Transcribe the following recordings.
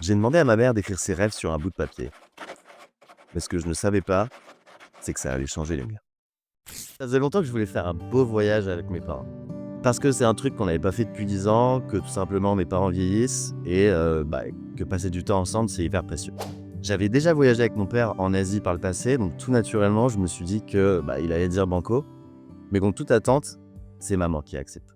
J'ai demandé à ma mère d'écrire ses rêves sur un bout de papier. Mais ce que je ne savais pas, c'est que ça allait changer les miens. Ça faisait longtemps que je voulais faire un beau voyage avec mes parents. Parce que c'est un truc qu'on n'avait pas fait depuis 10 ans, que tout simplement mes parents vieillissent et que passer du temps ensemble, c'est hyper précieux. J'avais déjà voyagé avec mon père en Asie par le passé, donc tout naturellement, je me suis dit que il allait dire banco. Mais contre toute attente, c'est maman qui accepte.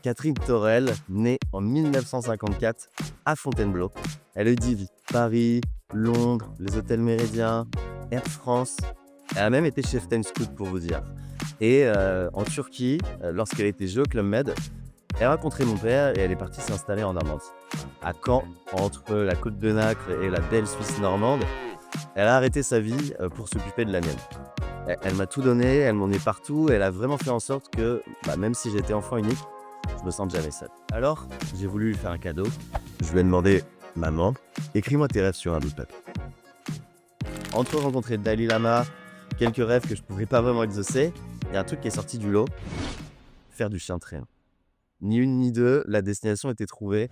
Catherine Torel, née en 1954 à Fontainebleau. Elle a eu 10 vies. Paris, Londres, les hôtels Méridien, Air France. Elle a même été chef Time Scout pour vous dire. Et en Turquie, lorsqu'elle était jouée au Club Med, elle a rencontré mon père et elle est partie s'installer en Normandie. À Caen, entre la côte de Nacre et la belle Suisse normande, elle a arrêté sa vie pour s'occuper de la mienne. Elle m'a tout donné, elle m'emmenait partout, elle a vraiment fait en sorte que, même si j'étais enfant unique, je me sente jamais seul. Alors, j'ai voulu lui faire un cadeau. Je lui ai demandé, maman, écris-moi tes rêves sur un bout de papier. Entre rencontrer le Dalai Lama, quelques rêves que je ne pouvais pas vraiment exaucer, il y a un truc qui est sorti du lot, faire du chien de traîneau. Ni une ni deux, la destination était trouvée.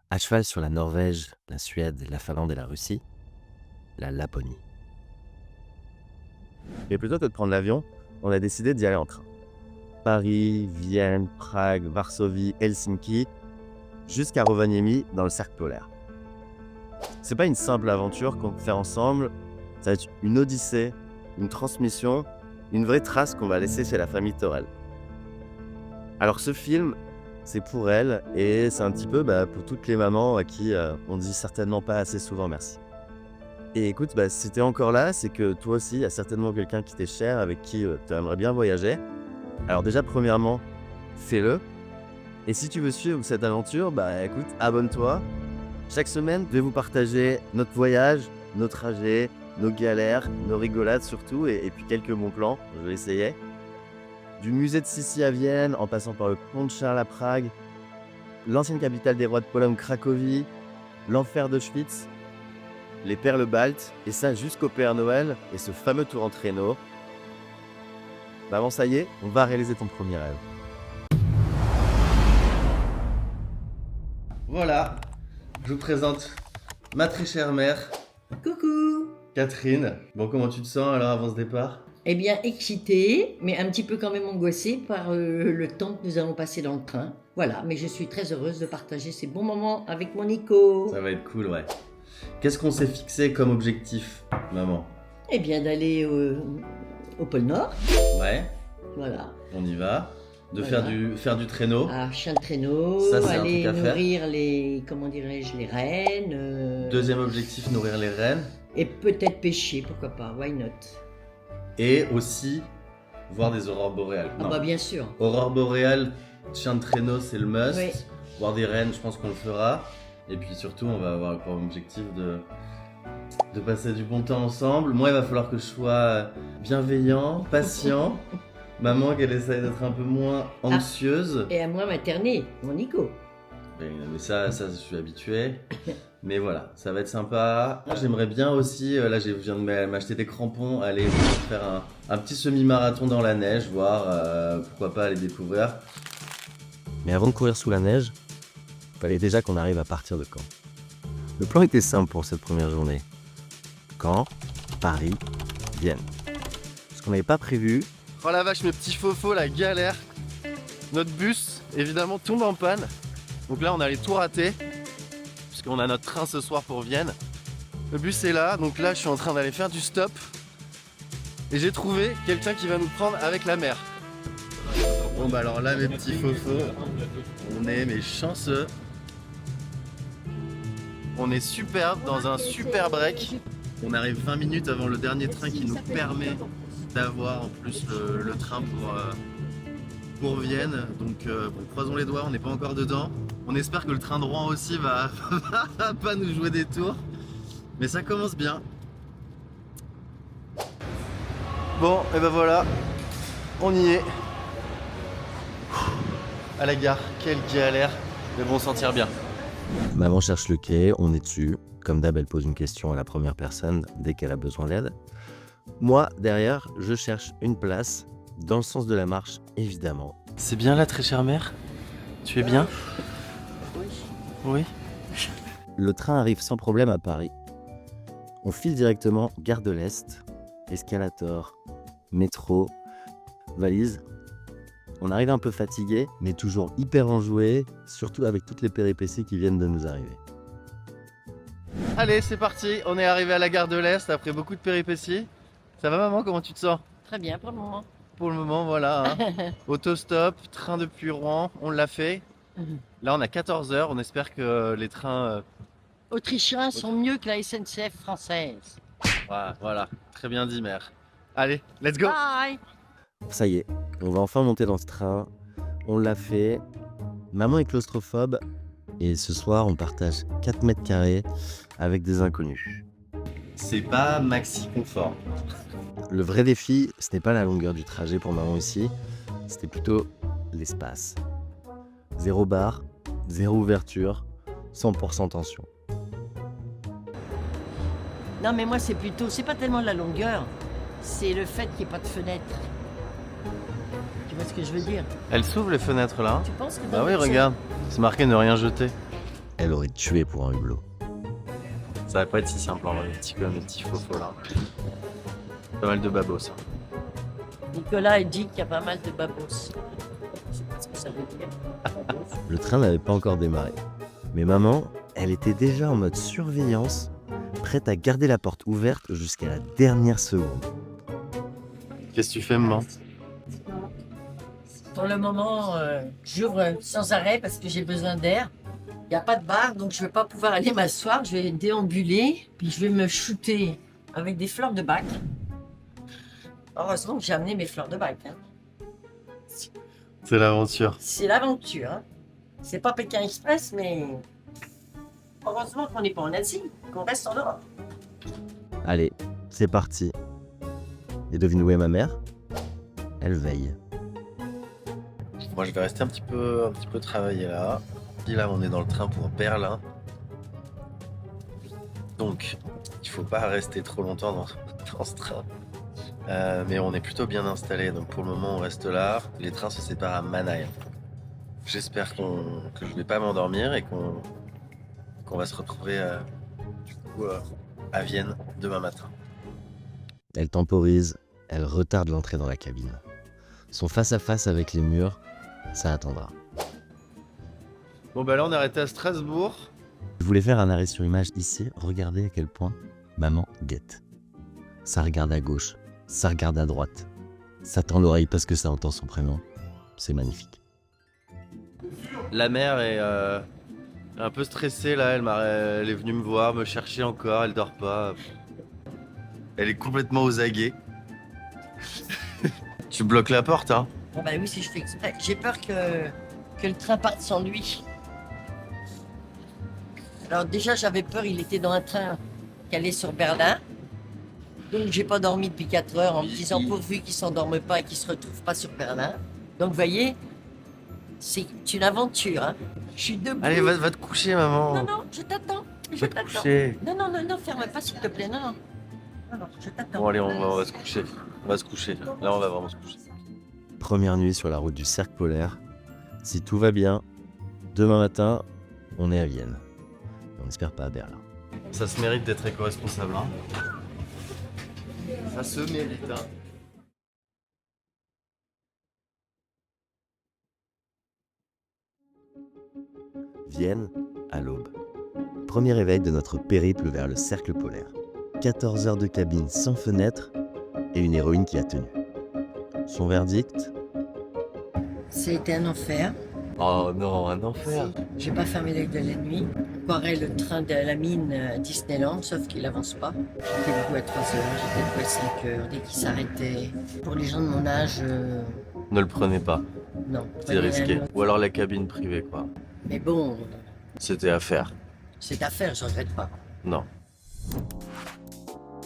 À cheval sur la Norvège, la Suède, la Finlande et la Russie, la Laponie. Et plutôt que de prendre l'avion, on a décidé d'y aller en train. Paris, Vienne, Prague, Varsovie, Helsinki, jusqu'à Rovaniemi dans le cercle polaire. C'est pas une simple aventure qu'on peut faire ensemble, ça va être une odyssée, une transmission, une vraie trace qu'on va laisser chez la famille Torel. Alors ce film, c'est pour elle et c'est un petit peu pour toutes les mamans à qui on dit certainement pas assez souvent merci. Et écoute, si t'es encore là, c'est que toi aussi, il y a certainement quelqu'un qui t'est cher, avec qui tu aimerais bien voyager. Alors déjà, premièrement, fais-le. Et si tu veux suivre cette aventure, écoute, abonne-toi. Chaque semaine, je vais vous partager notre voyage, nos trajets, nos galères, nos rigolades surtout, et puis quelques bons plans, je vais essayer. Du musée de Sissi à Vienne, en passant par le pont de Charles à Prague, l'ancienne capitale des rois de Pologne, Cracovie, l'enfer d'Auschwitz, les perles baltes, et ça jusqu'au Père Noël et ce fameux tour en traîneau. Bon, ça y est, on va réaliser ton premier rêve. Voilà, je vous présente ma très chère mère, Coucou! Catherine. Bon, comment tu te sens alors avant ce départ? Eh bien, excitée, mais un petit peu quand même angoissée par le temps que nous allons passer dans le train. Voilà, mais je suis très heureuse de partager ces bons moments avec mon Nico. Ça va être cool, ouais. Qu'est-ce qu'on s'est fixé comme objectif, maman? Eh bien, d'aller au pôle Nord. Ouais, Voilà. on y va. De Voilà. faire du traîneau. À chien de traîneau, Ça, c'est un aller truc à faire. nourrir les, comment dirais-je, les rennes. Deuxième objectif, nourrir les rennes. Et peut-être pêcher, pourquoi pas, why not? Et aussi, voir des aurores boréales. Ah Non. bah bien sûr. Aurore boréale, chien de traîneau, c'est le must. Oui. Voir des rennes, je pense qu'on le fera. Et puis surtout, on va avoir comme objectif de passer du bon temps ensemble. Moi, il va falloir que je sois bienveillant, patient. Maman, qu'elle essaye d'être un peu moins anxieuse. Et à moi materner, mon Nico. Mais ça, je suis habitué. Mais voilà, ça va être sympa. Moi, j'aimerais bien aussi, là, je viens de m'acheter des crampons, aller faire un petit semi-marathon dans la neige, voir, pourquoi pas aller découvrir. Mais avant de courir sous la neige, il fallait déjà qu'on arrive à partir de Caen. Le plan était simple pour cette première journée. Caen, Paris, Vienne. Ce qu'on n'avait pas prévu. Oh la vache, mes petits fofos, la galère. Notre bus, évidemment, tombe en panne. Donc là, on allait tout rater. Puisqu'on a notre train ce soir pour Vienne. Le bus est là, donc là, je suis en train d'aller faire du stop. Et j'ai trouvé quelqu'un qui va nous prendre avec la mer. Bon bah alors là, mes petits fofos, on est mais chanceux. On est super dans un super break. On arrive 20 minutes avant le dernier train qui nous permet d'avoir en plus le train pour Vienne. Donc croisons les doigts, on n'est pas encore dedans. On espère que le train de Rouen aussi va pas nous jouer des tours. Mais ça commence bien. Bon, et ben voilà, on y est. À la gare, quelle galère. Mais bon, s'en tire bien. Maman cherche le quai, on est dessus. Comme d'hab, elle pose une question à la première personne dès qu'elle a besoin d'aide. Moi, derrière, je cherche une place, dans le sens de la marche, évidemment. C'est bien là, très chère mère? Tu es bien? Oui. Oui. Le train arrive sans problème à Paris. On file directement gare de l'Est, escalator, métro, valise. On arrive un peu fatigué, mais toujours hyper enjoué, surtout avec toutes les péripéties qui viennent de nous arriver. Allez, c'est parti, on est arrivé à la gare de l'Est après beaucoup de péripéties. Ça va maman, comment tu te sens? Très bien pour le moment. Pour le moment, voilà. Hein. Autostop, train depuis Rouen, on l'a fait. Là, on a 14 heures, on espère que les trains... Autrichiens sont mieux que la SNCF française. Voilà, très bien dit, mère. Allez, let's go! Bye! Ça y est, on va enfin monter dans ce train. On l'a fait. Maman est claustrophobe. Et ce soir, on partage 4 mètres carrés avec des inconnus. C'est pas maxi confort. Le vrai défi, ce n'est pas la longueur du trajet pour maman ici, c'était plutôt l'espace. 0 bar, 0 ouverture, 100% tension. Non, mais moi, c'est pas tellement la longueur, c'est le fait qu'il n'y ait pas de fenêtre. Tu vois ce que je veux dire? Elle s'ouvre les fenêtres là. Tu penses que Bah oui, regarde, c'est marqué ne rien jeter. Elle aurait tué pour un hublot. Ça va pas être si simple, les petits faux là. Pas mal de babos. Ça. Nicolas il dit qu'il y a pas mal de babos. Je sais pas ce que ça veut dire. Le train n'avait pas encore démarré. Mais maman, elle était déjà en mode surveillance, prête à garder la porte ouverte jusqu'à la dernière seconde. Qu'est-ce que tu fais, maman? Pour le moment, j'ouvre sans arrêt parce que j'ai besoin d'air. Il n'y a pas de bar, donc je ne vais pas pouvoir aller m'asseoir. Je vais déambuler, puis je vais me shooter avec des fleurs de bac. Heureusement que j'ai amené mes fleurs de bac. Hein. C'est l'aventure. C'est l'aventure. Hein. C'est pas Pékin Express, mais heureusement qu'on n'est pas en Asie, qu'on reste en Europe. Allez, c'est parti. Et devine où est ma mère? Elle veille. Moi, je vais rester un petit peu travailler là. Puis là, on est dans le train pour Berlin. Donc, il faut pas rester trop longtemps dans ce train. Mais on est plutôt bien installé. Donc, pour le moment, on reste là. Les trains se séparent à Mannheim. J'espère que je vais pas m'endormir et qu'on va se retrouver à Vienne demain matin. Elle temporise. Elle retarde l'entrée dans la cabine. Son face-à-face avec les murs, ça attendra. Bon bah là on est arrêté à Strasbourg. Je voulais faire un arrêt sur image ici. Regardez à quel point maman guette. Ça regarde à gauche, ça regarde à droite. Ça tend l'oreille parce que ça entend son prénom. C'est magnifique. La mère est un peu stressée là. Elle est venue me voir, me chercher encore. Elle dort pas. Elle est complètement aux aguets. Tu bloques la porte, hein? Ah bah oui, si je fais exprès. J'ai peur que le train parte sans lui. Alors déjà, j'avais peur, il était dans un train qui allait sur Berlin. Donc j'ai pas dormi depuis 4 heures en me disant pourvu qu'il s'endorme pas et qu'il se retrouve pas sur Berlin. Donc vous voyez, c'est une aventure. Hein. Je suis debout. Allez, va te coucher, maman. Non, je t'attends. Va te coucher. Non, ferme pas s'il te plaît. Non, je t'attends. Bon allez, on va se coucher. On va se coucher. Là, on va vraiment se coucher. Première nuit sur la route du cercle polaire. Si tout va bien, demain matin, on est à Vienne. On n'espère pas à Berlin. Ça se mérite d'être éco-responsable. Hein. Ça se mérite. Hein. Vienne, à l'aube. Premier réveil de notre périple vers le cercle polaire. 14 heures de cabine sans fenêtre et une héroïne qui a tenu. Son verdict? C'était un enfer. Oh non, un enfer. J'ai pas fermé l'œil de la nuit. On croirait le train de la mine Disneyland, sauf qu'il avance pas. J'étais debout à 3 heures, j'étais debout à 5 heures, dès qu'il s'arrêtait. Pour les gens de mon âge, Ne le prenez pas, non. c'est risqué. Ou alors la cabine privée, quoi. Mais bon, C'était à faire. c'est à faire, je regrette pas. Non.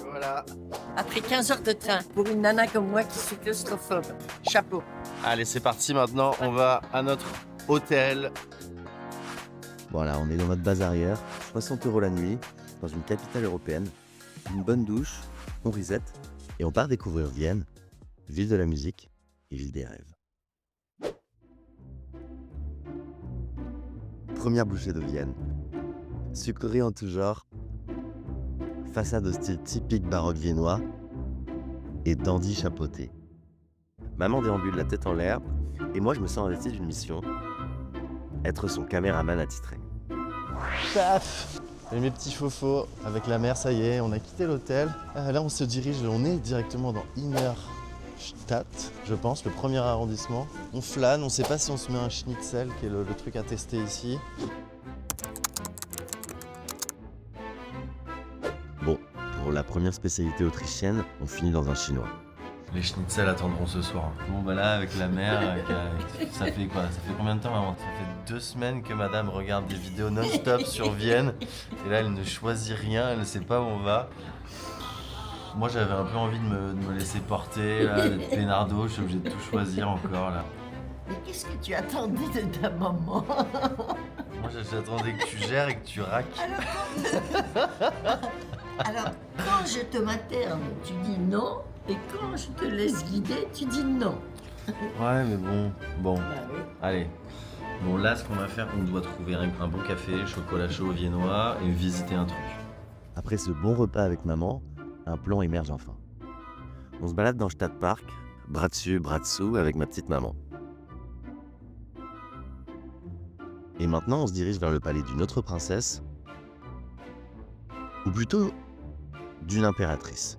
Voilà. Après 15 heures de train, pour une nana comme moi qui suis claustrophobe, chapeau. Allez, c'est parti maintenant, on va à notre hôtel. Voilà, on est dans notre base arrière, 60 € la nuit, dans une capitale européenne. Une bonne douche, on reset, et on part découvrir Vienne, ville de la musique et ville des rêves. Première bouchée de Vienne, Sucreries en tout genre, façade au style typique baroque viennois et dandy chapeauté. Maman déambule la tête en l'air et moi je me sens investi d'une mission, être son caméraman attitré. Paf! Et mes petits fofos avec la mer, ça y est, on a quitté l'hôtel. Là on se dirige, on est directement dans Innerstadt, je pense, le premier arrondissement. On flâne, on sait pas si on se met un schnitzel, qui est le truc à tester ici. Bon, pour la première spécialité autrichienne, on finit dans un chinois. Les schnitzels attendront ce soir. Bon bah là avec la mer, ça fait quoi? Ça fait combien de temps maman? Ça fait 2 semaines que madame regarde des vidéos non-stop sur Vienne. Et là elle ne choisit rien, elle ne sait pas où on va. Moi j'avais un peu envie de me laisser porter, là, d'être peinardo, je suis obligé de tout choisir encore là. Mais qu'est-ce que tu attendais de ta maman? Moi j'attendais que tu gères et que tu raques. Alors, quand je te materne, tu dis non, et quand je te laisse guider, tu dis non. Ouais mais bon, Bah oui. allez. Bon là ce qu'on va faire, on doit trouver un bon café, chocolat chaud viennois et visiter un truc. Après ce bon repas avec maman, un plan émerge enfin. On se balade dans Stadtpark, bras dessus, bras dessous, avec ma petite maman. Et maintenant, on se dirige vers le palais d'une autre princesse, ou plutôt d'une impératrice.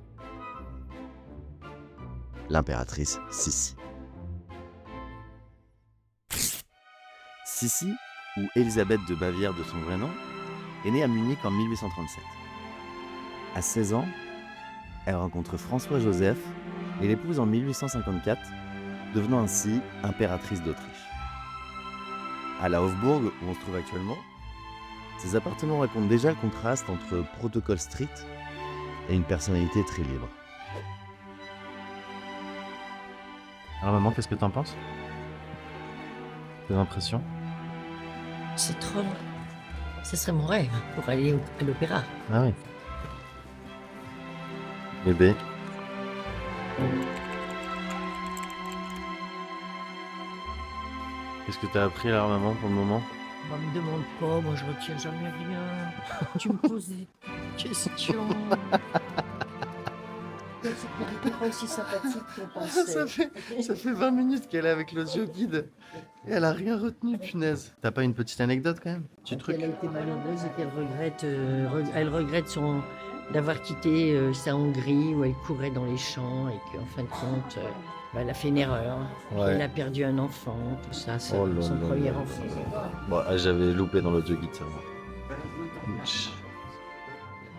L'impératrice Sissi. Sissi, ou Élisabeth de Bavière de son vrai nom, est née à Munich en 1837. À 16 ans, elle rencontre François-Joseph et l'épouse en 1854, devenant ainsi impératrice d'Autriche. À la Hofburg, où on se trouve actuellement, ces appartements racontent déjà le contraste entre protocole strict et une personnalité très libre. Alors maman, qu'est-ce que t'en penses? Tes impressions? C'est trop. Ce serait mon rêve pour aller à l'opéra. Ah oui. Bébé. Qu'est-ce que t'as appris là maman pour le moment? Moi, me demande pas, moi je retiens jamais rien. Tu me poses des questions. C'était pas aussi sympathique qu'on pensait. Ça fait 20 minutes qu'elle est avec l'audio guide et elle a rien retenu, punaise. T'as pas une petite anecdote quand même? Petit truc? Elle a été malheureuse et qu'elle regrette d'avoir quitté sa Hongrie où elle courait dans les champs et qu'en fin de compte, elle a fait une erreur. Ouais. Elle a perdu un enfant, tout ça, Oh là son là premier là enfant. Bon, j'avais loupé dans l'audio guide ça.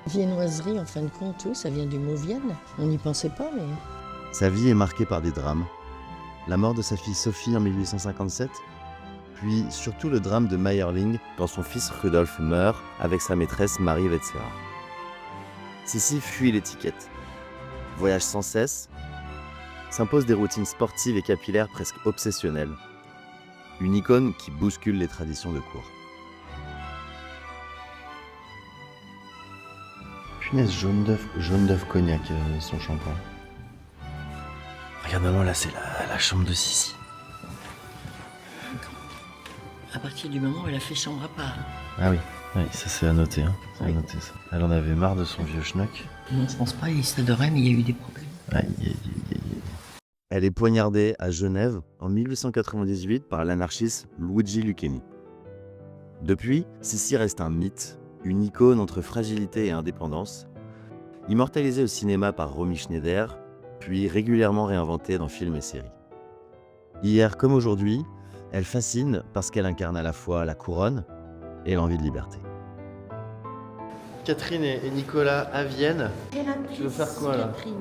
Viennoiserie, en fin de compte, oui, ça vient du mot Vienne. On n'y pensait pas, mais... Sa vie est marquée par des drames. La mort de sa fille Sophie en 1857, puis surtout le drame de Mayerling quand son fils Rudolf meurt avec sa maîtresse Marie Wetzera. Sissi fuit l'étiquette, voyage sans cesse, s'impose des routines sportives et capillaires presque obsessionnelles. Une icône qui bouscule les traditions de cour. Punaise, jaune d'œuf cognac, son shampoing. Regarde maman, là c'est la chambre de Sissi. À partir du moment où elle a fait chambre à part. Ah oui, ça c'est à noter, hein. C'est à Oui. noter ça. Elle en avait marre de son vieux schnock. Non, je pense pas, il s'adorait, mais il y a eu des problèmes. Aïe. Elle est poignardée à Genève en 1898 par l'anarchiste Luigi Lucchini. Depuis, Sissi reste un mythe, une icône entre fragilité et indépendance, immortalisée au cinéma par Romy Schneider, puis régulièrement réinventée dans films et séries. Hier comme aujourd'hui, elle fascine parce qu'elle incarne à la fois la couronne et l'envie de liberté. Catherine et Nicolas à Vienne. Tu veux faire quoi, là? Catherine.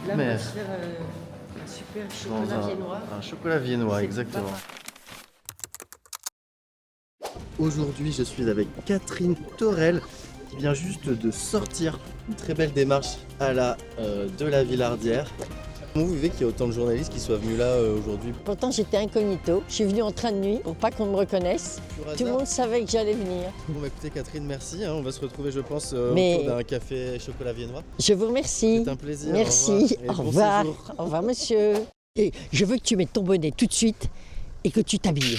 Là, Là, Mais- on va se faire un super Dans chocolat viennois. un chocolat viennois, C'est exactement. pas- Aujourd'hui, je suis avec Catherine Torel qui vient juste de sortir une très belle démarche à la de la Villardière. Comment vous vivez qu'il y ait autant de journalistes qui soient venus là aujourd'hui? Pourtant, j'étais incognito. Je suis venue en train de nuit pour pas qu'on me reconnaisse. Tout le monde savait que j'allais venir. Bon, bah, écoutez, Catherine, merci. On va se retrouver, je pense, Mais- autour d'un café chocolat viennois. Je vous remercie. C'est un plaisir. Merci. Au Au revoir. Et bon revoir. séjour. Au revoir, monsieur. Et je veux que tu mettes ton bonnet tout de suite et que tu t'habilles.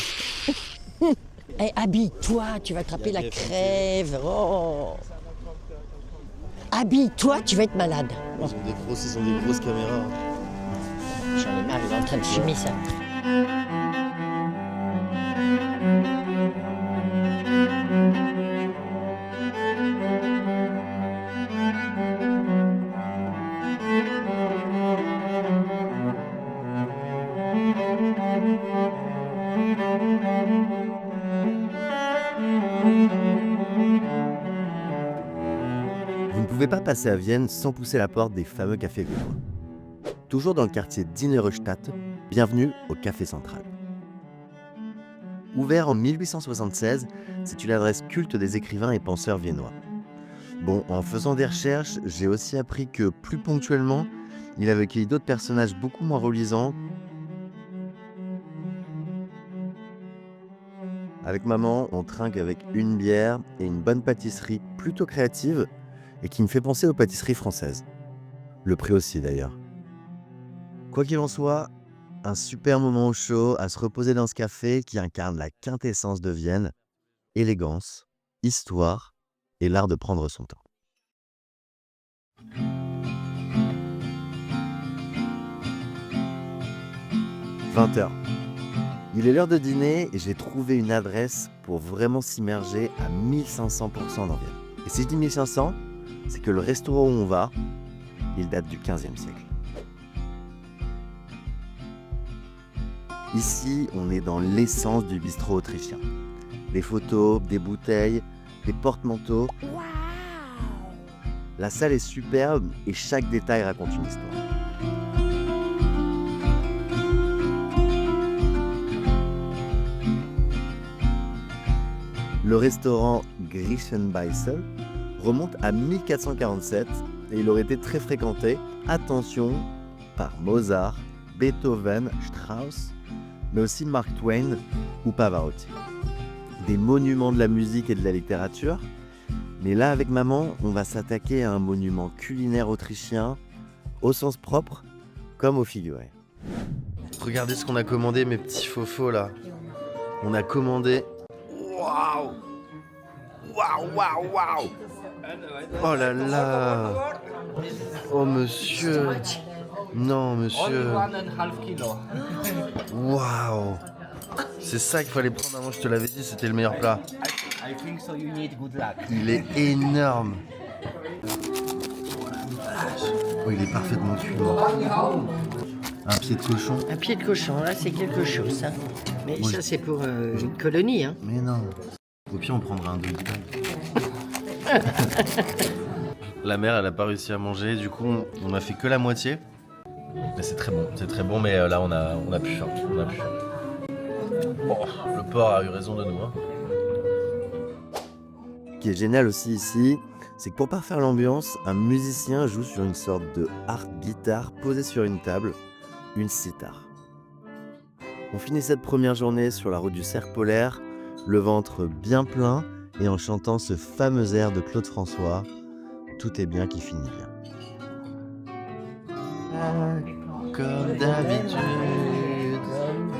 Eh, habille-toi, tu vas attraper la crève. Oh. Habille-toi, tu vas être malade. Ils ont des grosses caméras. J'en ai marre, il est en train de filmer ça. Vous ne pouvez pas passer à Vienne sans pousser la porte des fameux cafés viennois. Toujours dans le quartier d'Innerstadt, bienvenue au Café Central. Ouvert en 1876, c'est une adresse culte des écrivains et penseurs viennois. Bon, en faisant des recherches, j'ai aussi appris que plus ponctuellement, il avait accueilli d'autres personnages beaucoup moins reluisants. Avec maman, on trinque avec une bière et une bonne pâtisserie plutôt créative et qui me fait penser aux pâtisseries françaises. Le prix aussi d'ailleurs. Quoi qu'il en soit, un super moment au chaud à se reposer dans ce café qui incarne la quintessence de Vienne, élégance, histoire et l'art de prendre son temps. « 20h. Il est l'heure de dîner et j'ai trouvé une adresse pour vraiment s'immerger à 1500% dans Vienne. Et si je dis 1500, c'est que le restaurant où on va, il date du 15e siècle. Ici, on est dans l'essence du bistrot autrichien. Des photos, des bouteilles, des porte-manteaux. La salle est superbe et chaque détail raconte une histoire. Le restaurant Griechenbeißel remonte à 1447 et il aurait été très fréquenté, attention, par Mozart, Beethoven, Strauss, mais aussi Mark Twain ou Pavarotti. Des monuments de la musique et de la littérature, mais là avec maman, on va s'attaquer à un monument culinaire autrichien, au sens propre comme au figuré. Regardez ce qu'on a commandé, mes petits fofos là. On a commandé... Waouh! Waouh, waouh, waouh! Oh là là! Oh monsieur! Non monsieur! Waouh! C'est ça qu'il fallait prendre avant, je te l'avais dit, c'était le meilleur plat. Il est énorme! Oh, il est parfaitement cuit. Un pied de cochon. Un pied de cochon, là, c'est quelque chose, ça. Mais Oui. ça, c'est pour une colonie, hein. Mais non. Au pire, on prendra un dog. La mère, elle a pas réussi à manger, du coup, on a fait que la moitié. Mais c'est très bon, mais là, on a plus faim. Bon, le porc a eu raison de nous, hein. Ce qui est génial aussi ici, c'est que pour parfaire l'ambiance, un musicien joue sur une sorte de harpe guitare posée sur une table, une sitar. On finit cette première journée sur la route du cercle polaire, le ventre bien plein et en chantant ce fameux air de Claude François, Tout est bien qui finit bien. Comme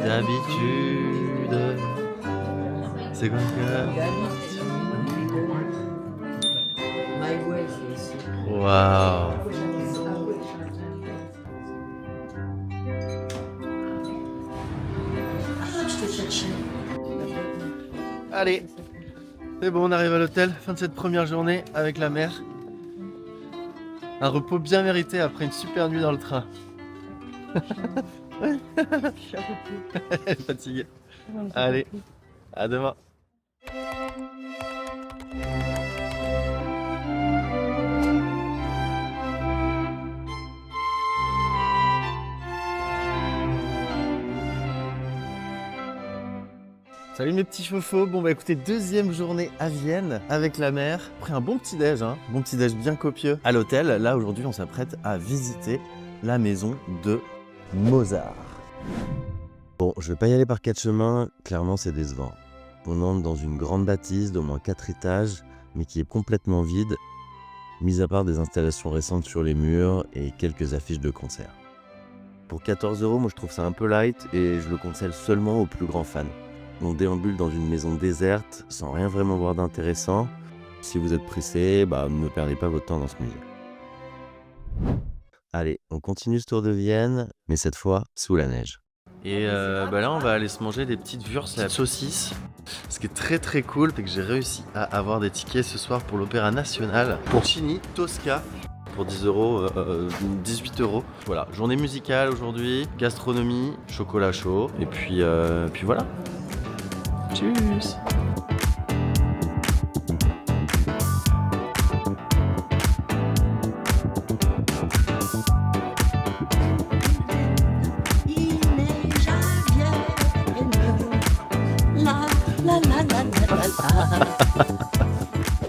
d'habitude. C'est quoi Waouh. Allez, c'est bon, on arrive à l'hôtel, fin de cette première journée avec la mère. Un repos bien mérité après une super nuit dans le train. Elle est fatiguée. Allez, à demain. Salut mes petits fofos, bon bah écoutez, deuxième journée à Vienne avec la mère. Après un bon petit déj, bon petit déj bien copieux à l'hôtel. Là aujourd'hui on s'apprête à visiter la maison de Mozart. Bon, je vais pas y aller par 4 chemins, clairement c'est décevant. On entre dans une grande bâtisse d'au moins 4 étages, mais qui est complètement vide, mis à part des installations récentes sur les murs et quelques affiches de concerts. Pour 14 €, moi je trouve ça un peu light et je le conseille seulement aux plus grands fans. On déambule dans une maison déserte, sans rien vraiment voir d'intéressant. Si vous êtes pressé, ne perdez pas votre temps dans ce musée. Allez, on continue ce tour de Vienne, mais cette fois sous la neige. Et là, on va aller se manger des petites Wurst, la saucisse. Ce qui est très très cool, c'est que j'ai réussi à avoir des tickets ce soir pour l'Opéra National, pour Chini, Tosca, pour 10 euros, 18 euros. Voilà, journée musicale aujourd'hui, gastronomie, chocolat chaud, et puis voilà. Tchuss.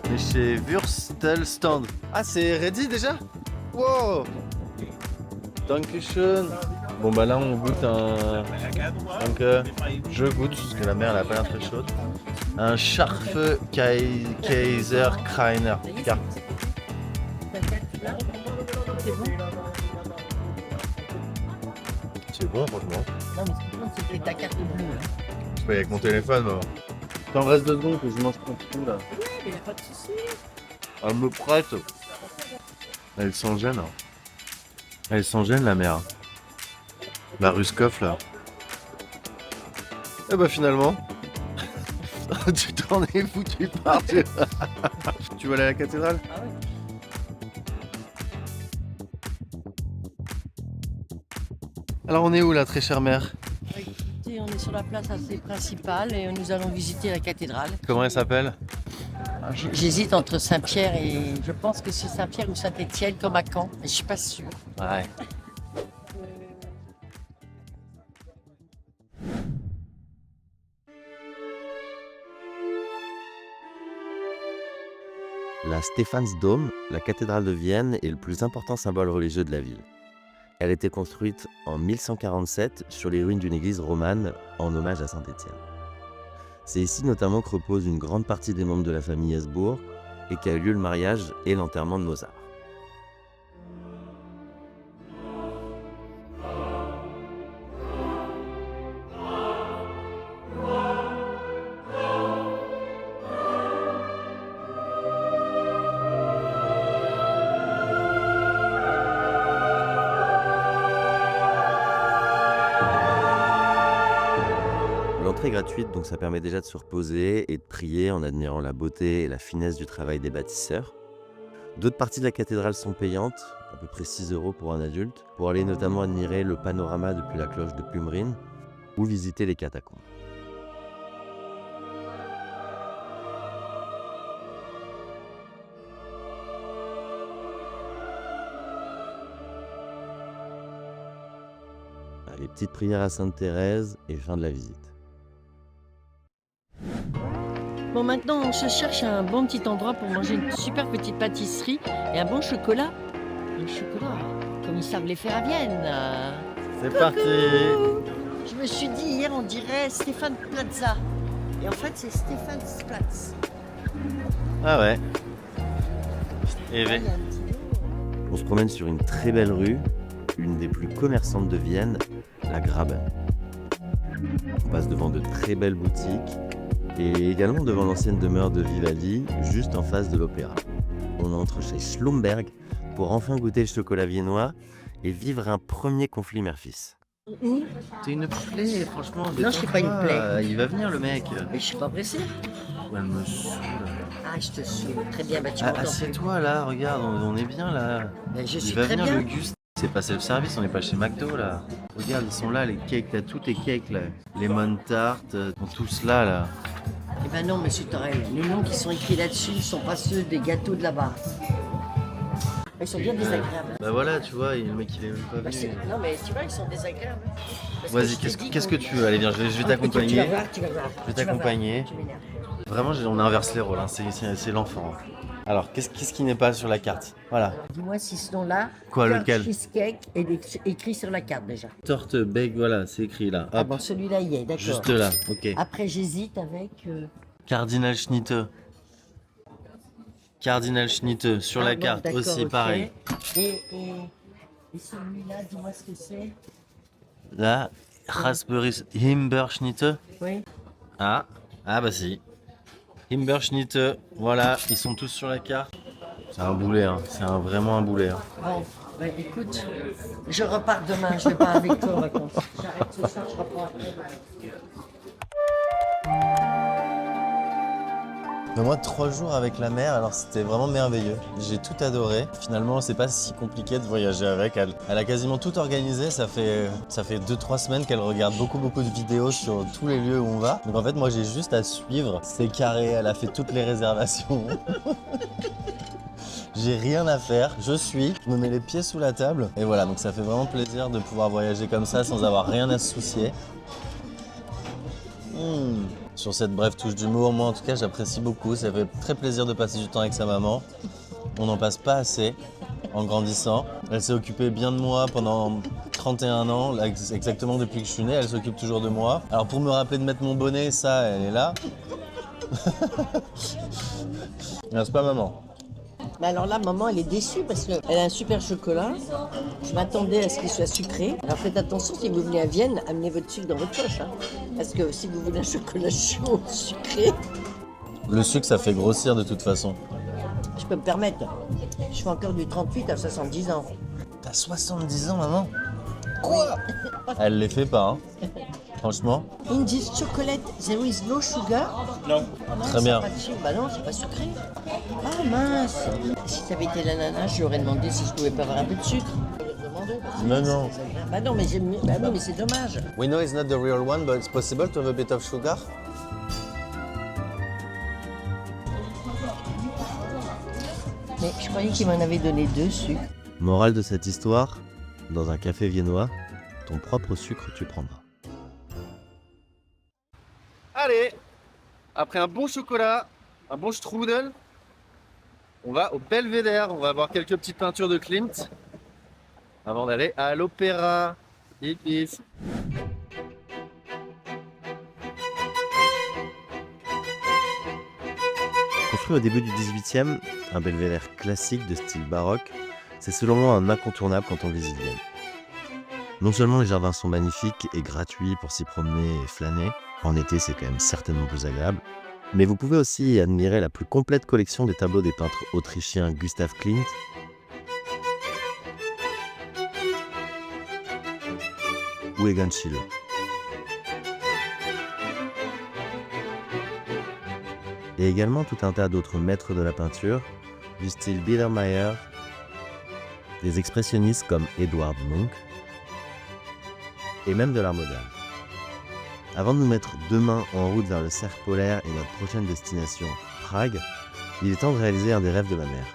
On est chez Wurstelstand. Ah, c'est ready déjà? Wow! Dankeschön. Bon là on goûte un... Donc je goûte, parce que la mère elle a pas l'air très chaude. Un Scharfe Kaiser Kreiner. C'est bon franchement. Non, mais c'était ta carte bleue. Je paye avec mon téléphone moi. T'en reste 2 secondes que je mange tout là. Oui, mais y a pas de souci. Elle me prête. Elle s'en gêne. Elle s'en gêne la mère. La Ruskov là. Et finalement. Tu t'en es foutu par tu veux aller à la cathédrale? Ah ouais. Alors on est où là, très chère mère? Écoutez, on est sur la place assez principale et nous allons visiter la cathédrale. Comment elle s'appelle? J'hésite entre Saint-Pierre et... Je pense que c'est Saint-Pierre ou Saint-Étienne comme à Caen, mais je suis pas sûre. Ouais. La Stephansdom, la cathédrale de Vienne, est le plus important symbole religieux de la ville. Elle a été construite en 1147 sur les ruines d'une église romane en hommage à Saint-Étienne. C'est ici notamment que repose une grande partie des membres de la famille Hesbourg et qu'a eu lieu le mariage et l'enterrement de Mozart. L'entrée est gratuite, donc ça permet déjà de se reposer et de prier en admirant la beauté et la finesse du travail des bâtisseurs. D'autres parties de la cathédrale sont payantes, à peu près 6 € pour un adulte, pour aller notamment admirer le panorama depuis la cloche de Plumrin ou visiter les catacombes. Allez, petite prière à Sainte-Thérèse et fin de la visite. Bon, maintenant, on se cherche un bon petit endroit pour manger une super petite pâtisserie et un bon chocolat. Un chocolat, comme ils savent les faire à Vienne. C'est parti. Je me suis dit hier, on dirait Stéphane Plaza. Et en fait, c'est Stephansplatz. Ah ouais. Et Il y a un petit lot. On se promène sur une très belle rue, une des plus commerçantes de Vienne, la Graben. On passe devant de très belles boutiques et également devant l'ancienne demeure de Vivaldi, juste en face de l'opéra. On entre chez Schlumberg pour enfin goûter le chocolat viennois et vivre un premier conflit mère-fils. Où? T'es une plaie, franchement. Non, je suis pas une plaie. Il va venir le mec. Mais je suis pas pressée. Ouais, elle me saoule. Ah, je te suis. Très bien, bah tu m'entends plus. Assieds-toi là, regarde, on est bien là. Mais je Il suis va très venir bien. le Gus. C'est pas self-service, on n'est pas chez McDo là. Regarde, ils sont là, les cakes, t'as tous tes cakes là. Lemon tart, ils sont tous là. Eh ben non, monsieur Torel, les noms qui sont écrits là-dessus ne sont pas ceux des gâteaux de là-bas. Ils sont bien désagréables. Bah voilà, tu vois, le mec il est même pas Bah, venu. non, mais tu vois, ils sont désagréables. Parce Vas-y, je t'ai dit qu'est-ce que qu'on- tu veux? Allez, viens, je vais Ah, tu t'accompagner. vas voir, tu vas voir. Je vais Tu vas voir, t'accompagner. tu m'énerves. Vraiment, on inverse les rôles, hein. C'est l'enfant. Alors, qu'est-ce qui n'est pas sur la carte? Voilà. Dis-moi si ce nom-là, Quoi, Kurt lequel? Cheesecake est écrit sur la carte déjà. Torte bake, voilà, c'est écrit là. Ah Hop, bon, celui-là y est, d'accord. juste là, ok. Après, j'hésite avec... Cardinal Schnitte. Cardinal Schnitte, sur Ah la bon, carte d'accord, aussi, ok. pareil. Et celui-là, dis-moi ce que c'est. Là, Raspberry Himbeerschnitte. Oui. Ah, bah si. Himbeerschnitte, voilà, ils sont tous sur la carte. C'est un boulet, hein. C'est vraiment un boulet. Hein. Bon, ben écoute, je repars demain, je vais pas avec toi, raconte. J'arrête ce soir, je reprends après. Mais moi, 3 jours avec la mère, alors c'était vraiment merveilleux. J'ai tout adoré. Finalement, c'est pas si compliqué de voyager avec elle. Elle a quasiment tout organisé. Ça fait 2-3 semaines qu'elle regarde beaucoup de vidéos sur tous les lieux où on va. Donc en fait, moi, j'ai juste à suivre. C'est carré. Elle a fait toutes les réservations. J'ai rien à faire, je me mets les pieds sous la table. Et voilà, donc ça fait vraiment plaisir de pouvoir voyager comme ça sans avoir rien à se soucier. Sur cette brève touche d'humour, moi en tout cas j'apprécie beaucoup, ça fait très plaisir de passer du temps avec sa maman. On n'en passe pas assez en grandissant. Elle s'est occupée bien de moi pendant 31 ans, là, exactement depuis que je suis né, elle s'occupe toujours de moi. Alors pour me rappeler de mettre mon bonnet, ça, elle est là. C'est pas maman. Mais alors là, maman, elle est déçue parce qu'elle a un super chocolat. Je m'attendais à ce qu'il soit sucré. Alors faites attention, si vous venez à Vienne, amenez votre sucre dans votre poche. Hein. Parce que si vous voulez un chocolat chaud, sucré, Le sucre ça fait grossir de toute façon. je peux me permettre. Je fais encore du 38 à 70 ans. T'as 70 ans maman? Quoi? Elle les fait pas, hein. Franchement. In this chocolate, there is no sugar. Non. Très bien. Pas de sucre. Bah non, c'est pas sucré. Ah mince. Si ça avait été l'ananas, je lui aurais demandé si je pouvais pas avoir un peu de sucre. Mais non. Bah non, mais c'est dommage. We know it's not the real one, but it's possible to have a bit of sugar. Mais je croyais qu'il m'en avait donné 2 sucres. Morale de cette histoire, dans un café viennois, ton propre sucre tu prendras. Allez, après un bon chocolat, un bon strudel, on va au Belvédère. On va voir quelques petites peintures de Klimt avant d'aller à l'opéra. Hippies. Construit au début du 18e, un belvédère classique de style baroque, c'est selon moi un incontournable quand on visite Vienne. Non seulement les jardins sont magnifiques et gratuits pour s'y promener et flâner, en été c'est quand même certainement plus agréable, mais vous pouvez aussi y admirer la plus complète collection des tableaux des peintres autrichiens Gustav Klimt ou Egon Schiele. Et également tout un tas d'autres maîtres de la peinture, du style Biedermeier, des expressionnistes comme Edward Munch, et même de l'art moderne. Avant de nous mettre demain en route vers le cercle polaire et notre prochaine destination, Prague, il est temps de réaliser un des rêves de ma mère.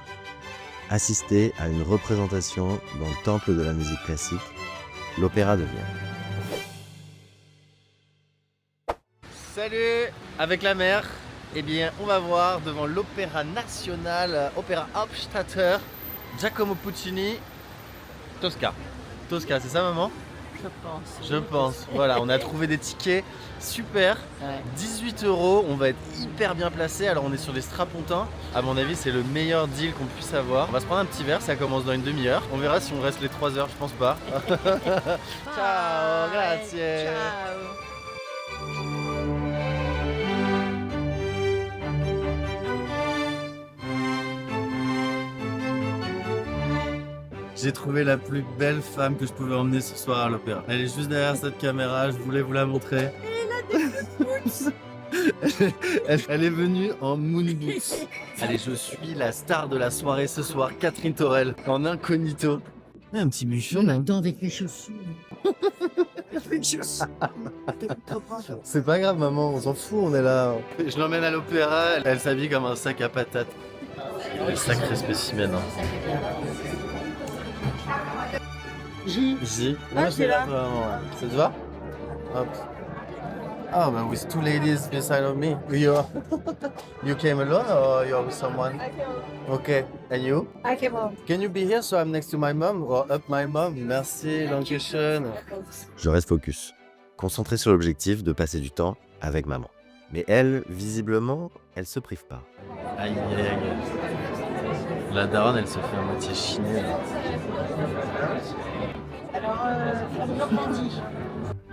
Assister à une représentation dans le temple de la musique classique, l'Opéra de Vienne. Salut, avec la mère. Eh bien, on va voir devant l'Opéra National, Opéra Hauptstädter, Giacomo Puccini, Tosca. Tosca, c'est ça maman? Je pense. Voilà, on a trouvé des tickets super. Ouais. 18 €, on va être hyper bien placé. Alors on est sur les strapontins. À mon avis, c'est le meilleur deal qu'on puisse avoir. On va se prendre un petit verre, ça commence dans une demi-heure. On verra si on reste les 3 heures, je pense pas. Ciao, grazie. Ciao. J'ai trouvé la plus belle femme que je pouvais emmener ce soir à l'opéra. Elle est juste derrière cette caméra, je voulais vous la montrer. Elle est venue en moon boots. Allez, je suis la star de la soirée ce soir, Catherine Torel, en incognito. Un petit bûchon, là. Maintenant avec les chaussures. C'est pas grave, maman, on s'en fout, on est là. Je l'emmène à l'opéra, elle s'habille comme un sac à patates. Sacré spécimen, hein. J. Ah, c'est là. Ça te va? Hop. Oh, but with 2 ladies beside of me. You came alone or you're with someone? Okay. And you? I came home. Can you be here so I'm next to my mom or up my mom? Merci, Dankeschön. Je reste focus, concentré sur l'objectif de passer du temps avec maman. Mais elle, visiblement, elle se prive pas. Aïe, aïe, aïe. La daronne, elle se fait à moitié chiner. Là. Alors, Normandie.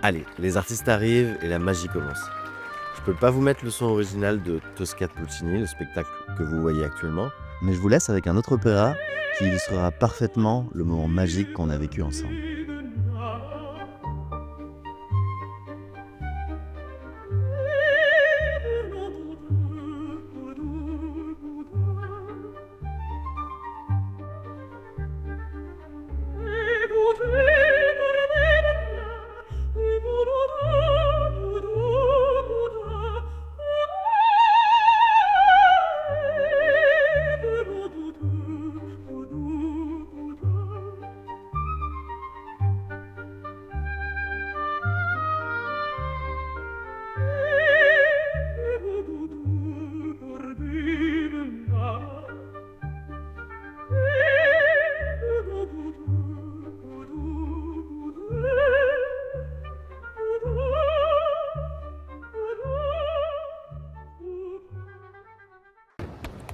Allez, les artistes arrivent et la magie commence. Je peux pas vous mettre le son original de Tosca de Puccini, le spectacle que vous voyez actuellement, mais je vous laisse avec un autre opéra qui illustrera parfaitement le moment magique qu'on a vécu ensemble.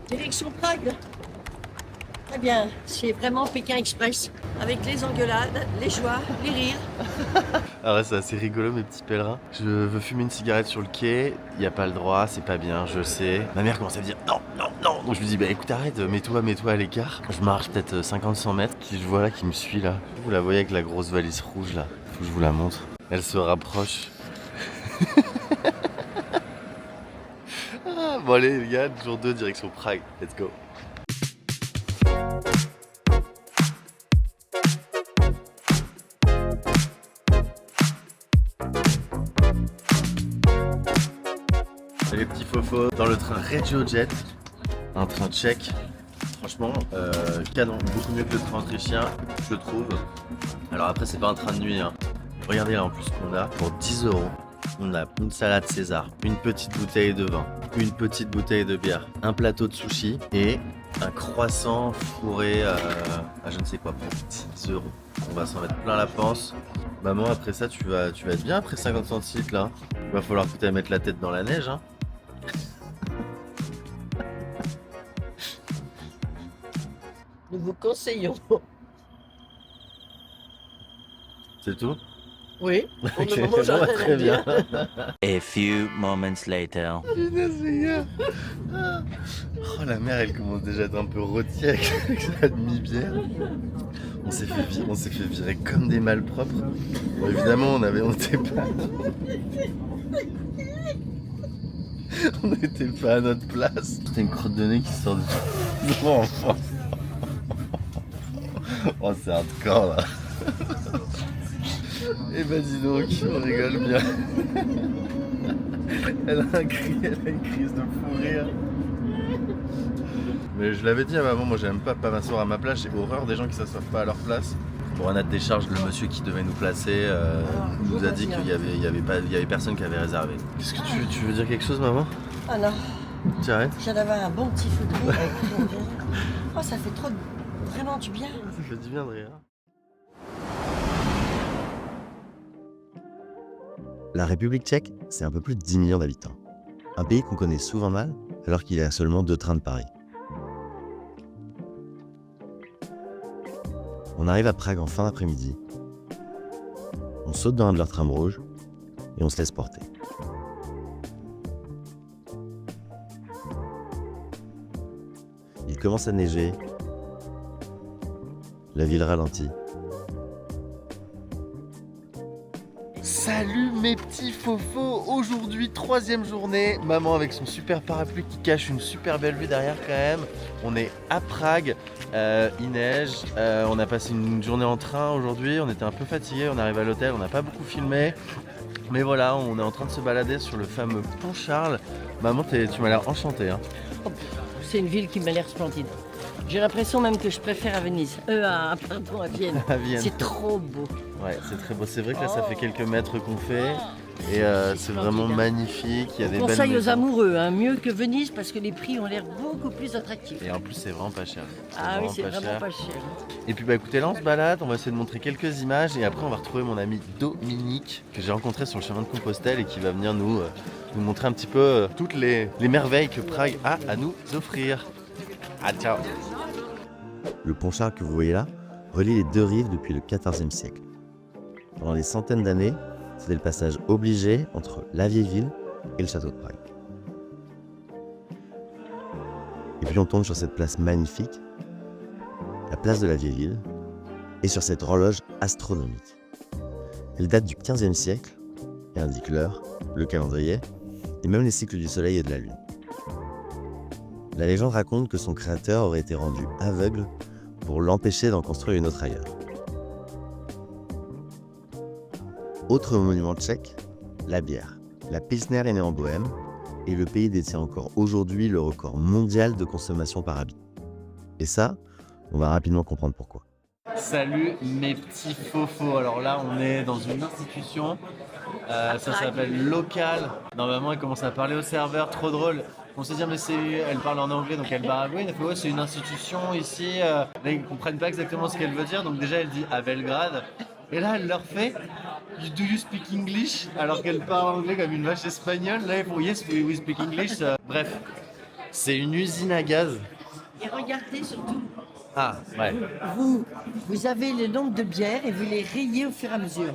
Direction Prague. Très bien, c'est vraiment Pékin Express. Avec les engueulades, les joies, les rires. Ah ouais, c'est assez rigolo mes petits pèlerins. Je veux fumer une cigarette sur le quai, il y a pas le droit, c'est pas bien, je sais. Ma mère commence à me dire non, non, non. Donc je lui dis bah écoute arrête, mets-toi à l'écart. Je marche peut-être 50-100 mètres, qui je vois là qui me suit là. Vous la voyez avec la grosse valise rouge là, faut que je vous la montre. Elle se rapproche. Ah, bon allez les gars, jour 2 direction Prague, let's go. Les petits fofos dans le train RegioJet, un train tchèque. Franchement, canon, beaucoup mieux que le train autrichien, je trouve. Alors après, c'est pas un train de nuit, hein. Regardez là en plus qu'on a pour 10 €. On a une salade César, une petite bouteille de vin, une petite bouteille de bière, un plateau de sushi et un croissant fourré à je ne sais quoi pour 10 €. On va s'en mettre plein la panse. Maman, après ça, tu vas être bien après 50 centilitres là. Il va falloir que tu ailles mettre la tête dans la neige, hein. Nous vous conseillons. C'est tout? Oui, pour Ok, le moment, j'ai bon, bah, rien à très bien. dire. A few moments later. Oh la mère elle commence déjà à être un peu rôtie avec sa demi-bière. On s'est fait virer comme des malpropres. Bon, évidemment on n'était pas. On n'était pas à notre place. C'était une crotte de nez qui sort de. Oh, oh c'est hardcore là. Eh ben dis donc, on rigole bien. Elle a une crise de fou rire. Mais je l'avais dit à maman, moi j'aime pas m'asseoir à ma place, j'ai horreur des gens qui s'assoient pas à leur place. Pour un acte des charges, le monsieur qui devait nous placer nous a dit qu'il y avait personne qui avait réservé. Qu'est-ce que tu veux dire quelque chose maman? Ah non, Tu arrêtes? je viens d'avoir un bon petit feu de rire. Oh, ça fait trop vraiment du bien. Ça fait du bien de rire. La République tchèque, c'est un peu plus de 10 millions d'habitants. Un pays qu'on connaît souvent mal, alors qu'il est à seulement 2 trains de Paris. On arrive à Prague en fin d'après-midi. On saute dans un de leurs trams rouges et on se laisse porter. Il commence à neiger. La ville ralentit. Salut mes petits fofos, aujourd'hui 3e journée, maman avec son super parapluie qui cache une super belle vue derrière quand même. On est à Prague, il neige, on a passé une journée en train aujourd'hui, on était un peu fatigués, on arrive à l'hôtel, on n'a pas beaucoup filmé. Mais voilà, on est en train de se balader sur le fameux pont Charles. Maman, tu m'as l'air enchantée, hein. C'est une ville qui m'a l'air splendide. J'ai l'impression même que je préfère à Venise. À Vienne. À Vienne. C'est trop beau. Ouais, c'est très beau. C'est vrai que là, ça fait quelques mètres qu'on fait. Et c'est vraiment magnifique. Il y a des belles Conseil aux maisons. amoureux, hein, mieux que Venise parce que les prix ont l'air beaucoup plus attractifs. Et en plus, c'est vraiment pas cher. Ah oui, c'est pas vraiment cher. pas cher. Et puis bah écoutez, là on se balade, on va essayer de montrer quelques images et après on va retrouver mon ami Dominique que j'ai rencontré sur le chemin de Compostelle et qui va venir nous montrer un petit peu toutes les merveilles que Prague a à nous offrir. Ah ciao. Le pont Charles que vous voyez là relie les deux rives depuis le XIVe siècle. Pendant des centaines d'années, c'était le passage obligé entre la vieille ville et le château de Prague. Et puis on tombe sur cette place magnifique, la place de la vieille ville, et sur cette horloge astronomique. Elle date du XVe siècle et indique l'heure, le calendrier, et même les cycles du soleil et de la lune. La légende raconte que son créateur aurait été rendu aveugle pour l'empêcher d'en construire une autre ailleurs. Autre monument tchèque, la bière. La Pilsner est née en Bohême et le pays détient encore aujourd'hui le record mondial de consommation par habitant. Et ça, on va rapidement comprendre pourquoi. Salut mes petits fofos. Alors là, on est dans une institution. Ça s'appelle Local. Normalement, elle commence à parler au serveur. Trop drôle. On se dit, mais elle parle en anglais, donc elle baragouine. Elle fait, ouais, c'est une institution ici. Là, ils ne comprennent pas exactement ce qu'elle veut dire. Donc déjà, elle dit à Belgrade. Et là, elle leur fait, do you speak English? Alors qu'elle parle anglais comme une vache espagnole. Là, ils font, yes, we speak English. Bref, c'est une usine à gaz. Et regardez surtout, Ah, ouais. vous avez le nombre de bières et vous les rayez au fur et à mesure.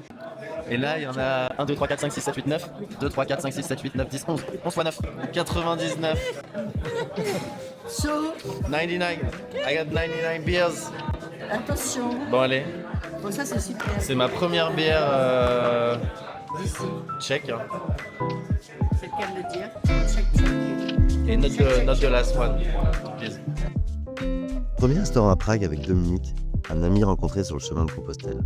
Et là, il y en a 1, 2, 3, 4, 5, 6, 7, 8, 9. 2, 3, 4, 5, 6, 7, 8, 9, 10, 11. 11 fois 9. 99. So, 99. I got 99 beers. attention. Bon, allez. Bon, ça c'est super. C'est ma première bière D'ici, tchèque. Hein. c'est le cas de le dire. Check, check. Et not the last one. Please. Premier restaurant à Prague avec Dominique, un ami rencontré sur le chemin de Compostelle.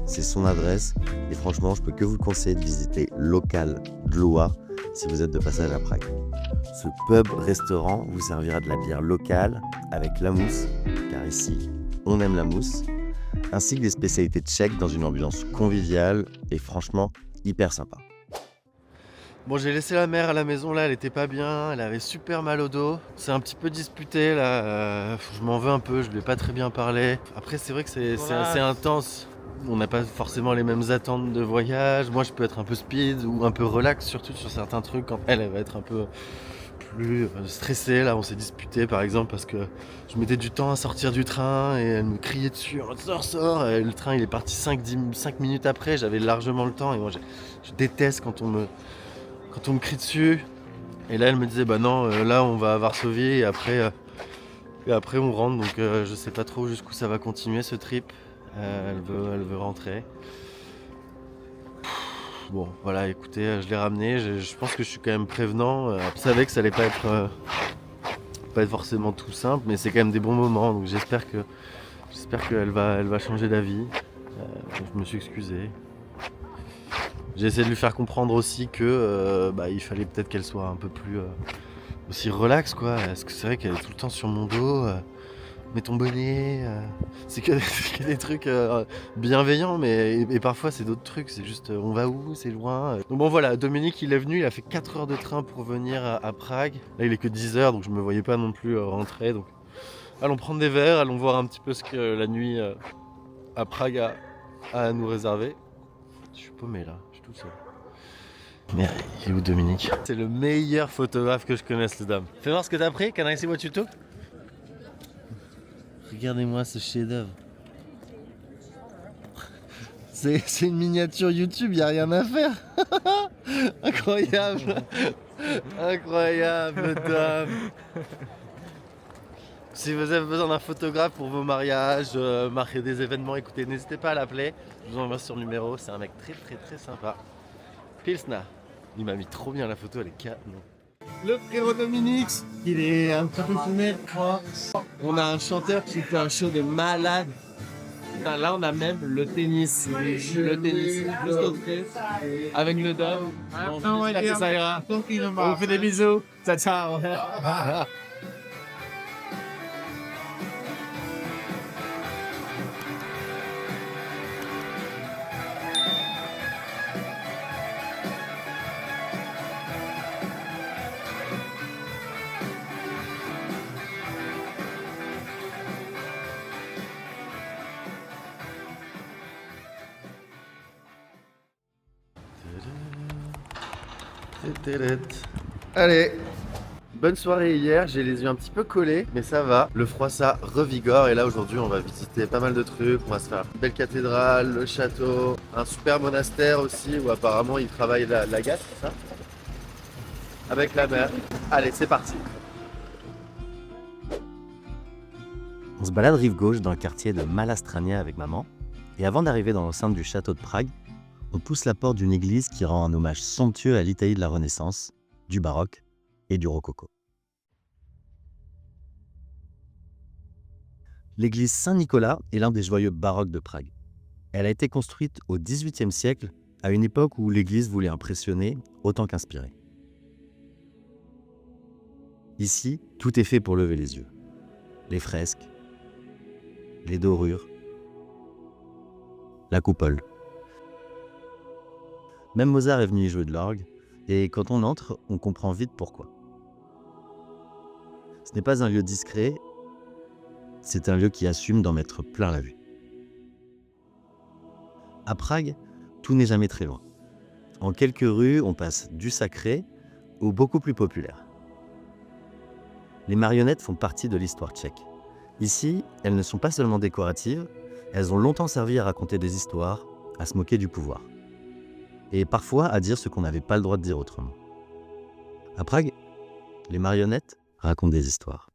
C'est son adresse et franchement, je peux que vous conseiller de visiter Local Dloa si vous êtes de passage à Prague. Ce pub-restaurant vous servira de la bière locale avec la mousse, car ici, on aime la mousse, ainsi que des spécialités tchèques dans une ambiance conviviale et franchement hyper sympa. Bon, j'ai laissé la mère à la maison là, elle était pas bien, elle avait super mal au dos. C'est un petit peu disputé là, je m'en veux un peu, je lui ai pas très bien parlé. Après, c'est vrai que c'est assez intense. On n'a pas forcément les mêmes attentes de voyage. Moi, je peux être un peu speed ou un peu relax, surtout sur certains trucs. Quand elle va être un peu plus stressée. Là, on s'est disputé par exemple parce que je mettais du temps à sortir du train et elle me criait dessus. Sors. Et le train, il est parti 5 minutes après. J'avais largement le temps et moi, je déteste quand on me crie dessus. Et là, elle me disait, bah non, là, on va à Varsovie et après on rentre. Donc, je sais pas trop jusqu'où ça va continuer ce trip. Elle veut rentrer. Bon, voilà, écoutez, je l'ai ramené. Je pense que je suis quand même prévenant. Je savais que ça allait pas être forcément tout simple, mais c'est quand même des bons moments. Donc j'espère qu'elle va changer d'avis. Je me suis excusé. J'ai essayé de lui faire comprendre aussi que il fallait peut-être qu'elle soit un peu plus aussi relax, quoi. Parce que c'est vrai qu'elle est tout le temps sur mon dos. Mets ton bonnet, c'est que des trucs bienveillants, mais et parfois c'est d'autres trucs, c'est juste on va où, c'est loin. Donc bon voilà, Dominique il est venu, il a fait 4 heures de train pour venir à Prague. Là il est que 10 heures, donc je me voyais pas non plus rentrer. Donc allons prendre des verres, allons voir un petit peu ce que la nuit à Prague a à nous réserver. Je suis paumé là, je suis tout seul. Merde, il est où Dominique? C'est le meilleur photographe que je connaisse, les dames. Fais voir ce que t'as pris, can I see what you took? Regardez-moi ce chef-d'œuvre. C'est une miniature YouTube, y a rien à faire. Incroyable. Incroyable, dame. Si vous avez besoin d'un photographe pour vos mariages, marquer des événements, écoutez, n'hésitez pas à l'appeler. Je vous envoie son numéro, c'est un mec très très très sympa. Pilsner. Il m'a mis trop bien la photo, elle est canon. Le frérot Dominique, il est un peu fumé, je crois. On a un chanteur qui fait un show de malade. Putain, là, on a même le tennis. Le tennis, juste au près, avec le dôme. On fait que ça ira. On vous fait des bisous. Ciao, ciao. Allez, bonne soirée hier, j'ai les yeux un petit peu collés, mais ça va. Le froid ça revigore et là aujourd'hui on va visiter pas mal de trucs. On va se faire une belle cathédrale, le château, un super monastère aussi où apparemment ils travaillent la gâte, c'est ça? avec la mer. Allez, c'est parti. On se balade rive gauche dans le quartier de Malastrania avec maman, et avant d'arriver dans l'enceinte du château de Prague, on pousse la porte d'une église qui rend un hommage somptueux à l'Italie de la Renaissance, du baroque et du rococo. L'église Saint-Nicolas est l'un des joyaux baroques de Prague. Elle a été construite au XVIIIe siècle, à une époque où l'église voulait impressionner autant qu'inspirer. Ici, tout est fait pour lever les yeux. Les fresques, les dorures, la coupole. Même Mozart est venu y jouer de l'orgue, et quand on entre, on comprend vite pourquoi. Ce n'est pas un lieu discret, c'est un lieu qui assume d'en mettre plein la vue. À Prague, tout n'est jamais très loin. En quelques rues, on passe du sacré au beaucoup plus populaire. Les marionnettes font partie de l'histoire tchèque. Ici, elles ne sont pas seulement décoratives, elles ont longtemps servi à raconter des histoires, à se moquer du pouvoir. Et parfois à dire ce qu'on n'avait pas le droit de dire autrement. À Prague, les marionnettes racontent des histoires.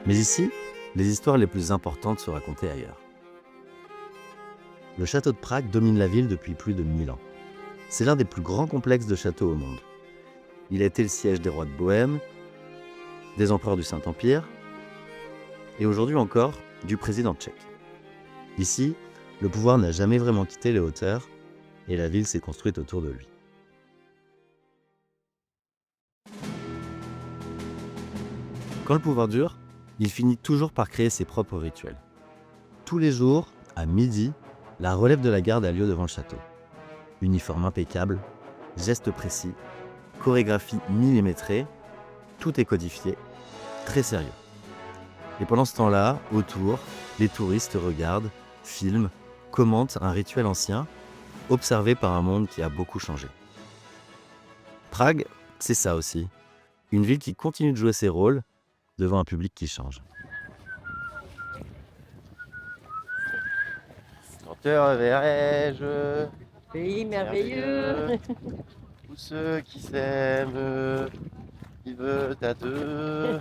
Mais ici, les histoires les plus importantes se racontaient ailleurs. Le château de Prague domine la ville depuis plus de 1000 ans. C'est l'un des plus grands complexes de châteaux au monde. Il a été le siège des rois de Bohême, des empereurs du Saint-Empire et aujourd'hui encore du président tchèque. Ici, le pouvoir n'a jamais vraiment quitté les hauteurs et la ville s'est construite autour de lui. Quand le pouvoir dure, il finit toujours par créer ses propres rituels. Tous les jours, à midi, la relève de la garde a lieu devant le château. Uniforme impeccable, gestes précis, chorégraphie millimétrée, tout est codifié, très sérieux. Et pendant ce temps-là, autour, les touristes regardent, filment, commentent un rituel ancien, observé par un monde qui a beaucoup changé. Prague, c'est ça aussi. Une ville qui continue de jouer ses rôles devant un public qui change. Quand te reverrai-je, Pays merveilleux. tous ceux qui s'aiment, qui veulent à deux.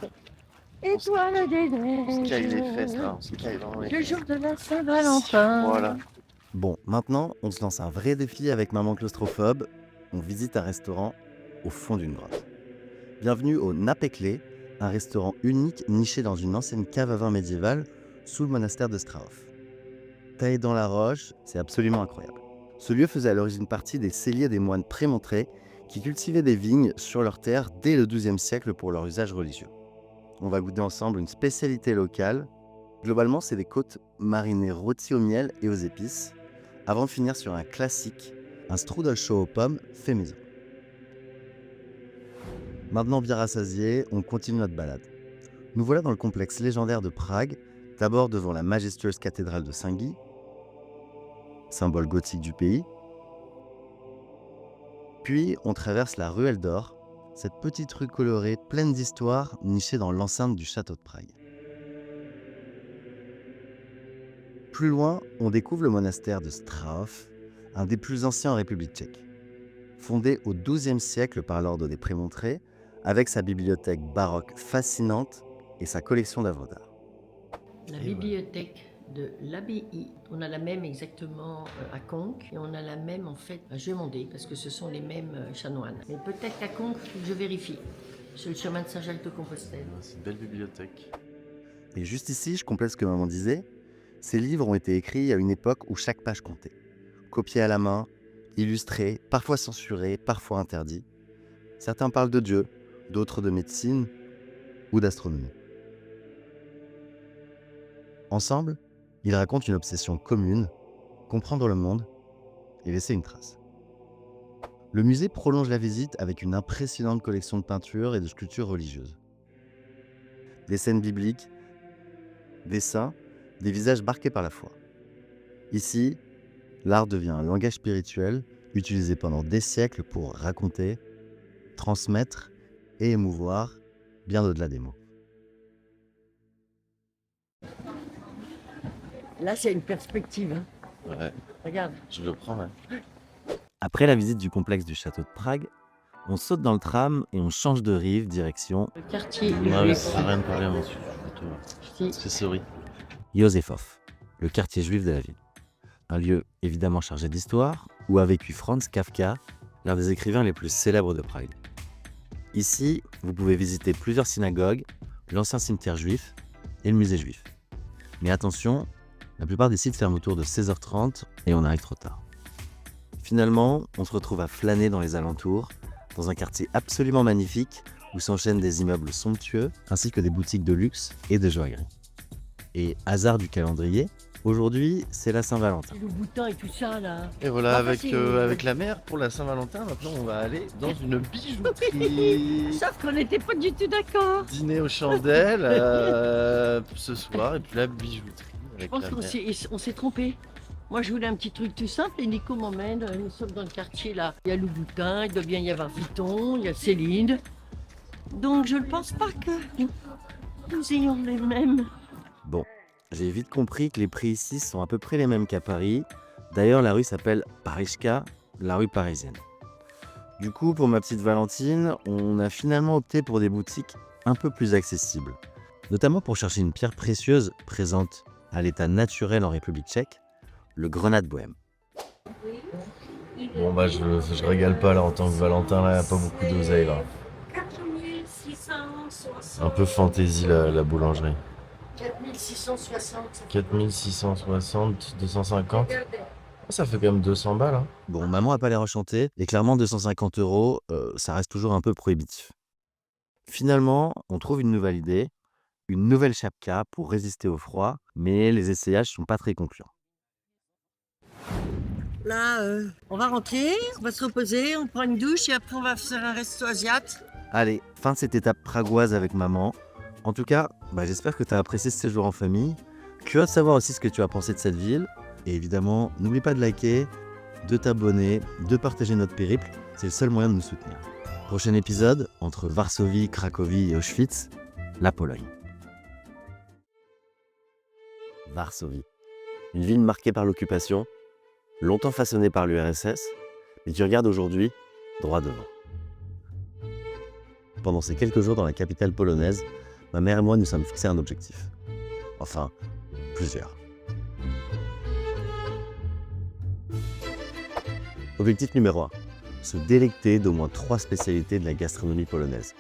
Étoile des On se caille les neiges. fesses là, on se caille vraiment les Le fesses. jour de la Saint-Valentin. Voilà. Bon, maintenant, on se lance un vrai défi avec maman claustrophobe. On visite un restaurant au fond d'une grotte. Bienvenue au Napekle, un restaurant unique niché dans une ancienne cave à vin médiévale sous le monastère de Strahov. Taillé dans la roche, c'est absolument incroyable. Ce lieu faisait à l'origine partie des celliers des moines prémontrés qui cultivaient des vignes sur leurs terres dès le XIIe siècle pour leur usage religieux. On va goûter ensemble une spécialité locale. Globalement, c'est des côtes marinées rôties au miel et aux épices, avant de finir sur un classique, un strudel chaud aux pommes fait maison. Maintenant bien rassasiés, on continue notre balade. Nous voilà dans le complexe légendaire de Prague, d'abord devant la majestueuse cathédrale de Saint-Guy, symbole gothique du pays. Puis on traverse la ruelle d'Or, cette petite rue colorée pleine d'histoire nichée dans l'enceinte du château de Prague. Plus loin, on découvre le monastère de Strahov, un des plus anciens en République tchèque. Fondé au XIIe siècle par l'ordre des Prémontrés, avec sa bibliothèque baroque fascinante et sa collection d'œuvres d'art. La bibliothèque de l'abbaye, on a la même exactement à Conques et on a la même en fait à Jemondé parce que ce sont les mêmes chanoines. Mais peut-être qu'à Conques, faut que je vérifie. Sur le chemin de Saint-Jacques-de-Compostelle. C'est une belle bibliothèque. Et juste ici, je complète ce que maman disait, ces livres ont été écrits à une époque où chaque page comptait. Copiés à la main, illustrés, parfois censurés, parfois interdits. Certains parlent de Dieu, d'autres de médecine ou d'astronomie. Ensemble, ils racontent une obsession commune, comprendre le monde et laisser une trace. Le musée prolonge la visite avec une impressionnante collection de peintures et de sculptures religieuses. Des scènes bibliques, des saints, des visages marqués par la foi. Ici, l'art devient un langage spirituel utilisé pendant des siècles pour raconter, transmettre et émouvoir bien au-delà des mots. Là, c'est une perspective. Hein. Ouais, Regarde. je le prends, ouais. Après la visite du complexe du château de Prague, on saute dans le tram et on change de rive, direction Le quartier Non, mais juif. ça sert à rien de parler à monsieur. Si. C'est souris. Józefov, le quartier juif de la ville. Un lieu évidemment chargé d'histoire, où a vécu Franz Kafka, l'un des écrivains les plus célèbres de Prague. Ici, vous pouvez visiter plusieurs synagogues, l'ancien cimetière juif et le musée juif. Mais attention, la plupart des sites ferment autour de 16h30 et on arrive trop tard. Finalement, on se retrouve à flâner dans les alentours, dans un quartier absolument magnifique où s'enchaînent des immeubles somptueux ainsi que des boutiques de luxe et de joaillerie. Et hasard du calendrier, aujourd'hui c'est la Saint-Valentin. Le bouton et tout ça, là. Et voilà, Bah, avec, c'est- avec la mère pour la Saint-Valentin, maintenant on va aller dans une bijouterie. Sauf qu'on n'était pas du tout d'accord. Dîner aux chandelles ce soir et puis la bijouterie Je avec pense la qu'on mère. s'est trompé. Moi, je voulais un petit truc tout simple et Nico m'emmène. Nous sommes dans le quartier là. Il y a Louboutin, il doit bien y avoir Vuitton, il y a Céline. Donc, je ne pense pas que nous ayons les mêmes. Bon, j'ai vite compris que les prix ici sont à peu près les mêmes qu'à Paris. D'ailleurs, la rue s'appelle Pariska, la rue parisienne. Du coup, pour ma petite Valentine, on a finalement opté pour des boutiques un peu plus accessibles. Notamment pour chercher une pierre précieuse présente à l'état naturel en République tchèque, le grenat de Bohême. Bon bah je régale pas là en tant que Valentin, là y a pas beaucoup d'oseille là. Un peu fantaisie la boulangerie. 4660. 4660, 250. Ça fait quand même 200 balles hein. Bon, maman a pas l'air enchantée, et clairement 250 €, ça reste toujours un peu prohibitif. Finalement, on trouve une nouvelle idée, une nouvelle chapka pour résister au froid, mais les essayages sont pas très concluants. Là, on va rentrer, on va se reposer, on prend une douche et après on va faire un resto asiate. Allez, fin de cette étape pragoise avec maman. En tout cas, j'espère que tu as apprécié ce séjour en famille. Curieux de savoir aussi ce que tu as pensé de cette ville. Et évidemment, n'oublie pas de liker, de t'abonner, de partager notre périple. C'est le seul moyen de nous soutenir. Prochain épisode, entre Varsovie, Cracovie et Auschwitz, la Pologne. Varsovie. Une ville marquée par l'occupation, longtemps façonnée par l'URSS, mais tu regardes aujourd'hui, droit devant. Pendant ces quelques jours dans la capitale polonaise, ma mère et moi nous sommes fixés un objectif. Enfin, plusieurs. Objectif numéro 1. Se délecter d'au moins 3 spécialités de la gastronomie polonaise.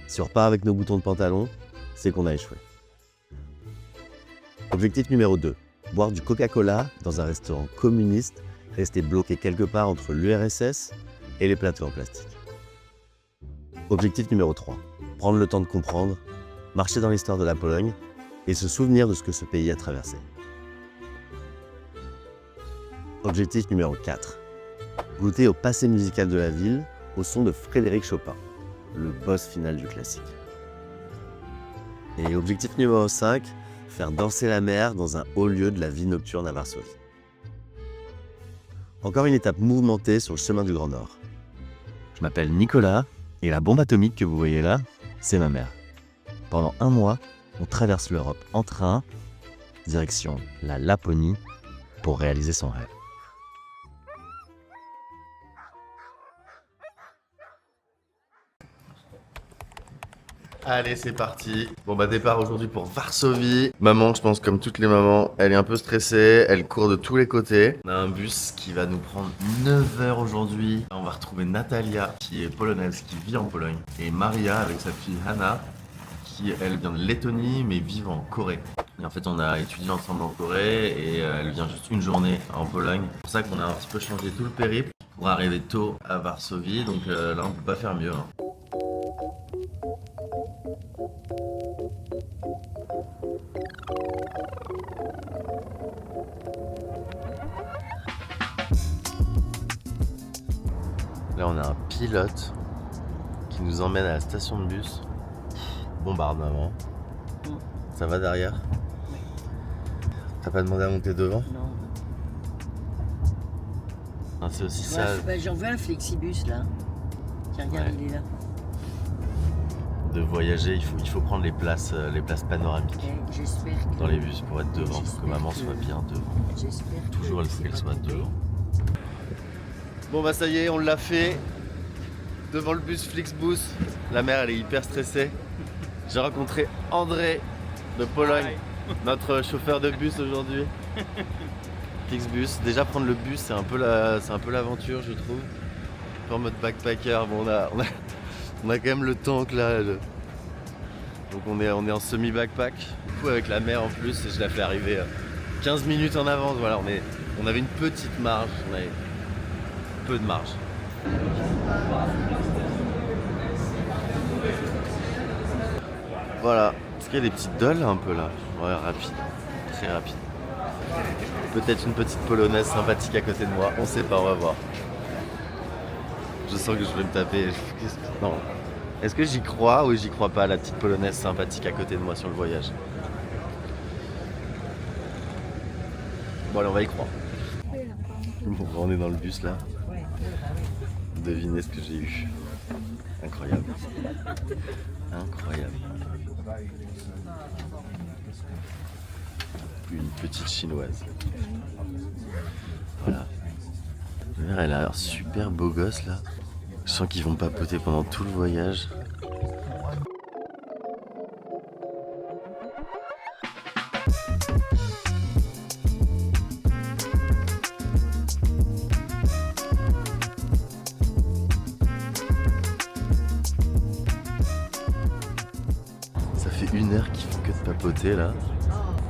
Si on repart avec nos boutons de pantalon, c'est qu'on a échoué. Objectif numéro 2. Boire du Coca-Cola dans un restaurant communiste resté bloqué quelque part entre l'URSS et les plateaux en plastique. Objectif numéro 3. Prendre le temps de comprendre, marcher dans l'histoire de la Pologne et se souvenir de ce que ce pays a traversé. Objectif numéro 4. Goûter au passé musical de la ville au son de Frédéric Chopin, le boss final du classique. Et objectif numéro 5. Faire danser la mer dans un haut lieu de la vie nocturne à Varsovie. Encore une étape mouvementée sur le chemin du Grand Nord. Je m'appelle Nicolas et la bombe atomique que vous voyez là, c'est ma mère. Pendant un mois, on traverse l'Europe en train, direction la Laponie, pour réaliser son rêve. Allez, c'est parti. Bon bah départ aujourd'hui pour Varsovie. Maman, je pense comme toutes les mamans, elle est un peu stressée, elle court de tous les côtés. On a un bus qui va nous prendre 9 heures aujourd'hui. On va retrouver Natalia, qui est polonaise, qui vit en Pologne, et Maria avec sa fille Hanna, qui elle vient de Lettonie mais vit en Corée. Et en fait on a étudié ensemble en Corée et elle vient juste une journée en Pologne. C'est pour ça qu'on a un petit peu changé tout le périple pour arriver tôt à Varsovie. Donc là on peut pas faire mieux. Hein. Là, on a un pilote qui nous emmène à la station de bus. Bombarde, maman. Ça va derrière? T'as pas demandé à monter devant? Non. Ah, c'est aussi ça. Ouais, j'en veux un flexibus là. Tiens, regarde, Ouais. il est là. de voyager, il faut prendre les places panoramiques J'espère que... dans les bus pour être devant, pour que maman soit bien devant. J'espère que... Toujours, il faut qu'elle soit devant. Bon bah ça y est, on l'a fait. Devant le bus Flixbus. La mère elle est hyper stressée. J'ai rencontré André de Pologne, notre chauffeur de bus aujourd'hui. Flixbus. Déjà prendre le bus c'est un peu l'aventure je trouve. Un peu en mode backpacker. Bon on a quand même le tank là. Donc on est en semi-backpack. Du coup avec la mère en plus, je la fais arriver 15 minutes en avance. Voilà, on avait une petite marge. On avait peu de marge. Voilà. Est-ce qu'il y a des petites dolls un peu là? Ouais, rapide. Très rapide. Peut-être une petite polonaise sympathique à côté de moi. On sait pas, on va voir. Je sens que je vais me taper. Non. Est-ce que j'y crois ou j'y crois pas, la petite polonaise sympathique à côté de moi sur le voyage? Bon allez, on va y croire. Bon, on est dans le bus là. Devinez ce que j'ai eu. Incroyable. Incroyable. Une petite chinoise. Voilà. La mère, elle a l'air super beau gosse là. Je sens qu'ils vont papoter pendant tout le voyage. Ça fait 1 heure qu'ils font que de papoter là.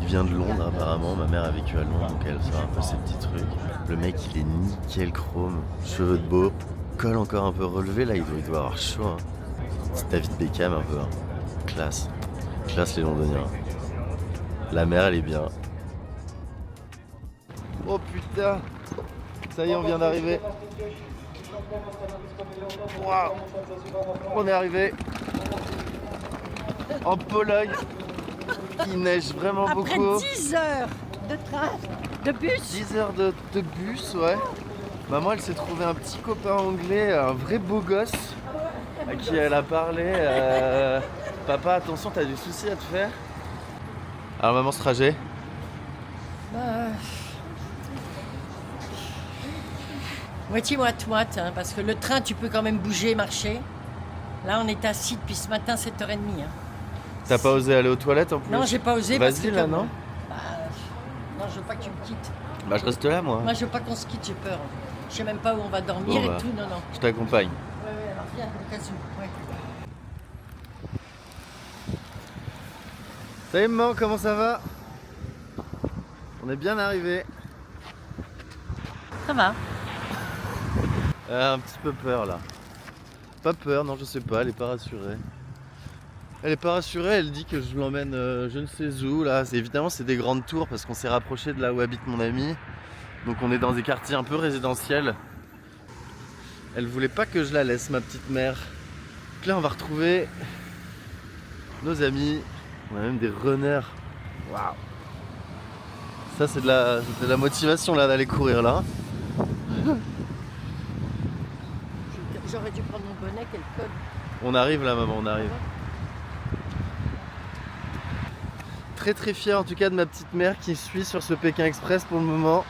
Il vient de Londres apparemment, ma mère a vécu à Londres donc elle sait un peu ces petits trucs. Le mec il est nickel chrome, cheveux de beau, col encore un peu relevé là, il doit avoir chaud. Hein. C'est David Beckham un peu. Hein. Classe. Classe les Londoniens. La mère elle est bien. Oh putain. Ça y est on vient d'arriver. Waouh. On est arrivé en Pologne. Il neige vraiment Après beaucoup. 10 heures de train, de bus. 10 heures de bus, ouais. Maman, elle s'est trouvée un petit copain anglais, un vrai beau gosse, à qui elle a parlé. Papa, attention, t'as des soucis à te faire. Alors, maman, ce trajet? Moitié-moite, hein, parce que le train, tu peux quand même bouger, marcher. Là, on est assis depuis ce matin, 7h30. Hein. T'as pas osé aller aux toilettes en plus? Non, j'ai pas osé parce que... Vas-y là, non? Non, je veux pas que tu me quittes. Bah, je reste là, moi. Moi, je veux pas qu'on se quitte, j'ai peur. Je sais même pas où on va dormir Bon, bah. et tout, non. Je t'accompagne. Ouais, alors viens, au cas où. Ouais. Salut maman, comment ça va? On est bien arrivé. Ça va. Un petit peu peur là. Pas peur, non je sais pas, elle est pas rassurée. Elle est pas rassurée, elle dit que je l'emmène je ne sais où là. Évidemment c'est des grandes tours parce qu'on s'est rapproché de là où habite mon ami. Donc on est dans des quartiers un peu résidentiels. Elle voulait pas que je la laisse, ma petite mère. Donc là on va retrouver nos amis. On a même des runners. Waouh. Ça c'est de la motivation là d'aller courir là. J'aurais dû prendre mon bonnet, quel code. On arrive là maman, on arrive. Très très fier en tout cas de ma petite mère qui suit sur ce Pékin Express pour le moment.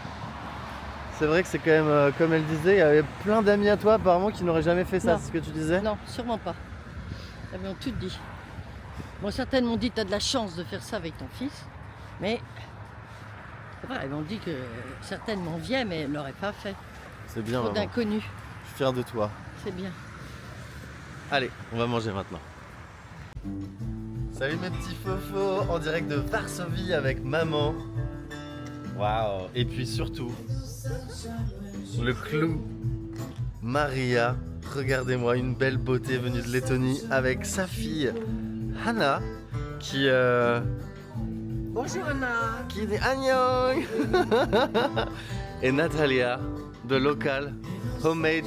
C'est vrai que c'est quand même, comme elle disait, il y avait plein d'amis à toi apparemment qui n'auraient jamais fait ça, Non. c'est ce que tu disais? Non, sûrement pas. Elles m'ont tout dit. Bon, certaines m'ont dit, t'as de la chance de faire ça avec ton fils. Mais, c'est vrai, elles m'ont dit que certaines m'enviaient, mais elles l'auraient pas fait. C'est bien Trop maman, d'inconnus, je suis fier de toi. c'est bien. Allez, on va manger maintenant. Salut mes petits fofos, en direct de Varsovie avec maman. Waouh. Et puis surtout, le clou, Maria. Regardez-moi, une belle beauté venue de Lettonie avec sa fille, Hanna, qui... Bonjour Anna. qui dit Annyeong. Et Natalia, the local, homemade,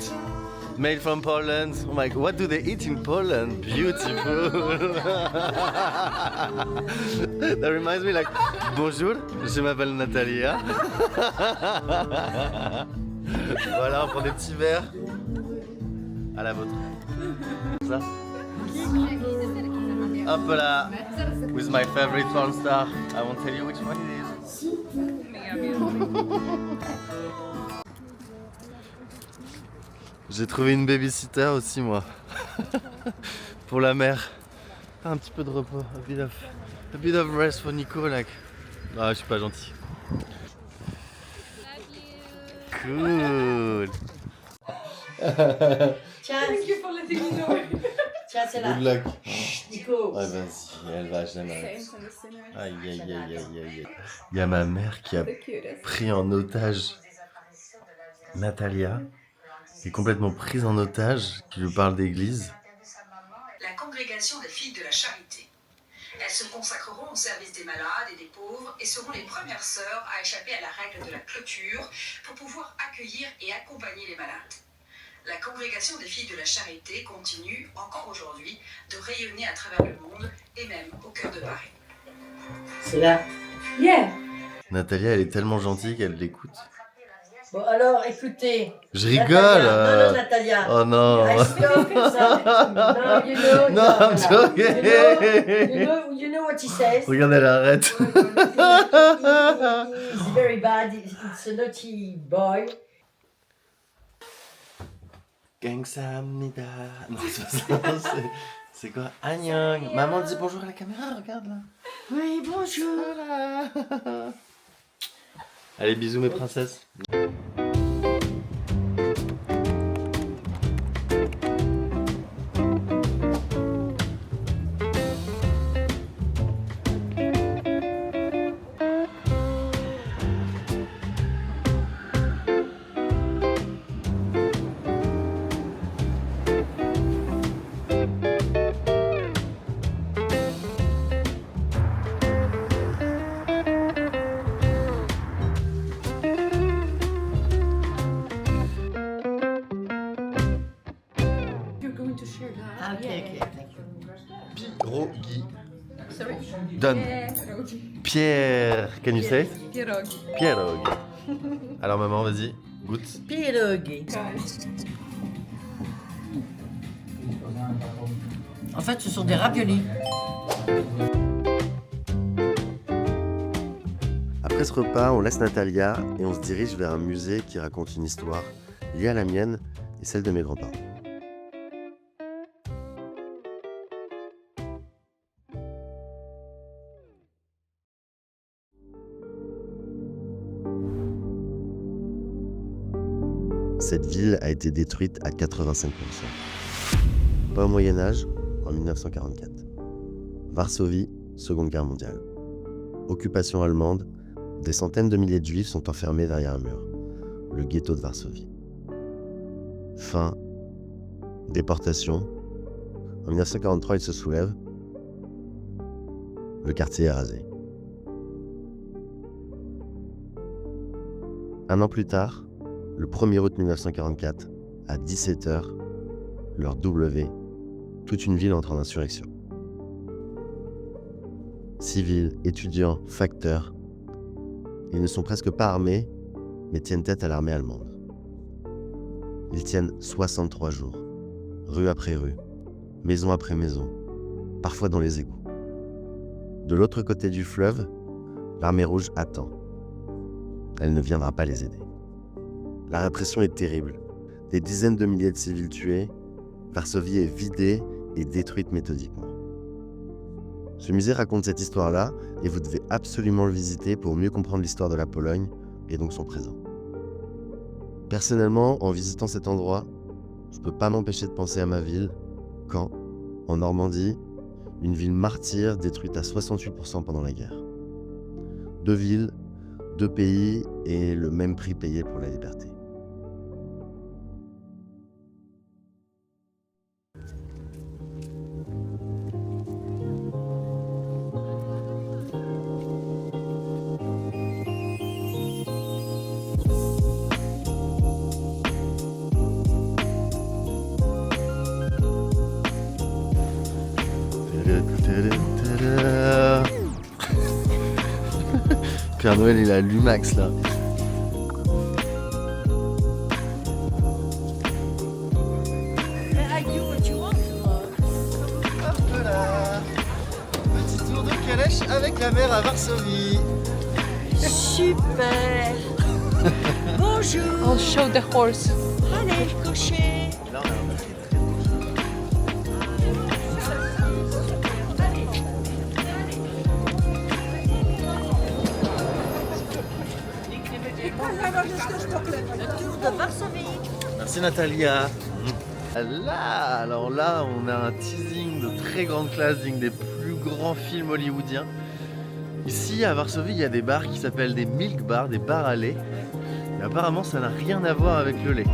made from Poland. Oh my god, what do they eat in Poland? Beautiful. That reminds me like, bonjour, je m'appelle Natalia. Voilà, on prend des petits verres. À la vôtre. Ça? Hop là, with my favorite porn star. I won't tell you which one it is. J'ai trouvé une babysitter aussi moi. Pour la mère. Un petit peu de repos. A bit of rest for Nico like. Ah, je suis pas gentil. Cool. Tiens, tiens, c'est là. Good luck. Nico. Ouais, vas-y, elle va jamais. Aïe, aïe, aïe, aïe, aïe. Il y a ma mère qui a pris en otage Natalia, qui est complètement prise en otage, qui lui parle d'église. La congrégation des filles de la charité. Elles se consacreront au service des malades et des pauvres et seront les premières sœurs à échapper à la règle de la clôture pour pouvoir accueillir et accompagner les malades. La congrégation des filles de la charité continue, encore aujourd'hui, de rayonner à travers le monde et même au cœur de Paris. C'est là. Natalia, elle est tellement gentille qu'elle l'écoute. Bon, alors, écoutez. Je rigole. Natalia. Non, Natalia. Oh non. I stop ça. No, you know. No, I'm joking. You know what he says. Regarde, elle arrête. He's very bad. It's a naughty boy. Gangsamnida. Non, c'est pas ça. C'est quoi? Annyeong. Maman dit bonjour à la caméra, regarde là. Oui, bonjour. Voilà. Allez, bisous mes princesses. Ah, ok. Pierogi. Done. Pierre. Can you say? Pierogi. Alors maman, vas-y, goûte. Pierogi. En fait, ce sont des raviolis. Après ce repas, on laisse Natalia et on se dirige vers un musée qui raconte une histoire liée à la mienne et celle de mes grands-parents. Cette ville a été détruite à 85%. Pas au Moyen-Âge, en 1944. Varsovie, Seconde Guerre mondiale. Occupation allemande, des centaines de milliers de juifs sont enfermés derrière un mur. Le ghetto de Varsovie. Faim, déportation. En 1943, il se soulève. Le quartier est rasé. Un an plus tard, le 1er août 1944, à 17h, l'heure W, toute une ville entre en insurrection. Civils, étudiants, facteurs, ils ne sont presque pas armés, mais tiennent tête à l'armée allemande. Ils tiennent 63 jours, rue après rue, maison après maison, parfois dans les égouts. De l'autre côté du fleuve, l'armée rouge attend. Elle ne viendra pas les aider. La répression est terrible. Des dizaines de milliers de civils tués, Varsovie est vidée et détruite méthodiquement. Ce musée raconte cette histoire-là et vous devez absolument le visiter pour mieux comprendre l'histoire de la Pologne et donc son présent. Personnellement, en visitant cet endroit, je ne peux pas m'empêcher de penser à ma ville, Caen, en Normandie, une ville martyre détruite à 68% pendant la guerre. 2 villes, 2 pays et le même prix payé pour la liberté. Père Noël, il a l'Umax là. Hop là. pêche avec la mer à Varsovie. Super. Bonjour. I'll show the horse. Allez, coucher. Là, on a un batterie Le tour de Varsovie. Merci Natalia. Là, alors là, on a un teasing de très grande classe, digne des plus grands films hollywoodiens. Ici, à Varsovie, il y a des bars qui s'appellent des milk bars, des bars à lait. Et apparemment, ça n'a rien à voir avec le lait.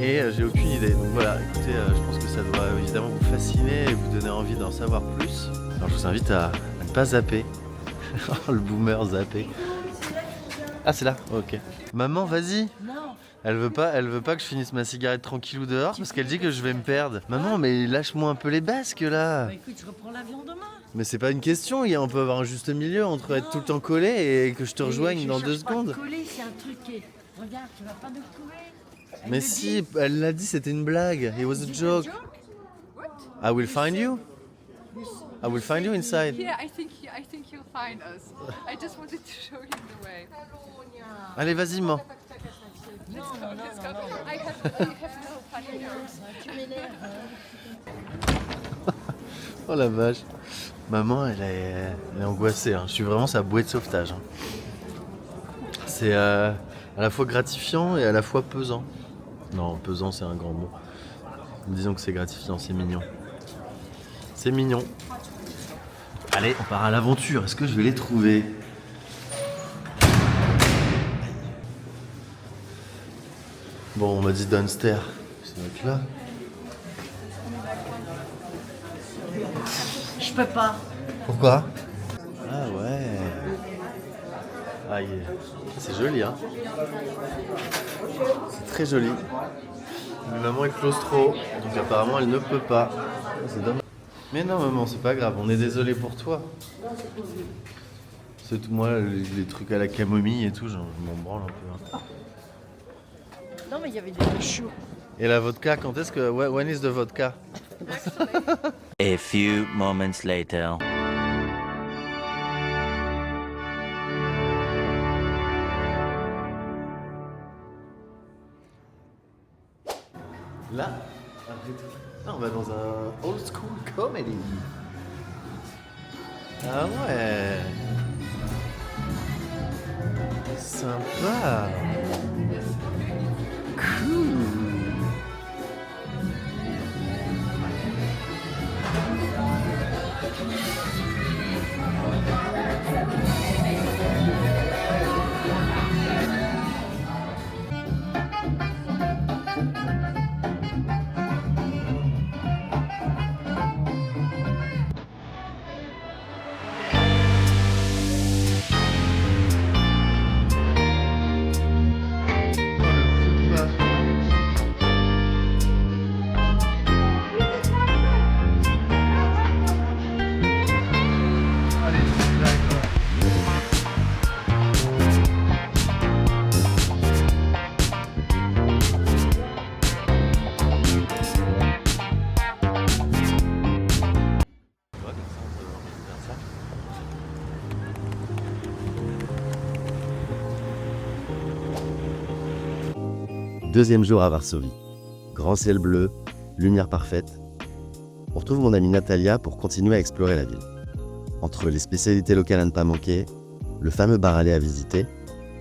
Et j'ai aucune idée. Donc voilà, écoutez, je pense que ça doit évidemment vous fasciner et vous donner envie d'en savoir plus. Alors je vous invite à ne pas zapper. Le boomer zappé. Ah, c'est là? Ok. Maman, vas-y. Non. Elle veut pas que je finisse ma cigarette tranquillou dehors parce qu'elle dit que je vais me perdre. Maman, mais lâche-moi un peu les basques là. Bah écoute, je reprends l'avion demain. Mais c'est pas une question, on peut avoir un juste milieu entre être tout le temps collé et que je te rejoigne dans 2 secondes. Coller, c'est un truc qui est... Regarde, tu vas pas nous trouver. Elle Mais me si, dit- elle l'a dit, c'était une blague. It was a joke. I will find you. I will find you inside. Yeah, I think you'll find us. I just wanted to show him the way. Allez, vas-y, maman. Non, non, non, non, non. I have no funny jokes. Tu m'énerves. Oh la vache. Maman, elle est angoissée. Hein. Je suis vraiment sa bouée de sauvetage. Hein. C'est à la fois gratifiant et à la fois pesant. Non, pesant, c'est un grand mot. Disons que c'est gratifiant, c'est mignon. C'est mignon. Allez, on part à l'aventure. Est-ce que je vais les trouver? Bon, on m'a dit Dunster. Ça doit être là. Je peux pas. Pourquoi? Ah ouais. Aïe. C'est joli, hein. C'est très joli. Mais maman est claustro, donc apparemment elle ne peut pas. C'est dommage. Mais non maman, c'est pas grave, on est désolé pour toi. C'est tout, moi, les trucs à la camomille et tout, je m'en branle un peu. Hein. Non, mais il y avait des choux. Et la vodka, quand est-ce que... When is the vodka? A few moments later. Là, on va dans un old school comedy. Ah ouais. Sympa. Cool. Deuxième jour à Varsovie. Grand ciel bleu, lumière parfaite. On retrouve mon amie Natalia pour continuer à explorer la ville. Entre les spécialités locales à ne pas manquer, le fameux bar à lait à visiter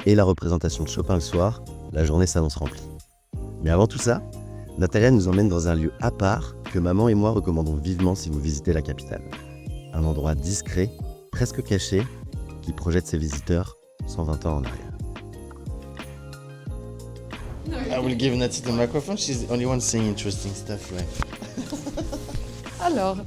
et la représentation de Chopin le soir, la journée s'annonce remplie. Mais avant tout ça, Natalia nous emmène dans un lieu à part que maman et moi recommandons vivement si vous visitez la capitale. Un endroit discret, presque caché, qui projette ses visiteurs 120 ans en arrière. I will give Nati the microphone. She's the only one saying interesting stuff, right? Alors,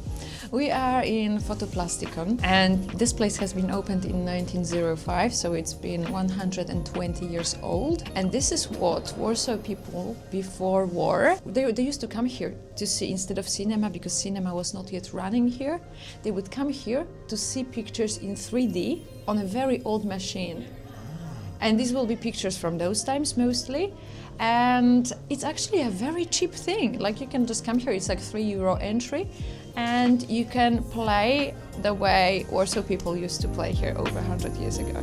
we are in Photoplasticon, and this place has been opened in 1905, so it's been 120 years old. And this is what Warsaw people before war, they used to come here to see, instead of cinema, because cinema was not yet running here, they would come here to see pictures in 3D on a very old machine. And these will be pictures from those times mostly. and it's actually a very cheap thing. Like you can just come here, it's like €3 entry, and you can play the way Warsaw people used to play here over 100 years ago.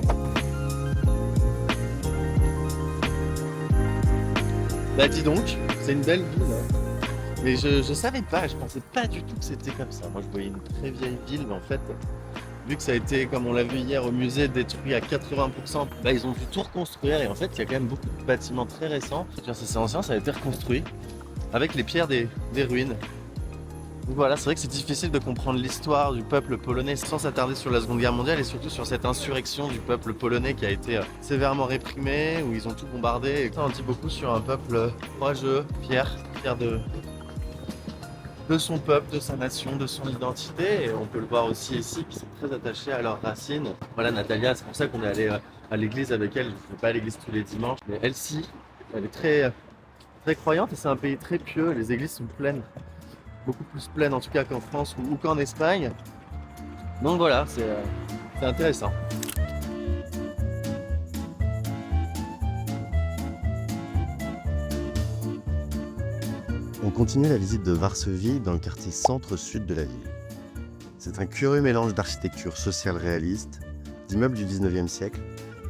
Bah dis donc, c'est une belle ville. Mais je savais pas, je pensais pas du tout que c'était comme ça. Moi je voyais une très vieille ville, mais en fait, vu que ça a été, comme on l'a vu hier au musée, détruit à 80%, bah ils ont dû tout reconstruire et en fait il y a quand même beaucoup de bâtiments très récents. C'est ancien, ça a été reconstruit avec les pierres des ruines. Donc voilà, c'est vrai que c'est difficile de comprendre l'histoire du peuple polonais sans s'attarder sur la Seconde Guerre mondiale et surtout sur cette insurrection du peuple polonais qui a été sévèrement réprimée, où ils ont tout bombardé. Et ça en dit beaucoup sur un peuple courageux, fier de son peuple, de sa nation, de son identité. Et on peut le voir aussi ici, qui sont très attachés à leurs racines. Voilà Natalia, c'est pour ça qu'on est allé à l'église avec elle. Je ne vais pas à l'église tous les dimanches, mais elle-ci, elle est très, très croyante et c'est un pays très pieux. Les églises sont pleines. Beaucoup plus pleine en tout cas qu'en France ou qu'en Espagne. Donc voilà, c'est intéressant. On continue la visite de Varsovie dans le quartier centre-sud de la ville. C'est un curieux mélange d'architecture sociale réaliste, d'immeubles du 19e siècle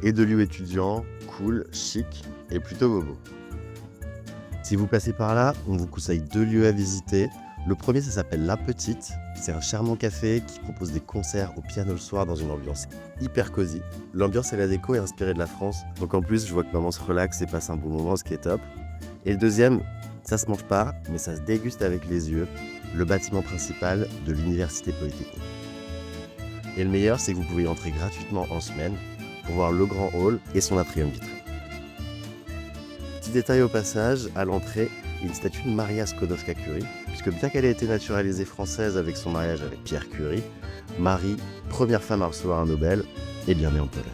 et de lieux étudiants, cool, chic et plutôt bobo. Si vous passez par là, on vous conseille 2 lieux à visiter. Le premier, ça s'appelle La Petite. C'est un charmant café qui propose des concerts au piano le soir dans une ambiance hyper cosy. L'ambiance et la déco est inspirée de la France. Donc en plus, je vois que maman se relaxe et passe un bon moment, ce qui est top. Et le deuxième, ça se mange pas, mais ça se déguste avec les yeux. Le bâtiment principal de l'Université Polytechnique. Et le meilleur, c'est que vous pouvez y entrer gratuitement en semaine pour voir le grand hall et son atrium vitré. Petit détail au passage, à l'entrée, une statue de Maria Skłodowska-Curie, puisque bien qu'elle ait été naturalisée française avec son mariage avec Pierre Curie, Marie, première femme à recevoir un Nobel, est bien née en Pologne.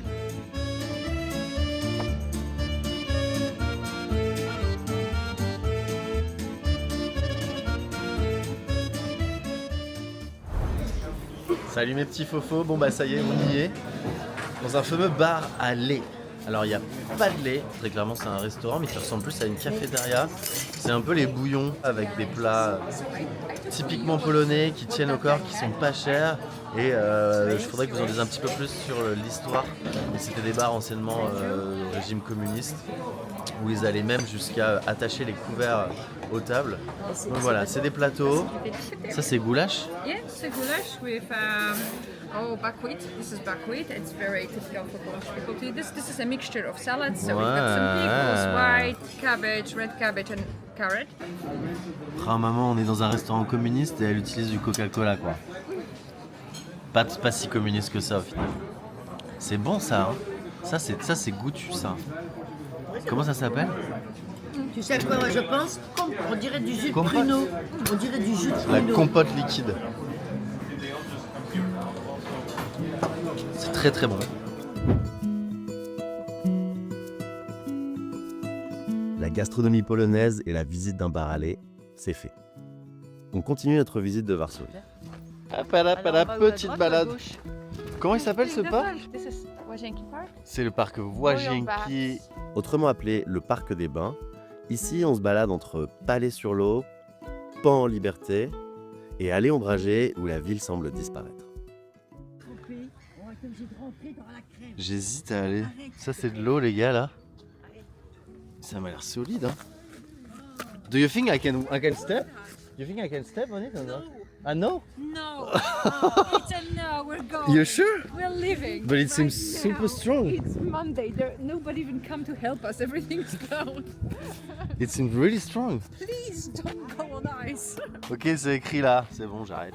Salut mes petits fofos, bon bah ça y est, on y est. Dans un fameux bar à lait. Alors il n'y a pas de lait, très clairement c'est un restaurant mais qui ressemble plus à une cafétéria. C'est un peu les bouillons avec des plats typiquement polonais qui tiennent au corps, qui sont pas chers. Et je voudrais que vous en disiez un petit peu plus sur l'histoire. C'était des bars anciennement au régime communiste où ils allaient même jusqu'à attacher les couverts aux tables. Donc voilà, c'est des plateaux. Ça c'est goulash. Yes, it's goulash with buckwheat. This is buckwheat. It's very typical for Polish people to eat this. This is a mixture of salads. So we've got some pickles, white cabbage, red cabbage and carrot. Ah maman, on est dans un restaurant communiste et elle utilise du Coca-Cola quoi. Pas si communiste que ça au final. C'est bon ça, hein. Ça c'est goûtu ça. Comment ça s'appelle? Tu sais à quoi moi je pense? On dirait du jus de pruneau. On dirait du jus de La pruneau. compote liquide. C'est très très bon. La gastronomie polonaise et la visite d'un bar à lait, c'est fait. On continue notre visite de Varsovie. Petite balade. Comment il s'appelle ce parc? This is Łazienki Park. C'est le parc Łazienki. Autrement appelé le parc des bains. Ici, on se balade entre Palais sur l'eau, Pan en liberté et allées ombragées où la ville semble disparaître. J'hésite à aller. Ça c'est de l'eau les gars là. Ça m'a l'air solide hein. Do you think I can step? You think I can step on it or not? Ah no? No, it's a no. We're going. You sure? We're leaving. But it right seems super now. strong. It's Monday. Nobody even come to help us. Everything's closed. It seems really strong. Please don't go on ice. Ok, c'est écrit là. C'est bon, j'arrête.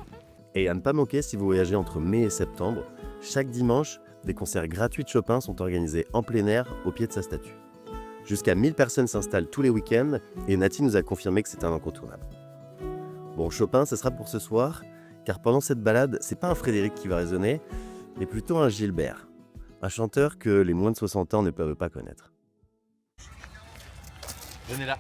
Et à ne pas manquer si vous voyagez entre mai et septembre, chaque dimanche, des concerts gratuits de Chopin sont organisés en plein air au pied de sa statue. Jusqu'à 1000 personnes s'installent tous les week-ends et Nati nous a confirmé que c'est un incontournable. Bon, Chopin, ce sera pour ce soir, car pendant cette balade, c'est pas un Frédéric qui va résonner, mais plutôt un Gilbert, un chanteur que les moins de 60 ans ne peuvent pas connaître. Venez là.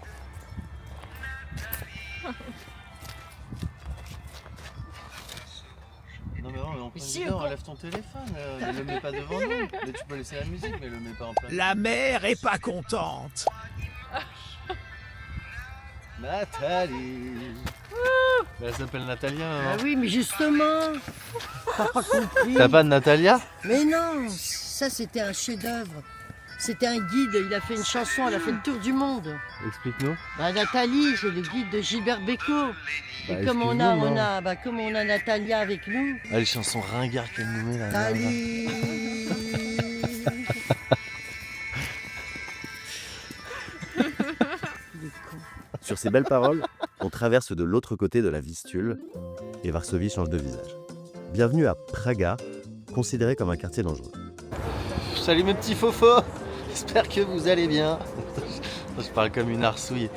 Non mais non, en plein Si, milieu, encore. enlève ton téléphone, ne le mets pas devant nous. Mais tu peux laisser la musique, mais le mets pas en plein. La mère est pas contente. Nathalie. Elle s'appelle Natalia, Ah maman. oui, mais justement, t'as pas compris. T'as pas de Natalia? Mais non, ça c'était un chef-d'œuvre. C'était un guide, il a fait une chanson, elle a fait le tour du monde. Explique-nous. Bah, Nathalie, c'est le guide de Gilbert Bécaud. Bah, Et comme on explique-nous, a, comme on a Natalia avec nous, Ah, les chansons ringards qu'elle nous met là. Nathalie. Sur ces belles paroles, on traverse de l'autre côté de la Vistule et Varsovie change de visage. Bienvenue à Praga, considéré comme un quartier dangereux. Salut mes petits fofos. J'espère que vous allez bien. Je parle comme une arsouille.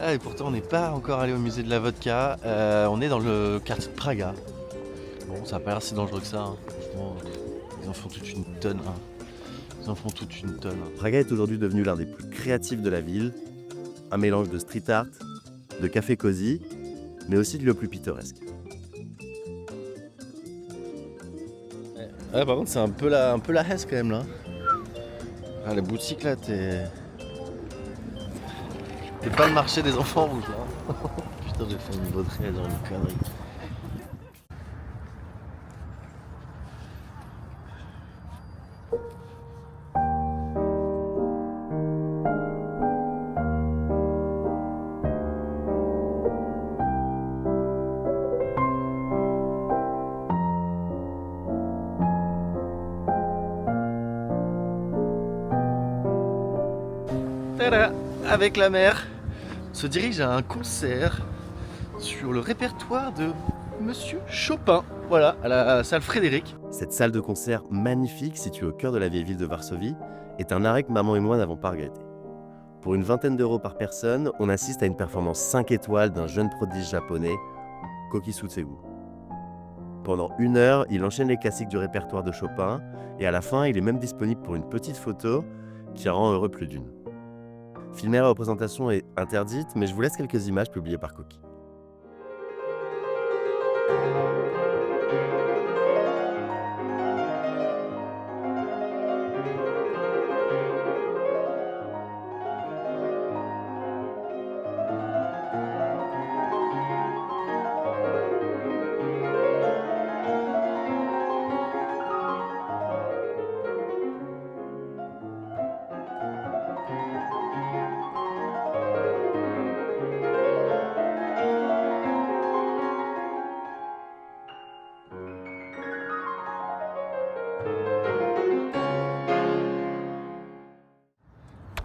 Ah, et pourtant on n'est pas encore allé au musée de la vodka. On est dans le quartier de Praga. Bon, ça n'a pas l'air si dangereux que ça. Hein. Franchement, ils en font toute une tonne. Hein. Ils en font toute une tonne. Hein. Praga est aujourd'hui devenu l'un des plus créatifs de la ville, un mélange de street art, de café cosy, mais aussi de lieux plus pittoresques. Ouais, par contre c'est un peu la hesse quand même là. Ah, la boutique là, t'es pas le marché des enfants rouges là. Putain, j'ai fait une vaudrée dans une connerie. Tada, avec la mère, on se dirige à un concert sur le répertoire de Monsieur Chopin. Voilà, à la salle Frédéric. Cette salle de concert magnifique, située au cœur de la vieille ville de Varsovie, est un arrêt que maman et moi n'avons pas regretté. Pour une vingtaine d'euros par personne, on assiste à une performance 5 étoiles d'un jeune prodige japonais, Koki Sutsegu. Pendant 1 heure, il enchaîne les classiques du répertoire de Chopin, et à la fin, il est même disponible pour une petite photo qui rend heureux plus d'une. Filmer la représentation est interdite, mais je vous laisse quelques images publiées par Koki.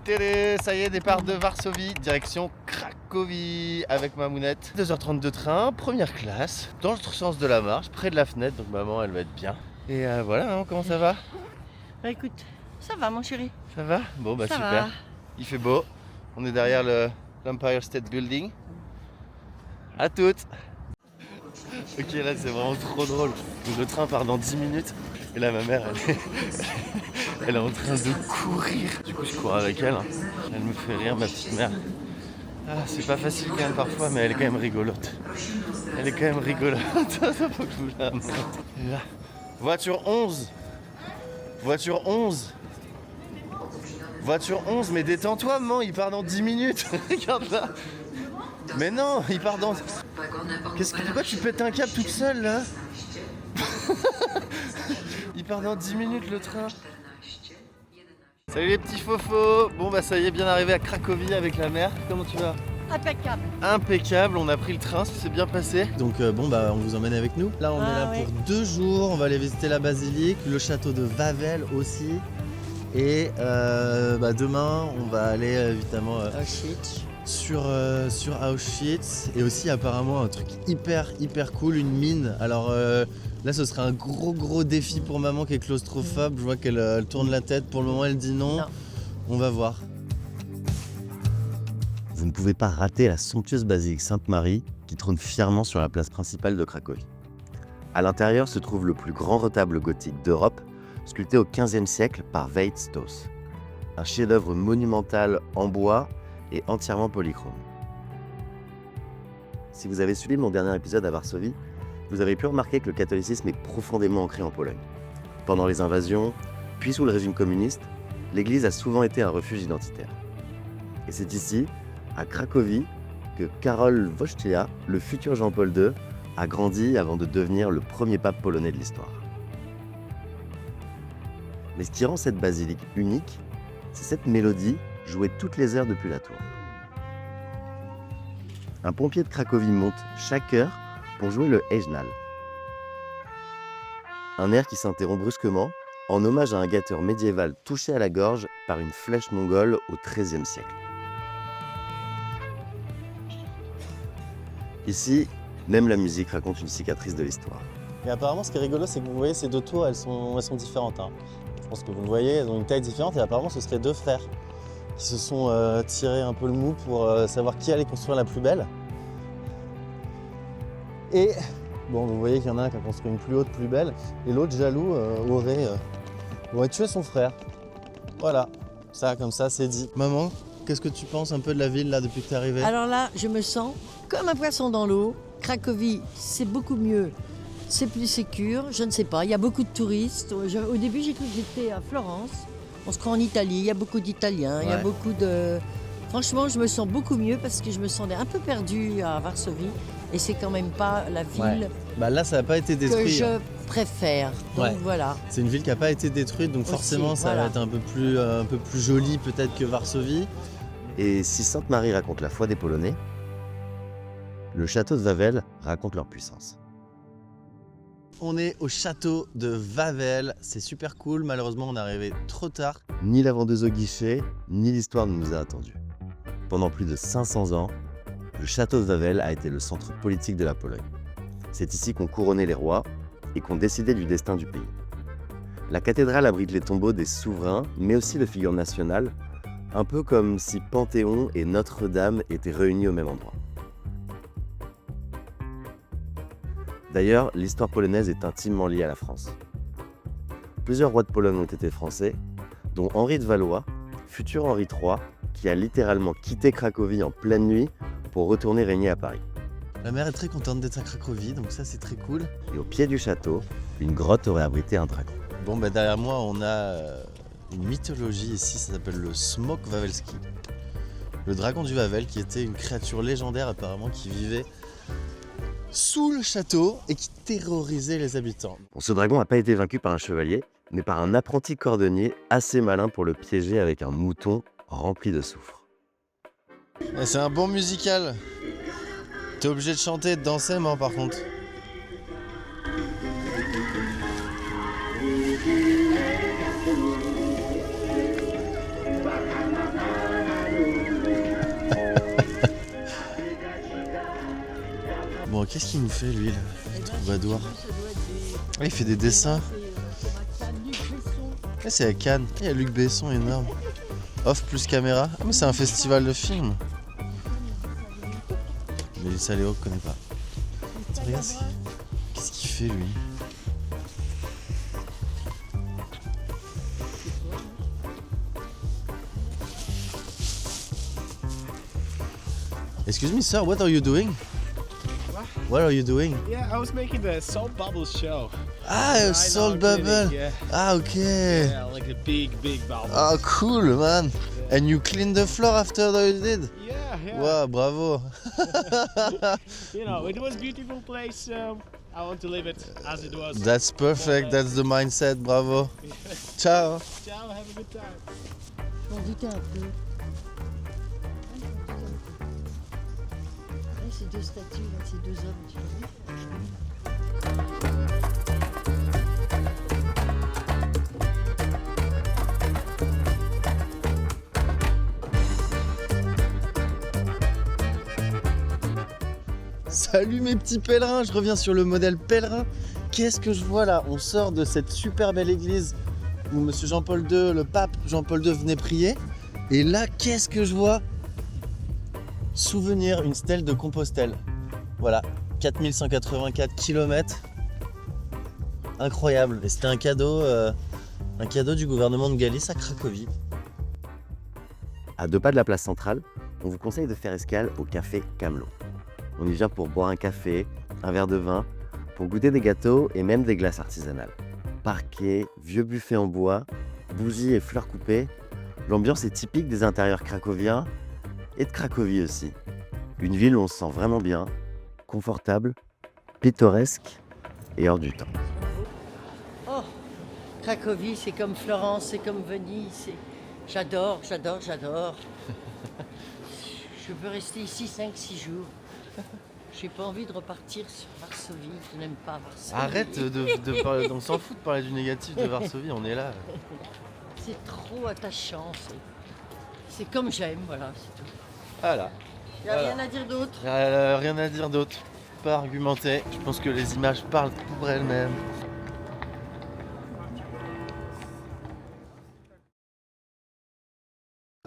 Télé, ça y est, départ de Varsovie, direction Cracovie avec ma mounette. 2h30 de train, première classe, dans l'autre sens de la marche, près de la fenêtre, donc maman elle va être bien. Et voilà, hein, comment ça va? Bah écoute, ça va mon chéri. Ça va? Bon bah Ça super. va. Il fait beau, on est derrière l'Empire State Building. À toutes. Ok, là c'est vraiment trop drôle. Donc, le train part dans 10 minutes. Et là ma mère elle est en train de courir. Du coup je cours avec elle. Hein. Elle me fait rire, ma petite mère. Ah, c'est pas facile quand même parfois, mais elle est quand même rigolote. Elle est quand même rigolote. Faut que je vous la montre. Et là, voiture 11. Voiture 11. Voiture 11, mais détends-toi, maman, il part dans 10 minutes. Regarde là. Mais non, il part dans... Pourquoi tu pètes un câble toute seule là? Il part dans 10 minutes le train. Salut les petits fofos. Bon bah ça y est, bien arrivé à Cracovie avec la mère. Comment tu vas? Impeccable. Impeccable, on a pris le train, ça s'est bien passé. Donc bon bah on vous emmène avec nous. Là on est là pour 2 jours, on va aller visiter la basilique, le château de Wawel aussi. Et demain on va aller évidemment sur Auschwitz. Et aussi apparemment un truc hyper cool, une mine. Alors là ce serait un gros défi pour maman qui est claustrophobe. Je vois qu'elle tourne la tête, pour le moment elle dit non. On va voir. Vous ne pouvez pas rater la somptueuse basilique Sainte-Marie qui trône fièrement sur la place principale de Cracovie. À l'intérieur se trouve le plus grand retable gothique d'Europe, sculpté au XVe siècle par Veit Stoss. Un chef-d'œuvre monumental en bois et entièrement polychrome. Si vous avez suivi mon dernier épisode à Varsovie, vous avez pu remarquer que le catholicisme est profondément ancré en Pologne. Pendant les invasions, puis sous le régime communiste, l'église a souvent été un refuge identitaire. Et c'est ici, à Cracovie, que Karol Wojtyła, le futur Jean-Paul II, a grandi avant de devenir le premier pape polonais de l'histoire. Mais ce qui rend cette basilique unique, c'est cette mélodie jouée toutes les heures depuis la tour. Un pompier de Cracovie monte chaque heure pour jouer le Hejnal. Un air qui s'interrompt brusquement en hommage à un guetteur médiéval touché à la gorge par une flèche mongole au XIIIe siècle. Ici, même la musique raconte une cicatrice de l'histoire. Et apparemment, ce qui est rigolo, c'est que vous voyez ces deux tours, elles sont différentes. Hein. Je pense que vous le voyez, elles ont une taille différente et apparemment, ce seraient deux frères qui se sont tirés un peu le mou pour savoir qui allait construire la plus belle. Et bon, vous voyez qu'il y en a un qui a construit une plus haute, plus belle, et l'autre, jaloux, aurait tué son frère. Voilà, ça, comme ça, c'est dit. Maman, qu'est-ce que tu penses un peu de la ville là depuis que t'es arrivée? Alors là, je me sens comme un poisson dans l'eau. Cracovie, c'est beaucoup mieux. C'est plus sécure, je ne sais pas. Il y a beaucoup de touristes. Au début, j'ai cru que j'étais à Florence. On se croit en Italie, il y a beaucoup d'Italiens, il y a beaucoup de... Franchement, je me sens beaucoup mieux parce que je me sentais un peu perdue à Varsovie. Et c'est quand même pas la ville Bah là, ça n'a pas été détruit. que je préfère. Donc voilà. C'est une ville qui n'a pas été détruite, donc Aussi, forcément, ça voilà. va être un peu plus joli peut-être que Varsovie. Et si Sainte-Marie raconte la foi des Polonais, le château de Wawel raconte leur puissance. On est au château de Wawel, c'est super cool. Malheureusement, on est arrivé trop tard. Ni la vendeuse au guichet, ni l'histoire ne nous a attendus. Pendant plus de 500 ans, le château de Wawel a été le centre politique de la Pologne. C'est ici qu'ont couronné les rois et qu'ont décidé du destin du pays. La cathédrale abrite les tombeaux des souverains, mais aussi de figures nationales, un peu comme si Panthéon et Notre-Dame étaient réunis au même endroit. D'ailleurs, l'histoire polonaise est intimement liée à la France. Plusieurs rois de Pologne ont été français, dont Henri de Valois, futur Henri III, qui a littéralement quitté Cracovie en pleine nuit pour retourner régner à Paris. La mère est très contente d'être à Cracovie, donc ça c'est très cool. Et au pied du château, une grotte aurait abrité un dragon. Bon, bah derrière moi, on a une mythologie ici, ça s'appelle le Smok Wawelski. Le dragon du Wawel, qui était une créature légendaire apparemment qui vivait sous le château et qui terrorisait les habitants. Bon, ce dragon n'a pas été vaincu par un chevalier, mais par un apprenti cordonnier assez malin pour le piéger avec un mouton rempli de soufre. Et c'est un bon musical. T'es obligé de chanter et de danser, moi par contre. Bon, qu'est-ce qu'il nous fait lui, là, le troubadour? Ah, il fait des dessins. Ah, c'est à Cannes. Il y a Luc Besson, énorme. Off plus caméra. Ah, mais c'est un festival de films. Mais ça, Léo connaît pas. Attends, regarde qu'est-ce qu'il fait lui. Excuse me, sir, what are you doing? What are you doing? Yeah, I was making the Salt Bubbles show. Ah, I know, Salt I'm Bubble. kidding, yeah. Ah, okay. Yeah, like the big bubbles. Oh, cool, man. And you cleaned the floor after that you did? Yeah. Wow, bravo. You know, it was a beautiful place, so I want to leave it as it was. That's perfect, that's the mindset, bravo. Ciao. Ciao, have a good time. Je m'en doutais un peu. Ces deux statues, là, ces deux hommes, tu vois. Salut mes petits pèlerins, je reviens sur le modèle pèlerin. Qu'est-ce que je vois là? On sort de cette super belle église où Monsieur Jean-Paul II, le pape Jean-Paul II venait prier. Et là, qu'est-ce que je vois? Souvenir, une stèle de Compostelle. Voilà, 4184 km. Incroyable. Et c'était un cadeau du gouvernement de Galice à Cracovie. À 2 pas de la place centrale, on vous conseille de faire escale au café Camelot. On y vient pour boire un café, un verre de vin, pour goûter des gâteaux et même des glaces artisanales. Parquet, vieux buffet en bois, bougies et fleurs coupées, l'ambiance est typique des intérieurs cracoviens et de Cracovie aussi. Une ville où on se sent vraiment bien, confortable, pittoresque et hors du temps. Oh, Cracovie, c'est comme Florence, c'est comme Venise. J'adore. Je peux rester ici 5-6 jours. J'ai pas envie de repartir sur Varsovie. Je n'aime pas Varsovie. Arrête de parler, on s'en fout de parler du négatif de Varsovie, on est là. C'est trop attachant. C'est comme j'aime, voilà, c'est tout. Voilà. Il n'y a rien à dire d'autre. Rien à dire d'autre, pas argumenter. Je pense que les images parlent pour elles-mêmes.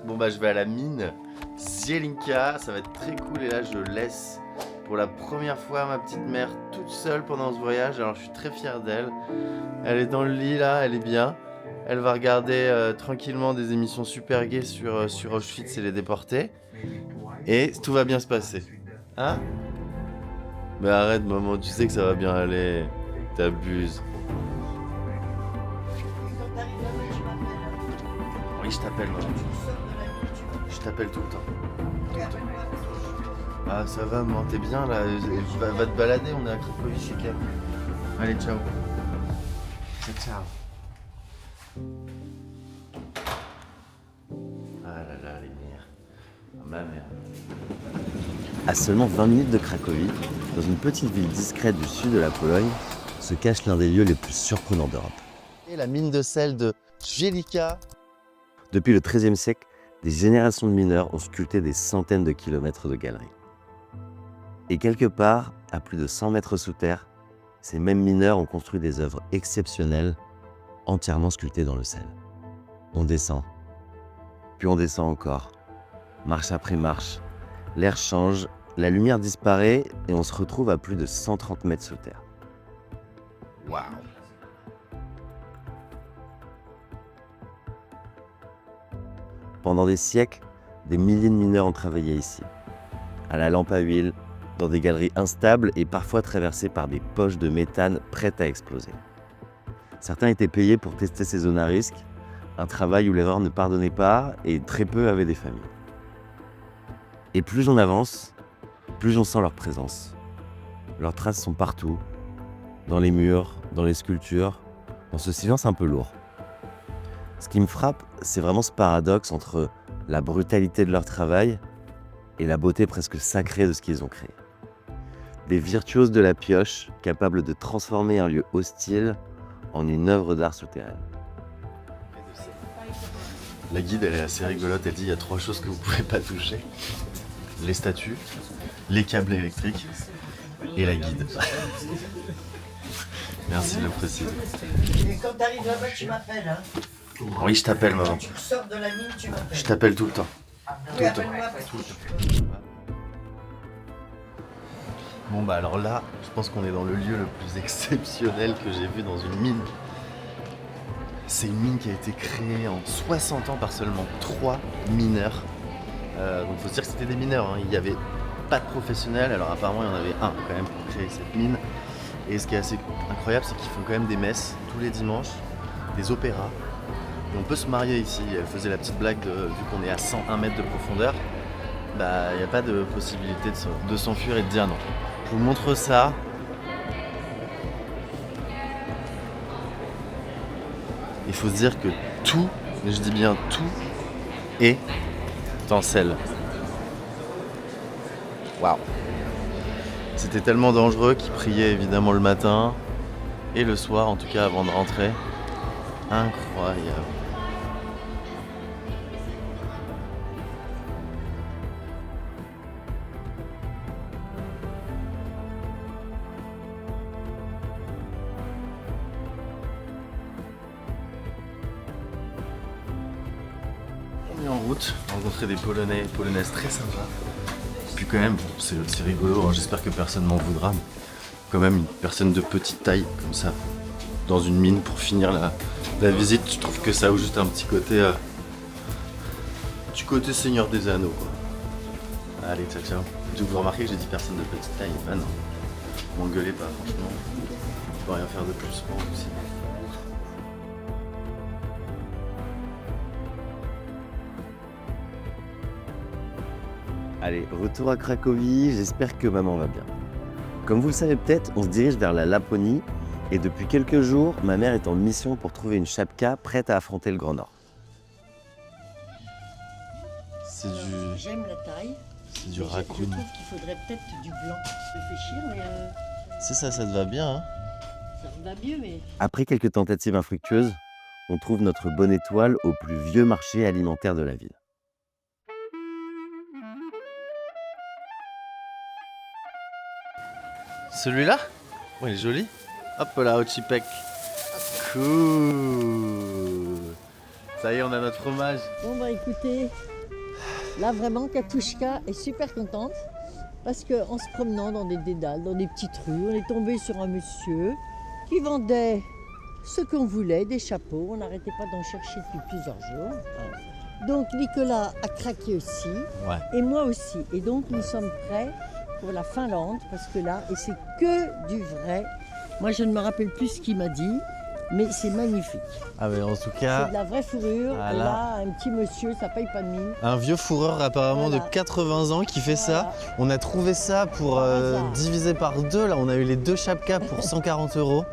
Bon bah je vais à la mine Zielinka, ça va être très cool et là je laisse pour la première fois ma petite mère toute seule pendant ce voyage, alors je suis très fier d'elle. Elle est dans le lit là, elle est bien. Elle va regarder tranquillement des émissions super gaies sur Auschwitz et les déportés. Et tout va bien se passer. Hein? Mais arrête maman, tu sais que ça va bien aller. T'abuses. Oui, je t'appelle maman. Je t'appelle tout le temps. Tout le temps. Ah ça va maman, t'es bien là. Va te balader, on est à Cracovie chez Cap. Allez, ciao. Ciao. Ah là là, les mères. Ma mère. À seulement 20 minutes de Cracovie, dans une petite ville discrète du sud de la Pologne, se cache l'un des lieux les plus surprenants d'Europe. Et la mine de sel de Zielinka. Depuis le XIIIe siècle, des générations de mineurs ont sculpté des centaines de kilomètres de galeries. Et quelque part, à plus de 100 mètres sous terre, ces mêmes mineurs ont construit des œuvres exceptionnelles, entièrement sculptées dans le sel. On descend, puis on descend encore, marche après marche. L'air change, la lumière disparaît et on se retrouve à plus de 130 mètres sous terre. Waouh. Pendant des siècles, des milliers de mineurs ont travaillé ici, à la lampe à huile, dans des galeries instables et parfois traversées par des poches de méthane prêtes à exploser. Certains étaient payés pour tester ces zones à risque, un travail où l'erreur ne pardonnait pas et très peu avaient des familles. Et plus on avance, plus on sent leur présence. Leurs traces sont partout, dans les murs, dans les sculptures, dans ce silence un peu lourd. Ce qui me frappe, c'est vraiment ce paradoxe entre la brutalité de leur travail et la beauté presque sacrée de ce qu'ils ont créé. Des virtuoses de la pioche, capables de transformer un lieu hostile en une œuvre d'art souterraine. La guide, elle est assez rigolote. Elle dit il y a 3 choses que vous pouvez pas toucher. Les statues, les câbles électriques et la guide. Merci de le préciser. Et quand t'arrives là-bas, tu m'appelles, hein. Oui, je t'appelle maman. Quand tu sors de la mine, tu m'appelles. Je t'appelle tout le temps. Oui, appelle-moi parce que Bon bah alors là, je pense qu'on est dans le lieu le plus exceptionnel que j'ai vu dans une mine. C'est une mine qui a été créée en 60 ans par seulement 3 mineurs. Donc faut se dire que c'était des mineurs, hein. Il n'y avait pas de professionnels, alors apparemment il y en avait un quand même pour créer cette mine. Et ce qui est assez incroyable, c'est qu'ils font quand même des messes tous les dimanches, des opéras. Et on peut se marier ici. Elle faisait la petite blague vu qu'on est à 101 mètres de profondeur, bah il n'y a pas de possibilité de s'enfuir et de dire non. Je vous montre ça. Il faut se dire que tout, mais je dis bien tout, est en sel. Waouh. C'était tellement dangereux qu'ils priaient évidemment le matin et le soir, en tout cas avant de rentrer. Incroyable. On est en route, on a rencontré des Polonais et Polonaises très sympas. Et puis quand même, bon, c'est rigolo, hein, j'espère que personne m'en voudra, mais quand même une personne de petite taille comme ça, dans une mine pour finir la visite, je trouve que ça a juste un petit côté du côté Seigneur des Anneaux quoi. Allez, ciao ciao. Vous remarquez que j'ai dit personne de petite taille, bah non. M'engueulez pas franchement, je peux rien faire de plus pour vous aussi. Allez, retour à Cracovie, j'espère que maman va bien. Comme vous le savez peut-être, on se dirige vers la Laponie et depuis quelques jours, ma mère est en mission pour trouver une chapka prête à affronter le Grand Nord. C'est du... J'aime la taille. C'est du Je raccoon. trouve qu'il faudrait peut-être du blanc. Réfléchir, mais C'est ça, ça te va bien, hein? ça me va mieux, mais... Après quelques tentatives infructueuses, on trouve notre bonne étoile au plus vieux marché alimentaire de la ville. Celui-là? Oh, il est joli. Hop là, Ochipek. Cool. Ça y est, on a notre fromage. Bon bah écoutez, là vraiment Katushka est super contente parce qu'en se promenant dans des dédales, dans des petites rues, on est tombé sur un monsieur qui vendait ce qu'on voulait, des chapeaux. On n'arrêtait pas d'en chercher depuis plusieurs jours. Donc Nicolas a craqué aussi, et moi aussi. Et donc nous sommes prêts pour la Finlande parce que là, et c'est que du vrai. Moi je ne me rappelle plus ce qu'il m'a dit. Mais c'est magnifique. Ah mais en tout C'est cas, de la vraie fourrure. Ah Et là. là, un petit monsieur, ça paye pas de mine. un vieux fourreur apparemment Voilà. de 80 ans qui fait ça. Voilà. On a trouvé ça pour Par hasard. diviser par deux. Là, on a eu les deux chapkas pour 140 €.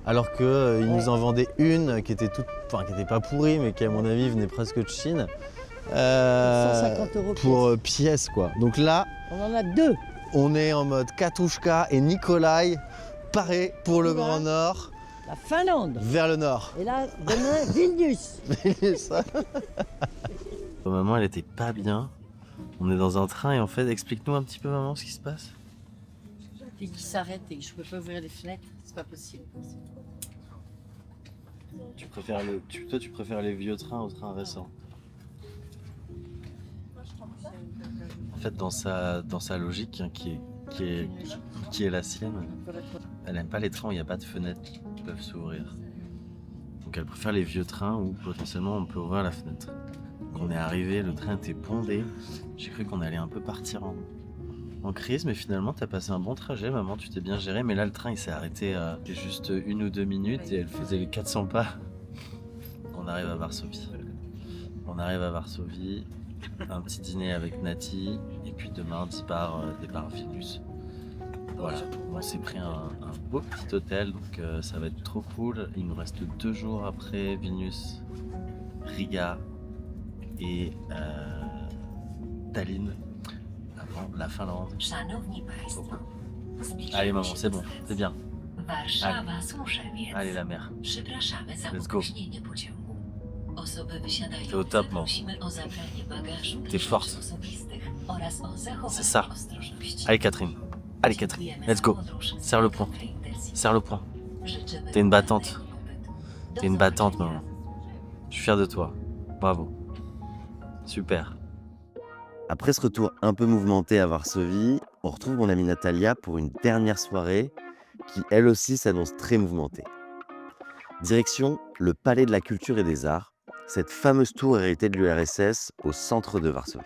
Alors qu'il nous en vendait une qui était toute, enfin qui était pas pourrie, mais qui à mon avis venait presque de Chine. 150 € pour pièce quoi. Donc là, On en a deux. on est en mode Katushka et Nikolai parés pour le Voilà. Grand Nord La Finlande. vers le Nord. Et là, demain, Vilnius. Maman, elle était pas bien. On est dans un train et en fait, explique-nous un petit peu, maman, ce qui se passe. Et qui s'arrête et que je peux pas ouvrir les fenêtres, c'est pas possible. Toi, tu préfères les vieux trains aux trains récents. En fait, dans sa logique, hein, qui est la sienne, elle aime pas les trains où il n'y a pas de fenêtres qui peuvent s'ouvrir. Donc elle préfère les vieux trains où potentiellement on peut ouvrir la fenêtre. Donc on est arrivé, le train était bondé. J'ai cru qu'on allait un peu partir en crise, mais finalement t'as passé un bon trajet, maman, tu t'es bien gérée. Mais là le train il s'est arrêté juste 1 ou 2 minutes et elle faisait les 400 pas. On arrive à Varsovie. Un petit dîner avec Nati et puis demain départ Vilnius. Voilà, on s'est pris un beau petit hôtel, donc ça va être trop cool. Il nous reste 2 jours après Vilnius, Riga et Tallinn, avant la Finlande. Allez maman, c'est bon, c'est bien. Allez la mer. Let's go. T'es au top, maman. T'es forte. C'est ça. Allez Catherine, let's go. Serre le poing. T'es une battante, maman. Je suis fier de toi. Bravo. Super. Après ce retour un peu mouvementé à Varsovie, on retrouve mon amie Natalia pour une dernière soirée qui elle aussi s'annonce très mouvementée. Direction le Palais de la Culture et des Arts, cette fameuse tour héritée de l'URSS au centre de Varsovie.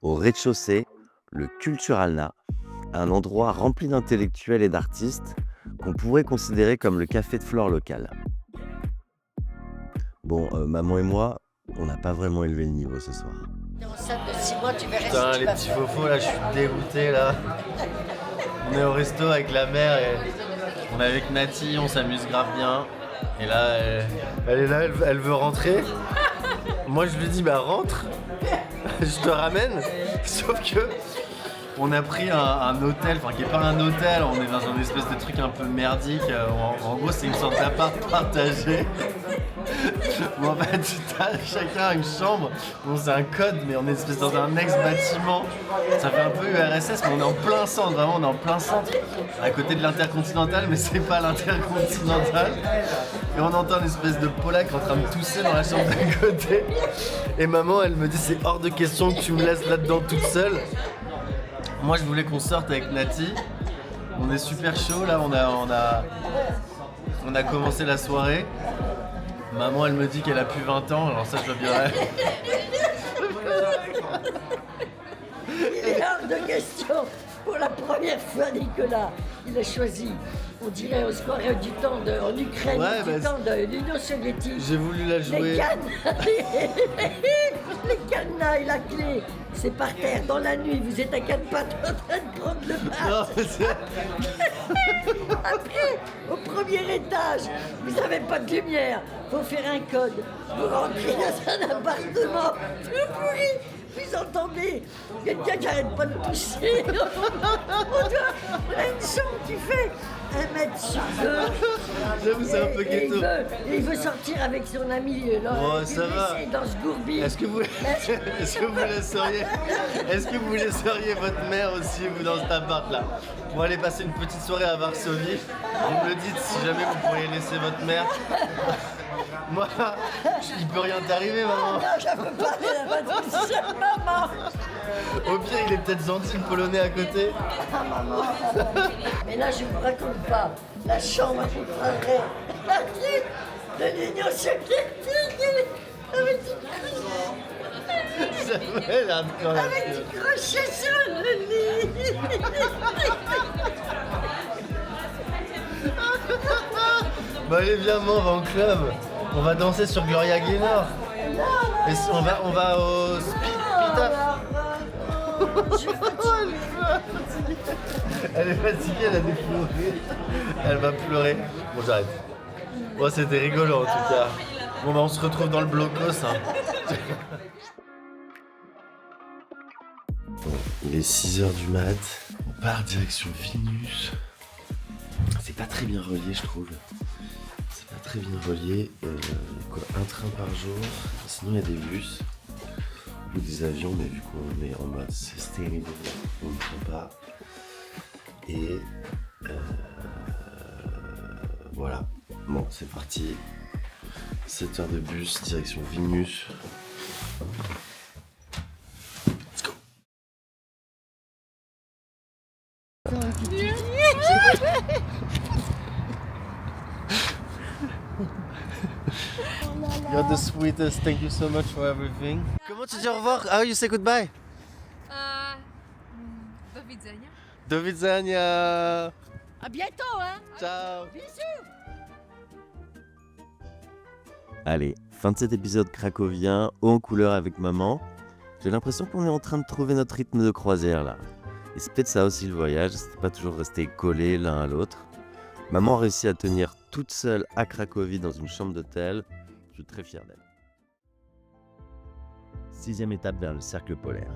Au rez-de-chaussée, le Kulturalna, un endroit rempli d'intellectuels et d'artistes qu'on pourrait considérer comme le café de flore local. Bon, maman et moi, on n'a pas vraiment élevé le niveau ce soir. T'es enceinte de 6 mois, tu verrais Putain, si tu les vas petits faire. fofos là, je suis dégoûté là. On est au resto avec la mère et on est avec Nati, on s'amuse grave bien. Et là, elle est là, elle veut rentrer. Moi je lui dis bah rentre, je te ramène. Sauf que on a pris un hôtel, enfin qui est pas un hôtel, on est dans un espèce de truc un peu merdique. En gros c'est une sorte d'appart partagé. Bon, en fait, chacun a une chambre. Bon, c'est un code, mais on est dans un ex-bâtiment. Ça fait un peu URSS, mais on est en plein centre, vraiment, on est en plein centre. À côté de l'Intercontinental, mais c'est pas l'Intercontinental. Et on entend une espèce de Polac en train de tousser dans la chambre d'à côté. Et maman, elle me dit, c'est hors de question que tu me laisses là-dedans toute seule. Moi, je voulais qu'on sorte avec Nati. On est super chaud, là, on a commencé la soirée. Maman, elle me dit qu'elle a plus 20 ans, alors ça, je dois bien. Il est hors de question. Pour la première fois, Nicolas, il a choisi. On dirait, on se croirait du temps en Ukraine, Ouais, du temps de l'Union soviétique. J'ai voulu la jouer. Les cannes, les cadenas là et la clé. C'est par terre, dans la nuit, vous êtes à 4 pattes en train de prendre le Non, bain. mais c'est- Après, au premier étage, vous n'avez pas de lumière. Faut faire un code. Vous rentrez dans un appartement tout pourri. Vous entendez quelqu'un qui arrête pas de tousser. On a une chambre qui fait 1 mètre sur 2. J'avoue, c'est un peu ghetto. Il veut sortir avec son ami là. Oh, il ça est va. blessé dans ce gourbi. Est-ce que vous laisseriez votre mère aussi, vous, dans cet appart-là, pour aller passer une petite soirée à Varsovie? Vous me le dites si jamais vous pourriez laisser votre mère. Moi, il peut rien t'arriver, maman. Non, je peux pas aller là-bas toute seule, maman. Au pire, il est peut-être gentil, le Polonais à côté. Ah, maman. Mais là, je ne vous raconte pas. La chambre, vous prendrez la clé de l'Union soviétique avec J'avais l'air de quand même. du crochet sur le lit. Bah allez, viens, maman, on va au club. On va danser sur Gloria Gaynor. Et on va au Pitaf. Elle est fatiguée, elle a des pleurer. Elle va pleurer. Bon, j'arrête. Bon, c'était rigolo en tout cas. Bon, bah on se retrouve dans le blocos. Hein. Bon, il est 6h du mat. On part direction Vilnius. C'est pas très bien relié, je trouve. C'est pas très bien relié. Quoi, un train par jour. Sinon, il y a des bus ou des avions, mais vu qu'on est en mode sustainable, on ne prend pas. Et voilà. Bon, c'est parti. 7 heures de bus, direction Vilnius. Let's go. You're the sweetest. Thank you so much for everything. Comment tu dis au revoir? How you say goodbye? Do widzenia. Do widzenia. À bientôt, hein. Ciao. Bisous. Allez, fin de cet épisode cracovien, haut en couleur avec maman. J'ai l'impression qu'on est en train de trouver notre rythme de croisière là. Et c'est peut-être ça aussi le voyage, c'était pas toujours rester collés l'un à l'autre. Maman a réussi à tenir toute seule à Cracovie dans une chambre d'hôtel. Je suis très fier d'elle. 6e étape vers le cercle polaire.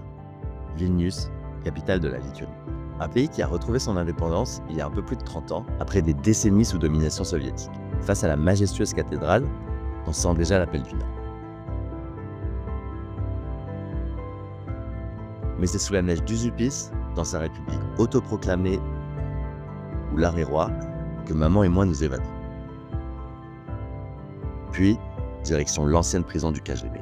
Vilnius, capitale de la Lituanie. Un pays qui a retrouvé son indépendance il y a un peu plus de 30 ans, après des décennies sous domination soviétique. Face à la majestueuse cathédrale, on sent déjà l'appel du Nord. Mais c'est sous la neige d'Usupice, dans sa république autoproclamée, où l'art est roi, que maman et moi nous évadons. Puis, direction l'ancienne prison du KGB.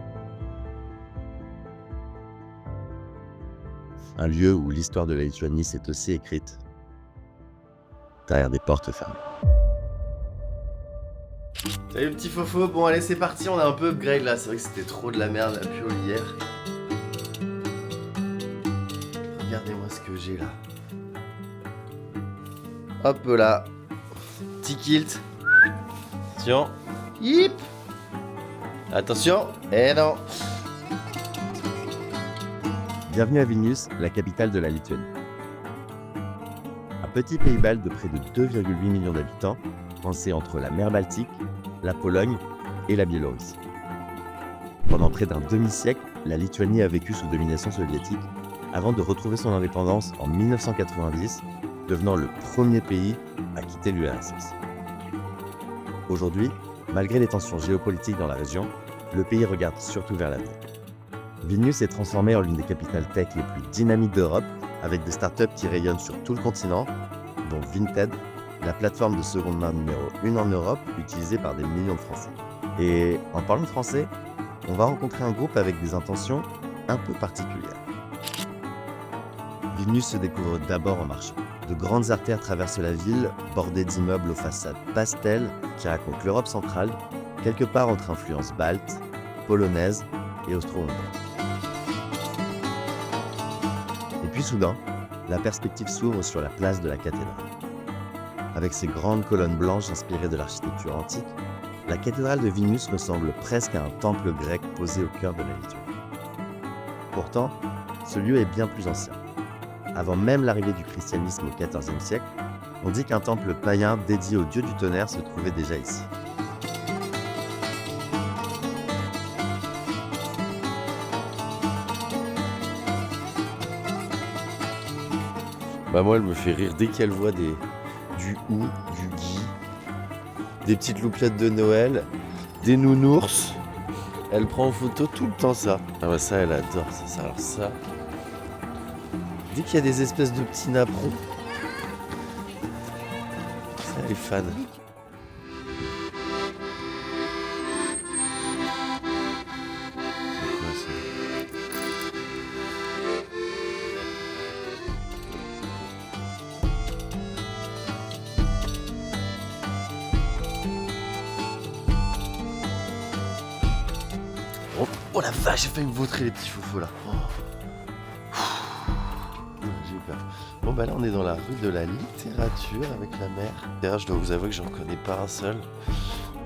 Un lieu où l'histoire de la Lituanie s'est aussi écrite derrière des portes fermées. Salut petit fofo, bon allez c'est parti, on a un peu upgrade là, c'est vrai que c'était trop de la merde la pure hier. Regardez-moi ce que j'ai là. Hop là. Petit kilt. Attention. Yip. Attention. Eh non. Bienvenue à Vilnius, la capitale de la Lituanie. Un petit pays baltes de près de 2,8 millions d'habitants, coincé entre la mer Baltique, la Pologne et la Biélorussie. Pendant près d'un demi-siècle, la Lituanie a vécu sous domination soviétique avant de retrouver son indépendance en 1990, devenant le premier pays à quitter l'URSS. Aujourd'hui, malgré les tensions géopolitiques dans la région, le pays regarde surtout vers l'avenir. Vilnius est transformé en l'une des capitales tech les plus dynamiques d'Europe, avec des startups qui rayonnent sur tout le continent, dont Vinted, la plateforme de seconde main numéro 1 en Europe, utilisée par des millions de Français. Et en parlant de français, on va rencontrer un groupe avec des intentions un peu particulières. Vilnius se découvre d'abord en marchant. De grandes artères traversent la ville, bordées d'immeubles aux façades pastel qui racontent l'Europe centrale, quelque part entre influences baltes, polonaises et austro-hongroises. Et puis soudain, la perspective s'ouvre sur la place de la cathédrale. Avec ses grandes colonnes blanches inspirées de l'architecture antique, la cathédrale de Vilnius ressemble presque à un temple grec posé au cœur de la Lituanie. Pourtant, ce lieu est bien plus ancien. Avant même l'arrivée du christianisme au XIVe siècle, on dit qu'un temple païen dédié au dieu du tonnerre se trouvait déjà ici. Bah moi elle me fait rire dès qu'elle voit du hou, du gui, des petites loupiottes de Noël, des nounours. Elle prend en photo tout le temps ça. Ah bah ça elle adore ça. Alors ça, dès qu'il y a des espèces de petits napperons, ça elle est fan. C'est quoi ça? Oh la vache, j'ai failli me vautrer les petits foufous là. J'ai eu peur. Bon bah là on est dans la rue de la littérature avec la mer. D'ailleurs je dois vous avouer que j'en connais pas un seul.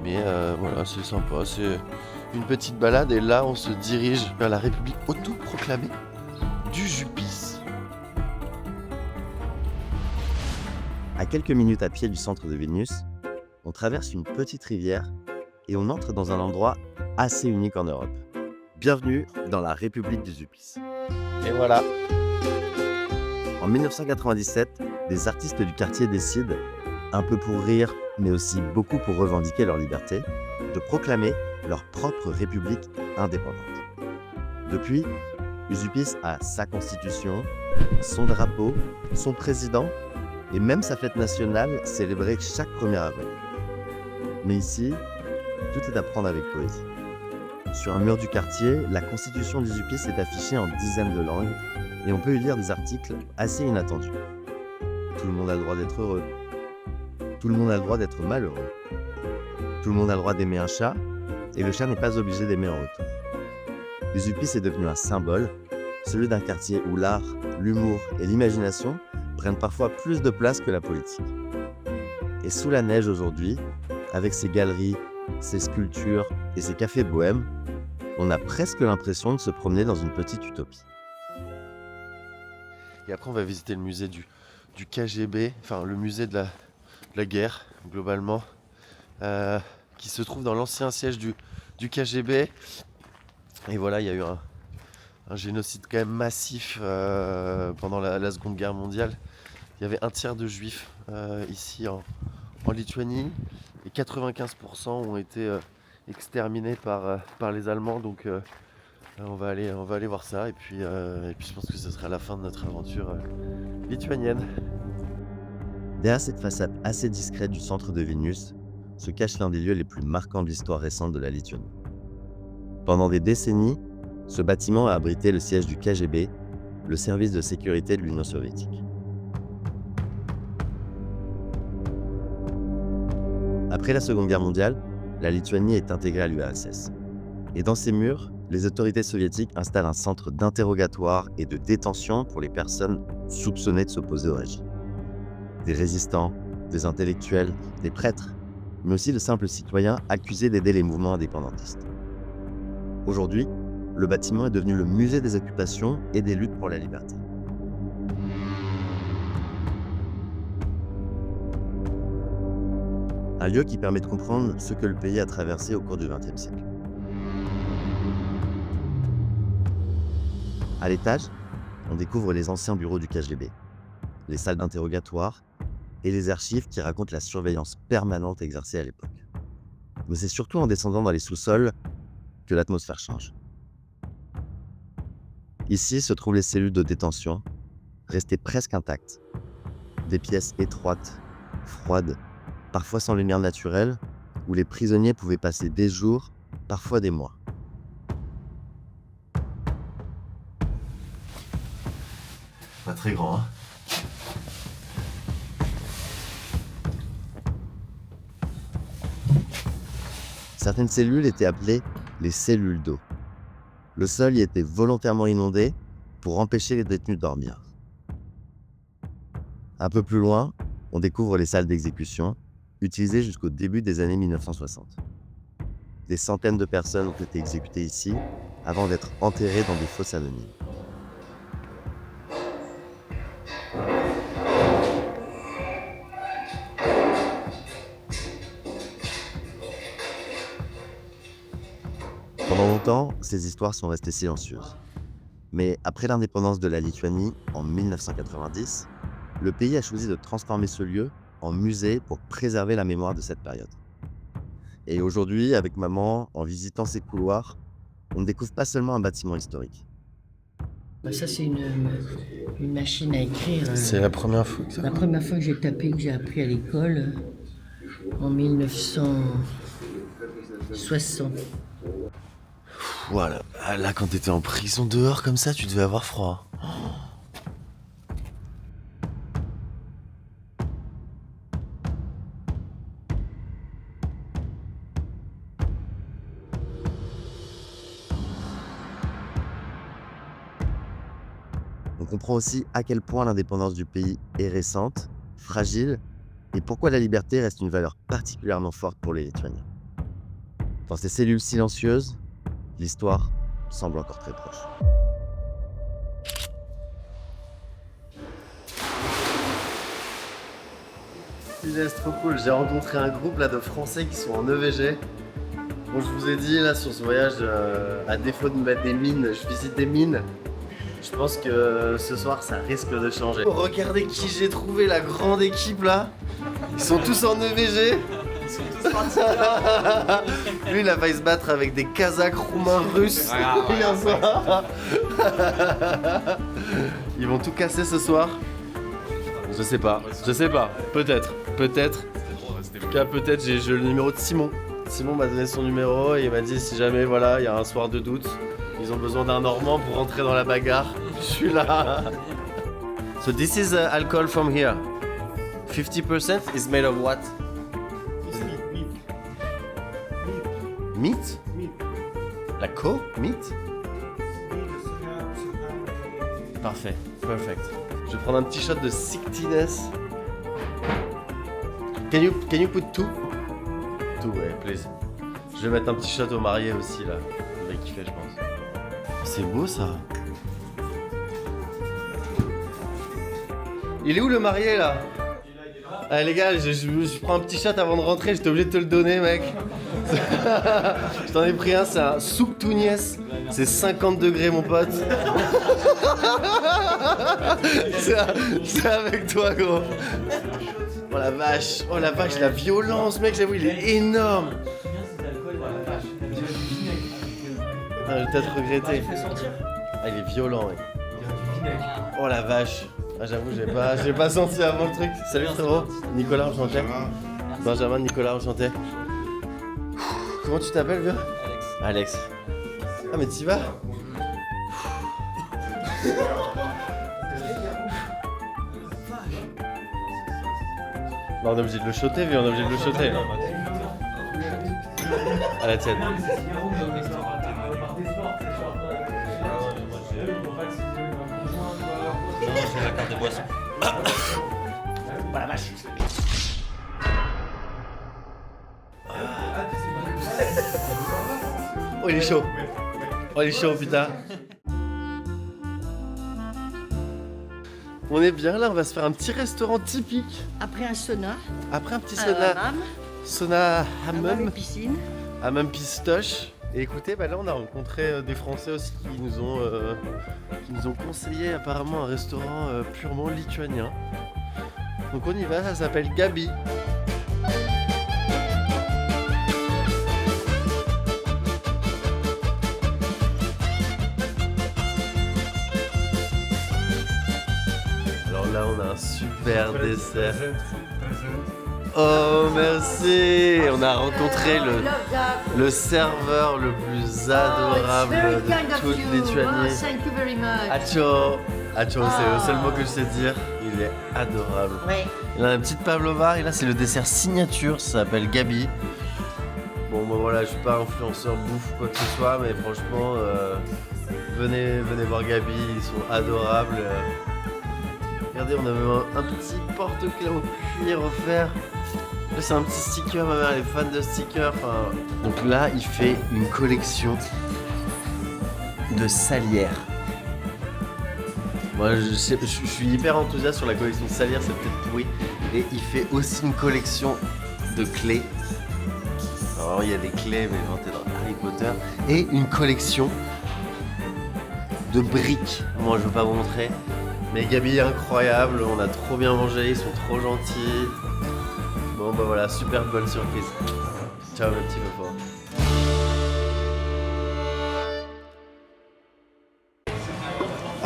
Mais voilà, c'est sympa. C'est une petite balade et là on se dirige vers la République autoproclamée du Jupis. À quelques minutes à pied du centre de Vilnius, on traverse une petite rivière et on entre dans un endroit assez unique en Europe. Bienvenue dans la République du Jupis. Et voilà. En 1997, des artistes du quartier décident, un peu pour rire, mais aussi beaucoup pour revendiquer leur liberté, de proclamer leur propre république indépendante. Depuis, Usupis a sa constitution, son drapeau, son président et même sa fête nationale célébrée chaque 1er avril. Mais ici, tout est à prendre avec poésie. Sur un mur du quartier, la constitution d'Usupis est affichée en dizaines de langues et on peut y lire des articles assez inattendus. Tout le monde a le droit d'être heureux. Tout le monde a le droit d'être malheureux. Tout le monde a le droit d'aimer un chat et le chat n'est pas obligé d'aimer en retour. Usupis est devenu un symbole, celui d'un quartier où l'art, l'humour et l'imagination prennent parfois plus de place que la politique. Et sous la neige aujourd'hui, avec ses galeries, ses sculptures et ses cafés bohèmes, on a presque l'impression de se promener dans une petite utopie. Et après on va visiter le musée du KGB, enfin le musée de la guerre globalement, qui se trouve dans l'ancien siège du KGB. Et voilà, il y a eu un génocide quand même massif pendant la Seconde Guerre mondiale. Il y avait un tiers de juifs ici en Lituanie et 95% ont été exterminés par les Allemands. Donc on va aller voir ça et puis je pense que ce sera la fin de notre aventure lituanienne. Derrière cette façade assez discrète du centre de Vilnius se cache l'un des lieux les plus marquants de l'histoire récente de la Lituanie. Pendant des décennies, ce bâtiment a abrité le siège du KGB, le service de sécurité de l'Union soviétique. Après la Seconde Guerre mondiale, la Lituanie est intégrée à l'URSS. Et dans ses murs, les autorités soviétiques installent un centre d'interrogatoire et de détention pour les personnes soupçonnées de s'opposer au régime. Des résistants, des intellectuels, des prêtres, mais aussi de simples citoyens accusés d'aider les mouvements indépendantistes. Aujourd'hui, le bâtiment est devenu le musée des occupations et des luttes pour la liberté. Un lieu qui permet de comprendre ce que le pays a traversé au cours du XXe siècle. À l'étage, on découvre les anciens bureaux du KGB, les salles d'interrogatoire et les archives qui racontent la surveillance permanente exercée à l'époque. Mais c'est surtout en descendant dans les sous-sols que l'atmosphère change. Ici se trouvent les cellules de détention, restées presque intactes. Des pièces étroites, froides, parfois sans lumière naturelle, où les prisonniers pouvaient passer des jours, parfois des mois. Pas très grand, hein. Certaines cellules étaient appelées les cellules d'eau. Le sol y était volontairement inondé pour empêcher les détenus de dormir. Un peu plus loin, on découvre les salles d'exécution, utilisées jusqu'au début des années 1960. Des centaines de personnes ont été exécutées ici, avant d'être enterrés dans des fosses anonymes. Pendant longtemps, ces histoires sont restées silencieuses. Mais après l'indépendance de la Lituanie en 1990, le pays a choisi de transformer ce lieu en musée pour préserver la mémoire de cette période. Et aujourd'hui, avec maman, en visitant ces couloirs, on ne découvre pas seulement un bâtiment historique. Ça, c'est une machine à écrire. C'est la première fois que ça. La première fois que j'ai tapé, que j'ai appris à l'école, en 1960. Voilà. Ah, là, quand t'étais en prison dehors comme ça, tu devais avoir froid. On comprend aussi à quel point l'indépendance du pays est récente, fragile, et pourquoi la liberté reste une valeur particulièrement forte pour les Lituaniens. Dans ces cellules silencieuses, l'histoire semble encore très proche. C'est trop cool, j'ai rencontré un groupe là de Français qui sont en EVG. Bon, je vous ai dit là sur ce voyage, à défaut de mettre des mines, je visite des mines. Je pense que ce soir ça risque de changer. Oh, regardez qui j'ai trouvé, la grande équipe là. Ils sont tous en EVG. Lui il a failli se battre avec des Kazakhs, Roumains, Russes hier soir. Ils vont tout casser ce soir. Je sais pas, peut-être. En tout cas, peut-être j'ai le numéro de Simon. Simon m'a donné son numéro et il m'a dit si jamais voilà, il y a un soir de doute, ils ont besoin d'un Normand pour rentrer dans la bagarre. Je suis là. So this is alcohol from here. 50% is made of what? Meat? La co? Meat? Parfait, perfect. Je vais prendre un petit shot de Sictiness. Can you put two? Two, ouais, please. Je vais mettre un petit shot au marié aussi là. Il va kiffer, je pense. C'est beau ça. Il est où le marié là? Ah les gars, je prends un petit shot avant de rentrer, j'étais obligé de te le donner mec. Je t'en ai pris un, c'est un souk Touniès. C'est 50 degrés mon pote. C'est avec toi gros. Oh la vache, la violence mec, j'avoue il est énorme. Ah, je vais peut-être regretter. Ah il est violent mec. Oh la vache. Ah j'avoue j'ai pas senti avant le truc. Salut frérot. Nicolas enchanté. Benjamin, Nicolas enchanté. Comment tu t'appelles vieux? Alex. Ah mais t'y vas? Non, on est obligé de le shotter vieux, on est obligé de le shotter. À la tienne. J'ai la carte de boisson. Oh la vache. Oh il est chaud. Oh il est chaud putain. On est bien là, on va se faire un petit restaurant typique. Après un sauna, Après un petit un sauna. hammam, Sauna un hammam. une piscine. Hammam pistoche. Et écoutez, bah là on a rencontré des Français aussi qui nous ont conseillé apparemment un restaurant purement lituanien. Donc on y va, ça s'appelle Gabi. Alors là on a un super dessert. Oh merci. On a rencontré le serveur le plus adorable de toute Lituanie. Thank you very much. Acho, c'est le seul mot que je sais dire. Il est adorable. Ouais. Il a une petite pavlova et là c'est le dessert signature, ça s'appelle Gabi. Bon bah voilà, je suis pas influenceur bouffe quoi que ce soit, mais franchement, venez voir Gabi, ils sont adorables. Regardez, on a même un petit porte-clés en cuir offert. Là c'est un petit sticker, ma mère elle est fan de stickers. Donc là il fait une collection de salière. Moi, je suis hyper enthousiaste sur la collection de salière, c'est peut-être pourri. Et il fait aussi une collection de clés. Alors, il y a des clés, mais inventées dans Harry Potter. Et une collection de briques. Moi, je veux pas vous montrer. Mais Gabi est incroyable, on a trop bien mangé, ils sont trop gentils. Bon, bah voilà, super bonne surprise. Ciao, le petit papa.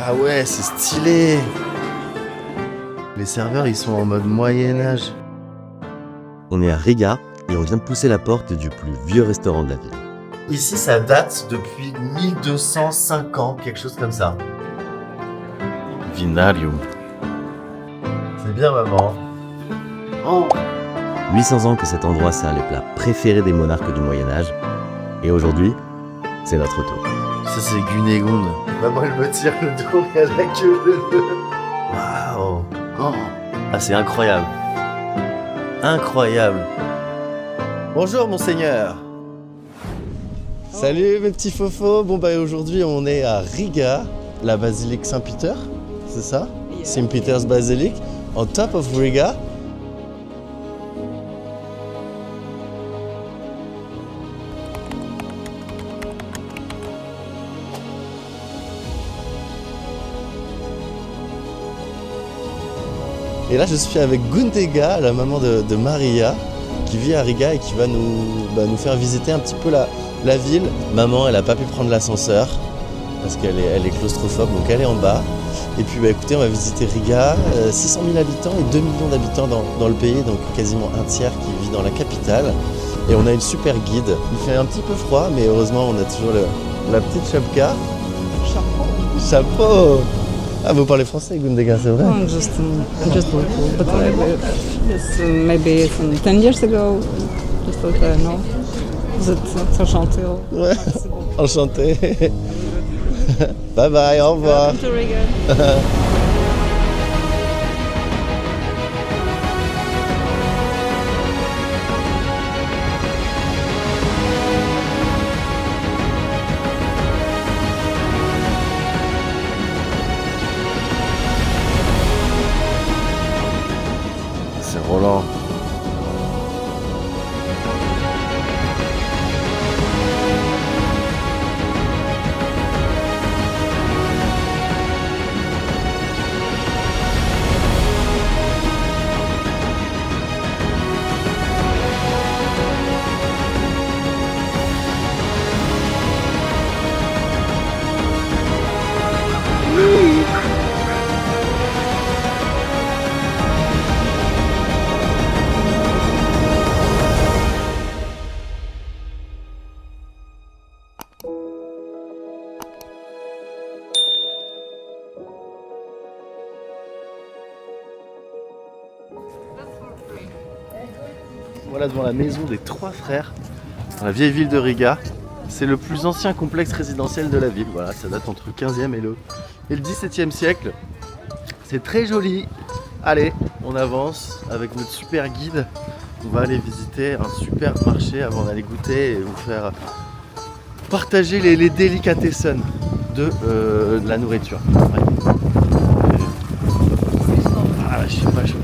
Ah ouais, c'est stylé. Les serveurs, ils sont en mode Moyen-Âge. On est à Riga et on vient de pousser la porte du plus vieux restaurant de la ville. Ici, ça date depuis 1205 ans, quelque chose comme ça. Vinarium. C'est bien, maman. Oh. 800 ans que cet endroit sert les plats préférés des monarques du Moyen-Âge. Et aujourd'hui, c'est notre tour. Ça, c'est Gunégonde. Maman, elle me tire le dos, mais elle a que le... Waouh. Oh. Ah, c'est incroyable. Incroyable. Bonjour, monseigneur. Salut, mes petits fofos. Bon, bah, aujourd'hui, on est à Riga, la basilique Saint-Peter, c'est ça? Yeah. St. Peter's Basilic, on top of Riga. Et là, je suis avec Gundega, la maman de Maria, qui vit à Riga et qui va nous faire visiter un petit peu la ville. Maman, elle n'a pas pu prendre l'ascenseur parce qu'elle est claustrophobe, donc elle est en bas. Et puis, bah, écoutez, on va visiter Riga, 600 000 habitants et 2 millions d'habitants dans le pays, donc quasiment un tiers qui vit dans la capitale. Et on a une super guide. Il fait un petit peu froid, mais heureusement, on a toujours la petite chapka. Chapeau. Ah, vous parlez français, Gundega, c'est vrai? Just local, but yes, maybe some 10 years ago, just like no, vous êtes enchanté. Ouais, enchanté. Bye bye, au revoir. Welcome to Riga. C'est Roland. Voilà devant la maison des trois frères, dans la vieille ville de Riga. C'est le plus ancien complexe résidentiel de la ville. Voilà, ça date entre le 15e et le 17e siècle. C'est très joli. Allez, on avance avec notre super guide. On va aller visiter un super marché avant d'aller goûter et vous faire partager les délicatessen de la nourriture. Ouais. Ah, je suis pas chaud.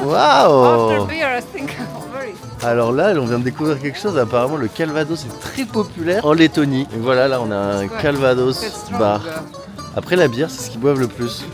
Waouh! Alors là, on vient de découvrir quelque chose. Apparemment, le Calvados est très populaire en Lettonie. Et voilà, là, on a un Calvados bar. Après la bière, c'est ce qu'ils boivent le plus.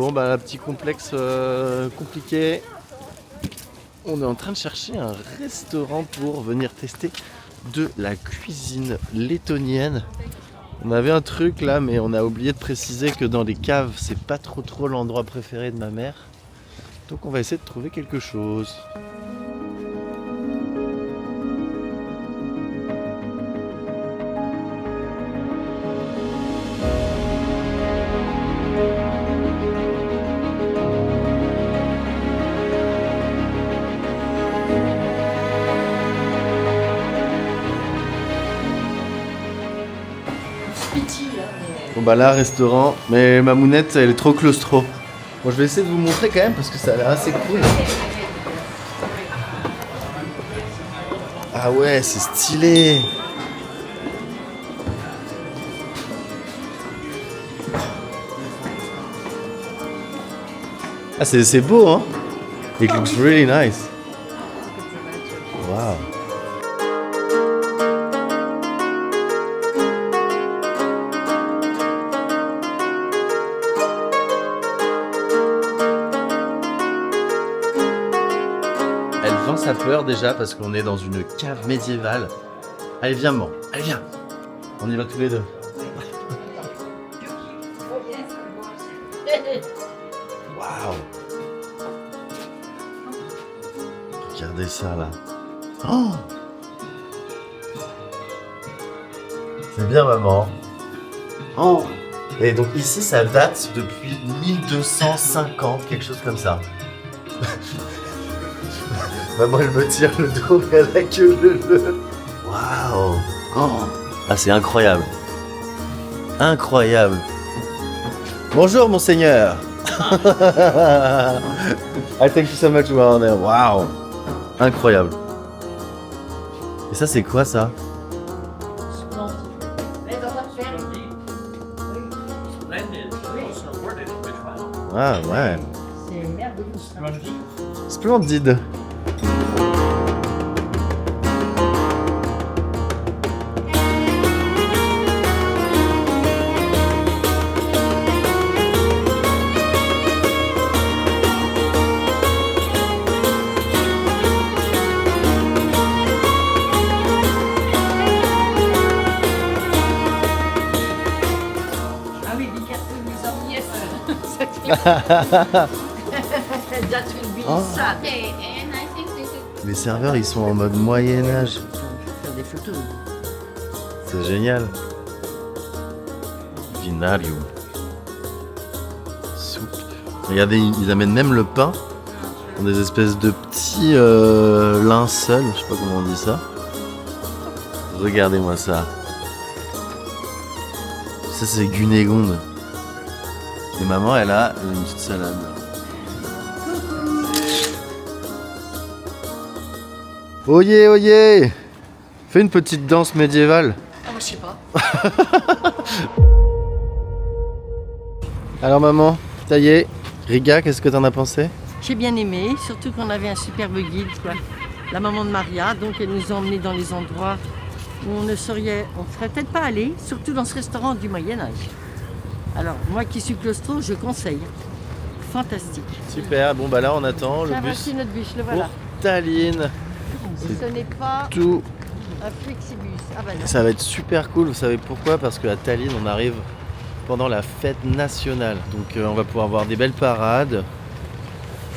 Bon, bah, petit complexe compliqué. On est en train de chercher un restaurant pour venir tester de la cuisine lettonienne. On avait un truc là, mais on a oublié de préciser que dans les caves, c'est pas trop l'endroit préféré de ma mère. Donc on va essayer de trouver quelque chose. Bon bah là, restaurant, mais ma mounette elle est trop claustro. Bon, je vais essayer de vous montrer quand même parce que ça a l'air assez cool. Ah ouais, c'est stylé. Ah c'est beau hein. It looks really nice. Wow. Elle vend sa peur déjà parce qu'on est dans une cave médiévale. Allez viens maman, allez viens. On y va tous les deux. Waouh. Regardez ça là. Oh, c'est bien maman. Oh. Et donc ici ça date depuis 1250, quelque chose comme ça. Maman elle me tire le dos mais elle a que le. Waouh. Oh. Ah c'est incroyable. Incroyable. Bonjour monseigneur. I thank you so much, Warner. Waouh. Incroyable. Et ça c'est quoi ça? Ah ouais. C'est merveilleux. Splendide. Ah oui, be careful with our yes. That will be Oh. sad. Les serveurs ils sont en mode Moyen-Âge. Faire des photos. C'est génial. Vinario. Soupe. Regardez, ils amènent même le pain dans des espèces de petits linceuls. Je sais pas comment on dit ça. Regardez-moi ça. Ça c'est Gunégonde. Et maman elle a une petite salade. Oyez, oyez! Fais une petite danse médiévale. Ah, moi, je sais pas. Alors maman, ça y est, Riga, qu'est-ce que t'en as pensé? J'ai bien aimé, surtout qu'on avait un superbe guide, quoi. La maman de Maria, donc elle nous a emmenés dans les endroits où on ne serait peut-être pas allé, surtout dans ce restaurant du Moyen-Âge. Alors, moi qui suis claustro, je conseille. Fantastique. Super, bon bah là on attend le Tiens, bus voici notre bus, le pour voilà. Tallinn. Ce n'est pas Tout, un flexibus. Ah bah non. ça va être super cool, vous savez pourquoi? Parce qu'à Tallinn on arrive pendant la fête nationale. Donc on va pouvoir voir des belles parades.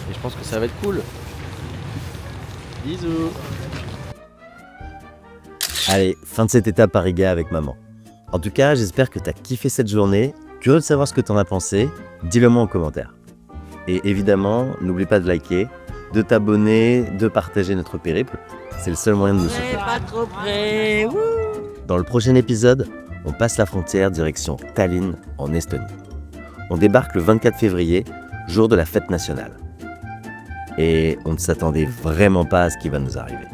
Et je pense que ça va être cool. Bisous. Allez, fin de cette étape à Riga avec maman. En tout cas, j'espère que t'as kiffé cette journée. Curieux de savoir ce que t'en as pensé, dis-le moi en commentaire. Et évidemment, n'oublie pas de liker, de t'abonner, de partager notre périple. C'est le seul moyen de nous soutenir. Pas trop près. Wouh. Dans le prochain épisode, on passe la frontière direction Tallinn, en Estonie. On débarque le 24 février, jour de la fête nationale. Et on ne s'attendait vraiment pas à ce qui va nous arriver.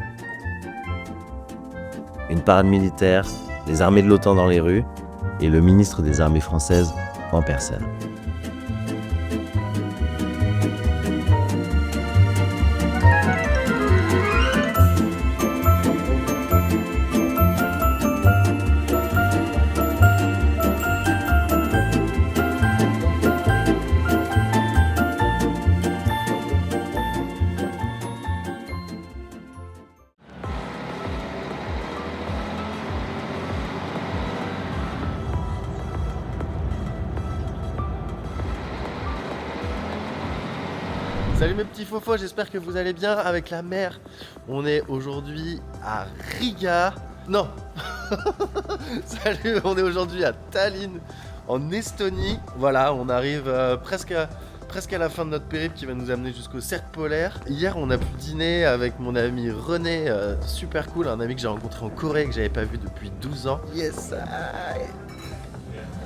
Une parade militaire, les armées de l'OTAN dans les rues, et le ministre des armées françaises en personne. Salut mes petits fofos, j'espère que vous allez bien avec la mer. On est aujourd'hui à Riga. Non. Salut, on est aujourd'hui à Tallinn, en Estonie. Voilà, on arrive presque à la fin de notre périple qui va nous amener jusqu'au cercle polaire. Hier, on a pu dîner avec mon ami René, super cool, un ami que j'ai rencontré en Corée que j'avais pas vu depuis 12 ans. Yes,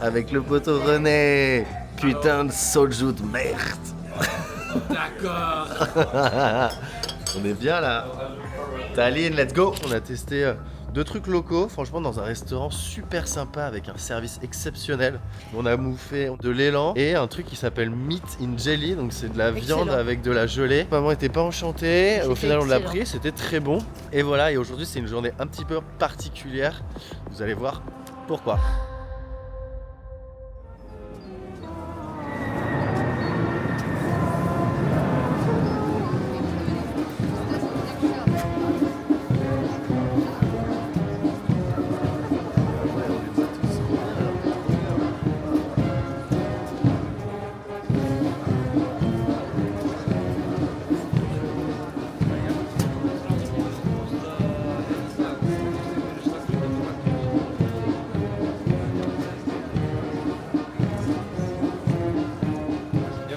avec le poteau René. Putain de soju de merde. D'accord. On est bien là. Tallinn, let's go. On a testé 2 trucs locaux, franchement dans un restaurant super sympa avec un service exceptionnel. On a bouffé de l'élan et un truc qui s'appelle meat in jelly, donc c'est de la viande avec de la gelée. Maman était pas enchantée, au final on l'a pris, c'était très bon. Et voilà, et aujourd'hui c'est une journée un petit peu particulière. Vous allez voir pourquoi.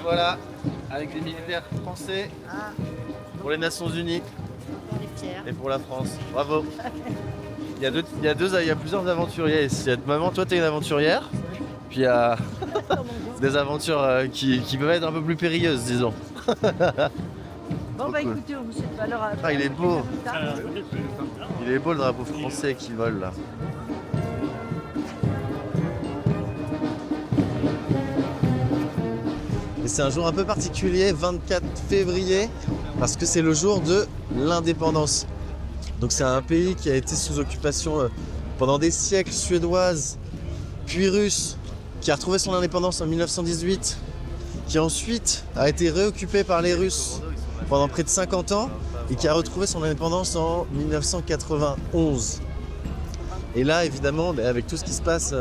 Voilà, avec des militaires français pour les Nations Unies et pour la France. Bravo. Il y a plusieurs aventuriers ici. Maman, toi t'es une aventurière, puis il y a des aventures qui peuvent être un peu plus périlleuses, disons. Bon bah écoutez, on vous souhaite valeur à... Ah, il est beau. Il est beau le drapeau français qui vole là. C'est un jour un peu particulier, 24 février, parce que c'est le jour de l'indépendance. Donc c'est un pays qui a été sous occupation pendant des siècles, suédoise, puis russe, qui a retrouvé son indépendance en 1918, qui ensuite a été réoccupé par les Russes pendant près de 50 ans, et qui a retrouvé son indépendance en 1991. Et là, évidemment, avec tout ce qui se passe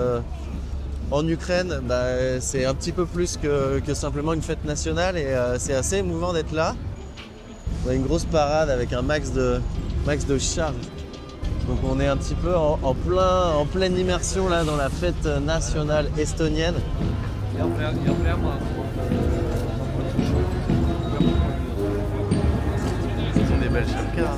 en Ukraine, c'est un petit peu plus que simplement une fête nationale et c'est assez émouvant d'être là. On a une grosse parade avec un max de charge. Donc on est un petit peu en pleine immersion là dans la fête nationale estonienne. Ils ont des belles chapkas.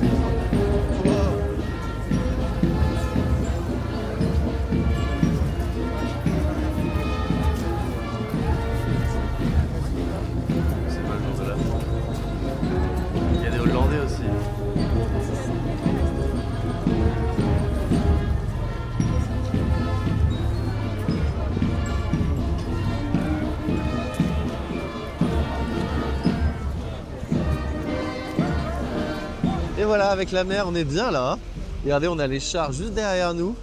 Et voilà, avec la mer, on est bien là. Hein. Regardez, on a les chars juste derrière nous.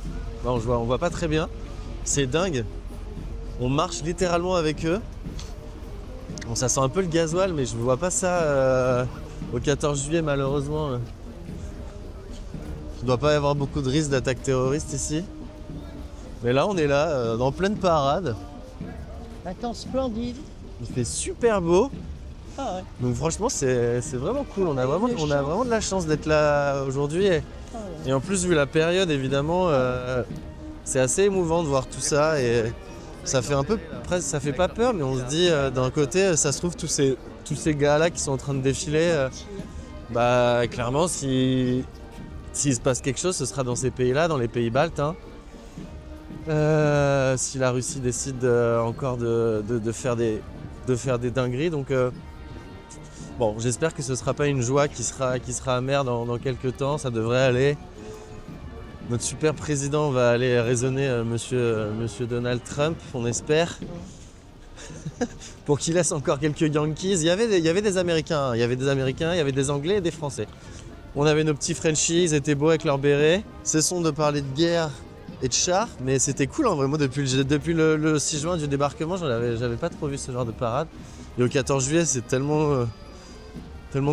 Bon, on voit pas très bien. C'est dingue. On marche littéralement avec eux. Bon, ça sent un peu le gasoil, mais je ne vois pas ça au 14 juillet, malheureusement. Il ne doit pas y avoir beaucoup de risques d'attaque terroriste ici. Mais là, on est là, en pleine parade. Un temps splendide. Il fait super beau. Ah ouais. Donc franchement, c'est vraiment cool. On a vraiment de la chance d'être là aujourd'hui. Et en plus, vu la période, évidemment, c'est assez émouvant de voir tout ça. Et ça fait un peu, presque, ça fait pas peur, mais on se dit, d'un côté, ça se trouve, tous ces gars-là qui sont en train de défiler, clairement, s'il se passe quelque chose, ce sera dans ces pays-là, dans les pays baltes. Hein. Si la Russie décide encore de faire des dingueries. Donc, bon, j'espère que ce ne sera pas une joie qui sera amère dans quelques temps. Ça devrait aller. Notre super président va aller raisonner monsieur Donald Trump, on espère. Pour qu'il laisse encore quelques Yankees. Il y avait des Américains, il y avait des Anglais et des Français. On avait nos petits Frenchies, ils étaient beaux avec leurs bérets. Cessons de parler de guerre et de chars, mais c'était cool en vrai. Moi, depuis le 6 juin du débarquement, j'avais pas trop vu ce genre de parade. Et au 14 juillet, c'est tellement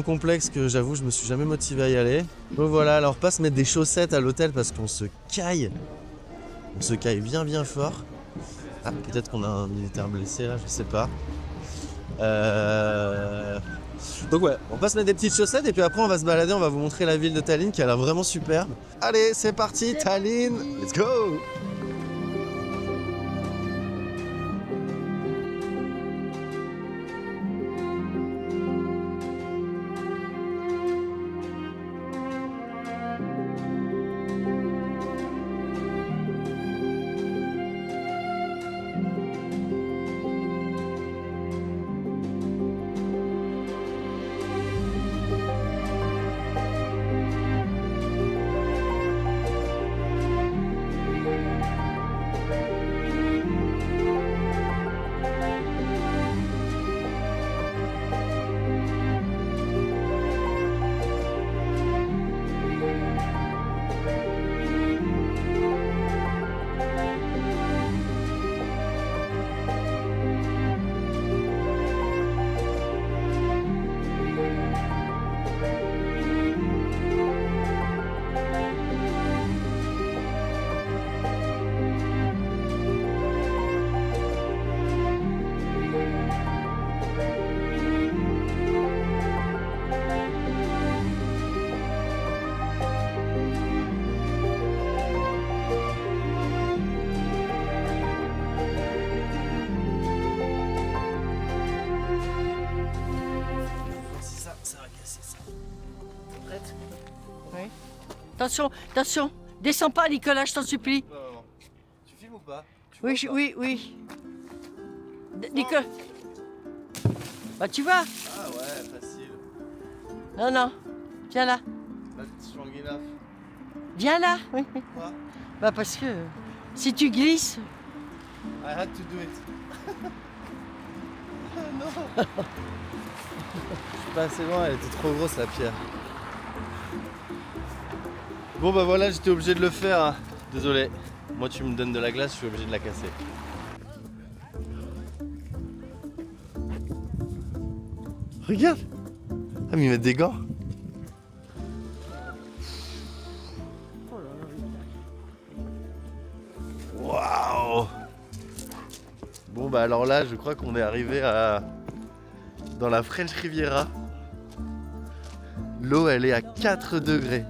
complexe que j'avoue, je me suis jamais motivé à y aller. Donc voilà, alors pas se mettre des chaussettes à l'hôtel parce qu'on se caille. On se caille bien fort. Ah, peut-être qu'on a un militaire blessé là, je sais pas. Donc ouais, on va se mettre des petites chaussettes et puis après on va se balader, on va vous montrer la ville de Tallinn qui a l'air vraiment superbe. Allez, c'est parti, Tallinn, let's go! Attention, attention. Descends pas, Nicolas, je t'en supplie. Non. Tu filmes ou pas? Oui, oui. Nicolas. Bah, tu vas. Ah ouais, facile. Non. Viens là. That's strong enough. Viens là. Oui. Quoi? Bah, parce que si tu glisses. I had to do it. Non. Je suis pas assez loin, elle était trop grosse la pierre. Bon bah voilà, j'étais obligé de le faire, hein. Désolé. Moi tu me donnes de la glace, je suis obligé de la casser. Regarde. Ah mais ils mettent des gants. Waouh. Bon bah alors là, je crois qu'on est arrivé dans la French Riviera. L'eau elle est à 4 degrés.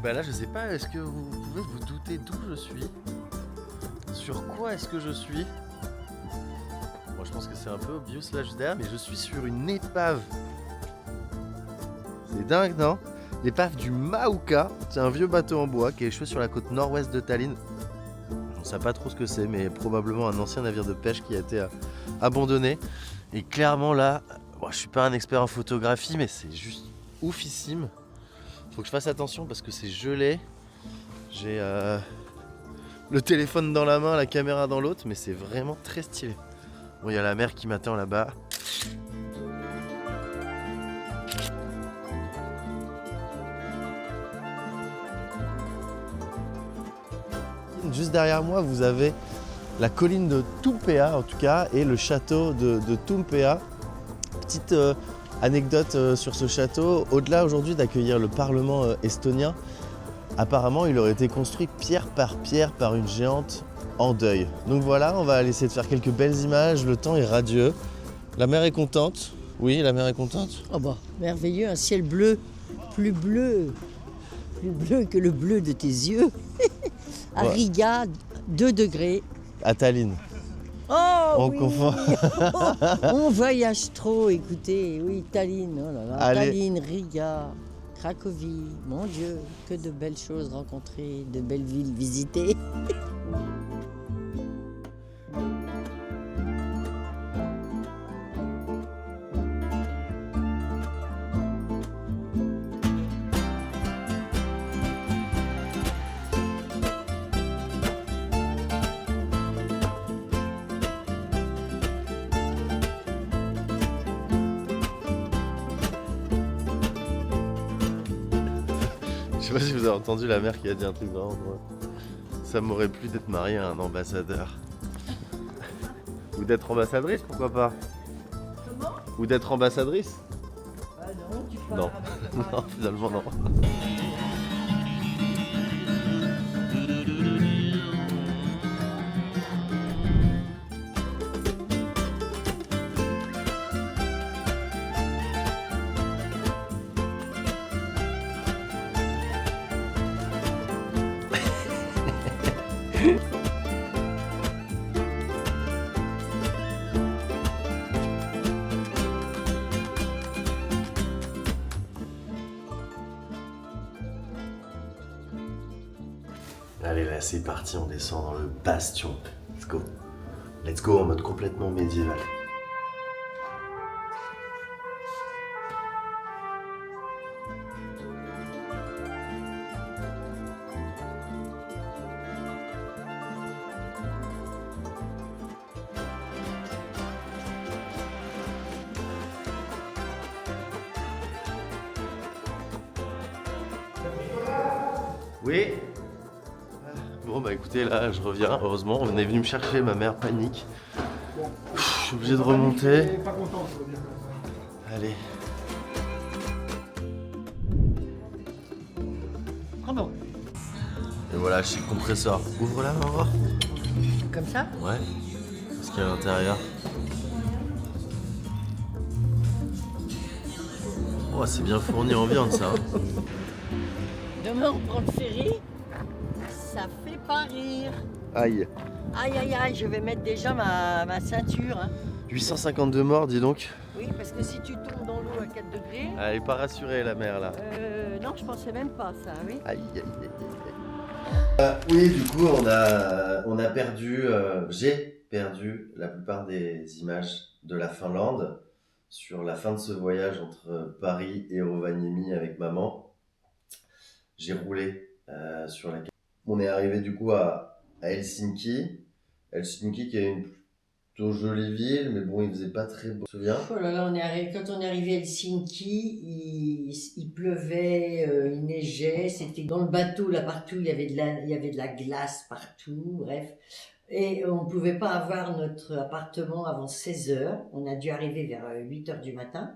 Bah là je sais pas, est-ce que vous pouvez vous douter d'où je suis? Sur quoi est-ce que je suis? Moi je pense que c'est un peu obvious là juste derrière, mais je suis sur une épave. C'est dingue non? L'épave du Mauka, c'est un vieux bateau en bois qui est échoué sur la côte nord-ouest de Tallinn. On sait pas trop ce que c'est, mais probablement un ancien navire de pêche qui a été abandonné. Et clairement là, bon, je suis pas un expert en photographie, mais c'est juste oufissime. Faut que je fasse attention parce que c'est gelé. J'ai le téléphone dans la main, la caméra dans l'autre, mais c'est vraiment très stylé. Bon, il y a la mer qui m'attend là-bas. Juste derrière moi, vous avez la colline de Tumpea en tout cas et le château de Tumpea. Petite anecdote sur ce château, au-delà aujourd'hui d'accueillir le Parlement estonien, apparemment il aurait été construit pierre par une géante en deuil. Donc voilà, on va essayer de faire quelques belles images, le temps est radieux. La mer est contente. Oui, la mer est contente. Oh bah, merveilleux, un ciel bleu plus bleu que le bleu de tes yeux. À Ouais. Riga, 2 degrés. À Tallinn. Oh On oui. confond. On voyage trop, écoutez. Oui, Tallinn, oh là là. Allez. Tallinn, Riga, Cracovie. Mon Dieu, que de belles choses rencontrées, de belles villes visitées. Je sais pas si vous avez entendu la mère qui a dit un truc vraiment drôle. Ça m'aurait plu d'être marié à un ambassadeur. Ou d'être ambassadrice, pourquoi pas? Comment? Ou d'être ambassadrice? Ah non, tu peux Non. pas. Non, finalement non. Allez là c'est parti, on descend dans le bastion. Let's go. Let's go en mode complètement médiéval. Oui. Bon bah écoutez là je reviens, heureusement on est venu me chercher, ma mère panique. Je suis obligé de remonter. Allez. Bravo. Et voilà chez le compresseur. Ouvre là, on va voir. Comme ça? Ouais. Qu'est-ce qu'il y a à l'intérieur? Oh c'est bien fourni en viande ça. Hein. Demain, on prend le ferry. Ça fait pas rire. Aïe. Aïe, aïe, aïe, je vais mettre déjà ma ceinture. Hein. 852 morts dis donc. Oui, parce que si tu tombes dans l'eau à 4 degrés... Elle est pas rassurée la mère là. Non, je pensais même pas ça, oui. Aïe, aïe, aïe, aïe. Oui, du coup, on a perdu, j'ai perdu la plupart des images de la Finlande sur la fin de ce voyage entre Paris et Rovaniemi avec maman. J'ai roulé sur la carte. On est arrivé du coup à Helsinki. Helsinki qui est une plutôt jolie ville, mais bon, il faisait pas très beau. Tu te souviens? Oh là là, quand on est arrivé à Helsinki, il pleuvait, il neigeait, c'était dans le bateau là partout, il y avait de la glace partout, bref. Et on ne pouvait pas avoir notre appartement avant 16h, on a dû arriver vers 8h du matin.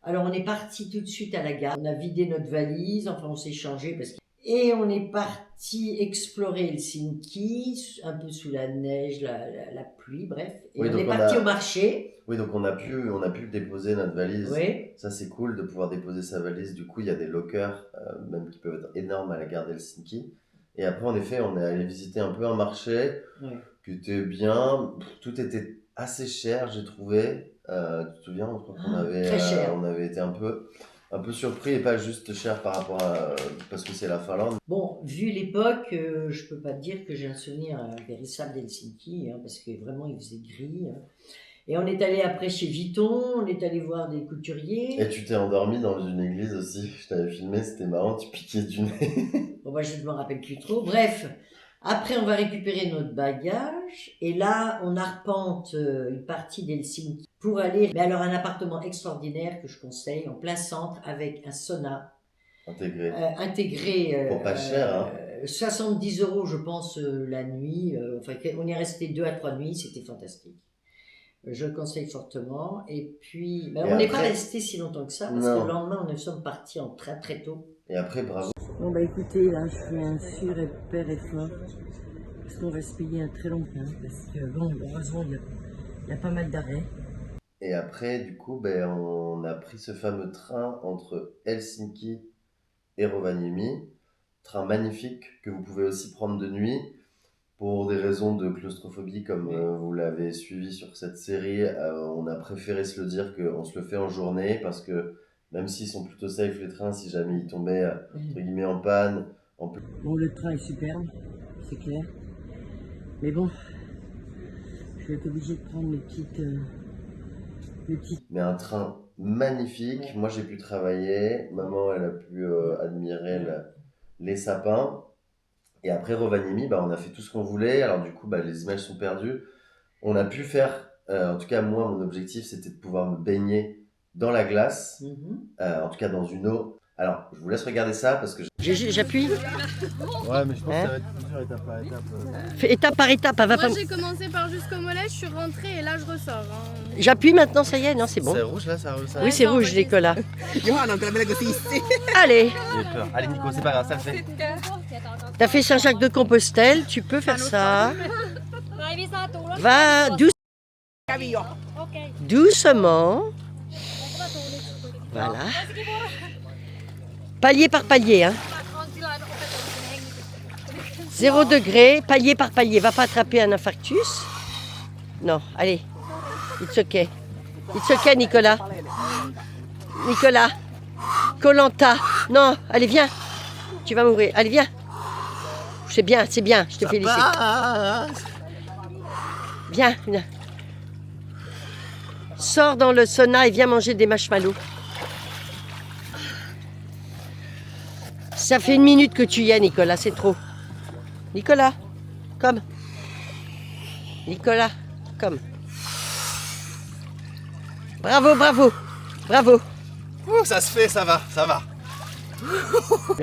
Alors on est parti tout de suite à la gare, on a vidé notre valise, enfin on s'est changé parce que... Et on est parti explorer Helsinki, un peu sous la neige, la pluie, bref. Et Oui, on donc est parti au marché. Oui, donc on a pu déposer notre valise. Oui. Ça, c'est cool de pouvoir déposer sa valise. Du coup, il y a des lockers, même qui peuvent être énormes à la gare d'Helsinki. Et après, en effet, on est allé visiter un peu un marché qui était bien. Tout était assez cher, j'ai trouvé. Tu te souviens, je crois qu'on avait, très cher. On avait été un peu surpris et pas juste cher par rapport à... parce que c'est la Finlande. Bon, vu l'époque, je peux pas te dire que j'ai un souvenir véritable d'Helsinki, hein, parce que vraiment il faisait gris. Hein. Et on est allé après chez Vuitton, on est allé voir des couturiers. Et tu t'es endormi dans une église aussi. Je t'avais filmé, c'était marrant, tu piquais du nez. Bon, bah, je ne me rappelle plus trop. Bref, après on va récupérer notre bagage, et là on arpente une partie d'Helsinki pour aller, mais alors un appartement extraordinaire que je conseille, en plein centre, avec un sauna. Intégré. Pour pas cher, hein. 70 € je pense la nuit. Enfin, on y est resté 2 à 3 nuits, c'était fantastique. Je le conseille fortement. Et puis, on n'est pas resté si longtemps que ça, parce que le lendemain, nous sommes partis en train très tôt. Et après, bravo. Bon, bah écoutez, là, je fais un sur et père et fin, parce qu'on va se payer un très long train, parce que, bon, heureusement, il y a pas mal d'arrêts. Et après, du coup, on a pris ce fameux train entre Helsinki et Rovaniemi. Train magnifique que vous pouvez aussi prendre de nuit. Pour des raisons de claustrophobie, comme vous l'avez suivi sur cette série, on a préféré se le dire qu'on se le fait en journée parce que même s'ils sont plutôt safe les trains, si jamais ils tombaient entre guillemets en panne, Bon, le train est superbe, c'est clair. Mais bon, je vais être obligé de prendre mes petites... Mais un train magnifique. Moi, j'ai pu travailler. Maman, elle a pu admirer les sapins. Et après Rovaniemi, bah, on a fait tout ce qu'on voulait. Alors du coup, bah, les images sont perdues. On a pu faire, en tout cas moi, mon objectif, c'était de pouvoir me baigner dans la glace, en tout cas dans une eau. Alors, je vous laisse regarder ça parce que... J'appuie. Ouais, mais je pense que ça va être plusieurs étape par étape. Fais étape par étape, elle va Moi pas... j'ai commencé par jusqu'au mollet, je suis rentrée et là je ressors. Hein. J'appuie maintenant, ça y est, non, c'est bon. C'est rouge là, ça roule ça. Oui, c'est rouge, Nicolas. Allez, J'ai peur. Allez Nico, c'est pas grave, ça le fait. t'as fait Saint-Jacques-de-Compostelle, tu peux faire ça. Va doucement. Voilà. Palier par palier, hein. 0 degré, palier par palier. Va pas attraper un infarctus. Non, allez. It's okay. It's okay, Nicolas. Nicolas. Colanta. Non, allez, viens. Tu vas mourir. Allez, viens. C'est bien, je te félicite. Viens, viens. Sors dans le sauna et viens manger des marshmallows. Ça fait 1 minute que tu y es, Nicolas, c'est trop. Nicolas, comme. Nicolas, comme. Bravo, bravo, bravo. Ouh, ça se fait, ça va, ça va.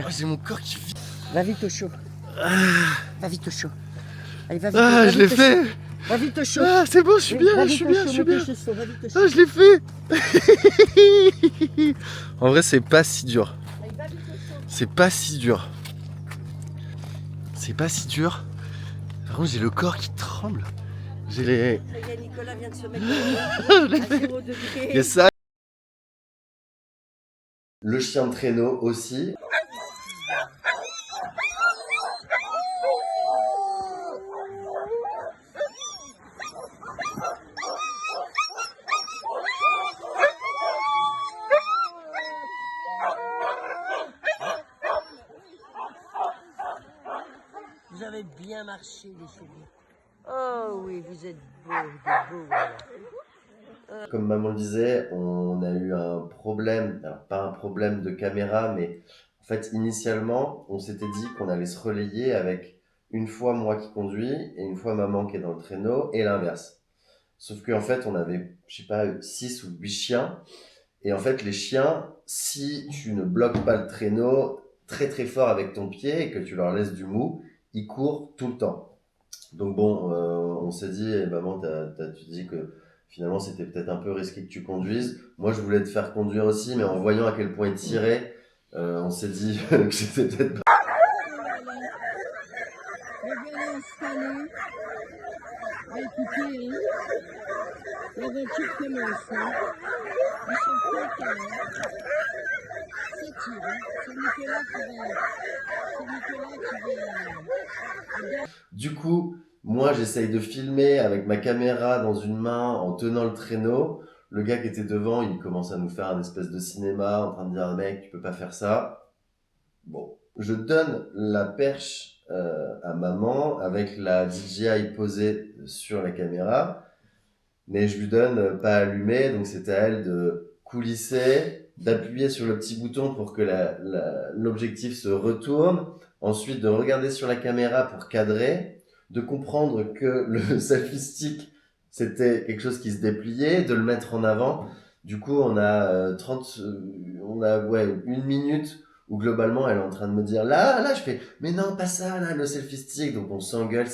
J'ai mon corps qui vit. Va vite au chaud. Va vite au chaud. Allez, va vite. Ah, va je l'ai vite au fait. chaud. Va vite au chaud. Ah, c'est bon, je suis bien, je suis bien, je suis bien. Ah, je l'ai fait. En vrai, c'est pas si dur. C'est pas si dur. C'est pas si dur. Par contre, j'ai le corps qui tremble. J'ai les... Ça y est, Nicolas vient de se mettre Je l'ai à fait. 0 degré. Et ça... Le chien de traîneau aussi. Vous avez bien marché, les chevaux. Oh oui, vous êtes beaux, des beaux. Voilà. Comme maman le disait, on a eu un problème, alors pas un problème de caméra, mais en fait initialement on s'était dit qu'on allait se relayer avec une fois moi qui conduis et une fois maman qui est dans le traîneau et l'inverse. Sauf qu'en fait on avait, je sais pas, 6 ou 8 chiens et en fait les chiens, si tu ne bloques pas le traîneau très très fort avec ton pied et que tu leur laisses du mou, ils courent tout le temps. Donc bon, on s'est dit, maman tu dis que finalement, c'était peut-être un peu risqué que tu conduises. Moi, je voulais te faire conduire aussi, mais en voyant à quel point il tirait, on s'est dit que c'était peut-être pas... Écoutez, la voiture commence. Ils sont contents. Ça tire. C'est Nicolas qui va... Du coup, moi, j'essaye de filmer avec ma caméra dans une main en tenant le traîneau. Le gars qui était devant, il commence à nous faire un espèce de cinéma en train de dire « Mec, tu peux pas faire ça. » Bon, je donne la perche à maman avec la DJI posée sur la caméra, mais je lui donne pas allumé, donc c'était à elle de coulisser, d'appuyer sur le petit bouton pour que l'objectif se retourne, ensuite de regarder sur la caméra pour cadrer, de comprendre que le selfie stick c'était quelque chose qui se dépliait, de le mettre en avant. Du coup, on a 1 minute où globalement elle est en train de me dire là, je fais mais non, pas ça, là, le selfie stick. Donc on s'engueule.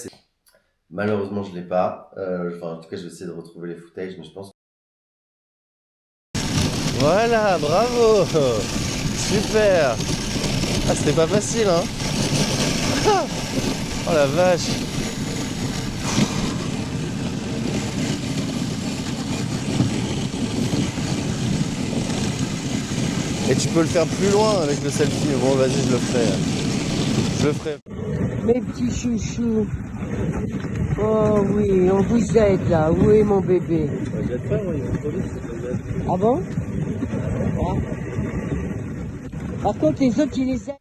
Malheureusement, je l'ai pas. En tout cas, je vais essayer de retrouver les footages, mais je pense. Voilà, bravo. Super. Ah, c'était pas facile, hein. Oh la vache. Et tu peux le faire plus loin avec le selfie. Bon, vas-y, je le ferai. Je ferai. Mes petits chouchous. Oh oui, on vous aide là. Où est mon bébé? Ah bon? Ah. Par contre, les autres, ils les aident.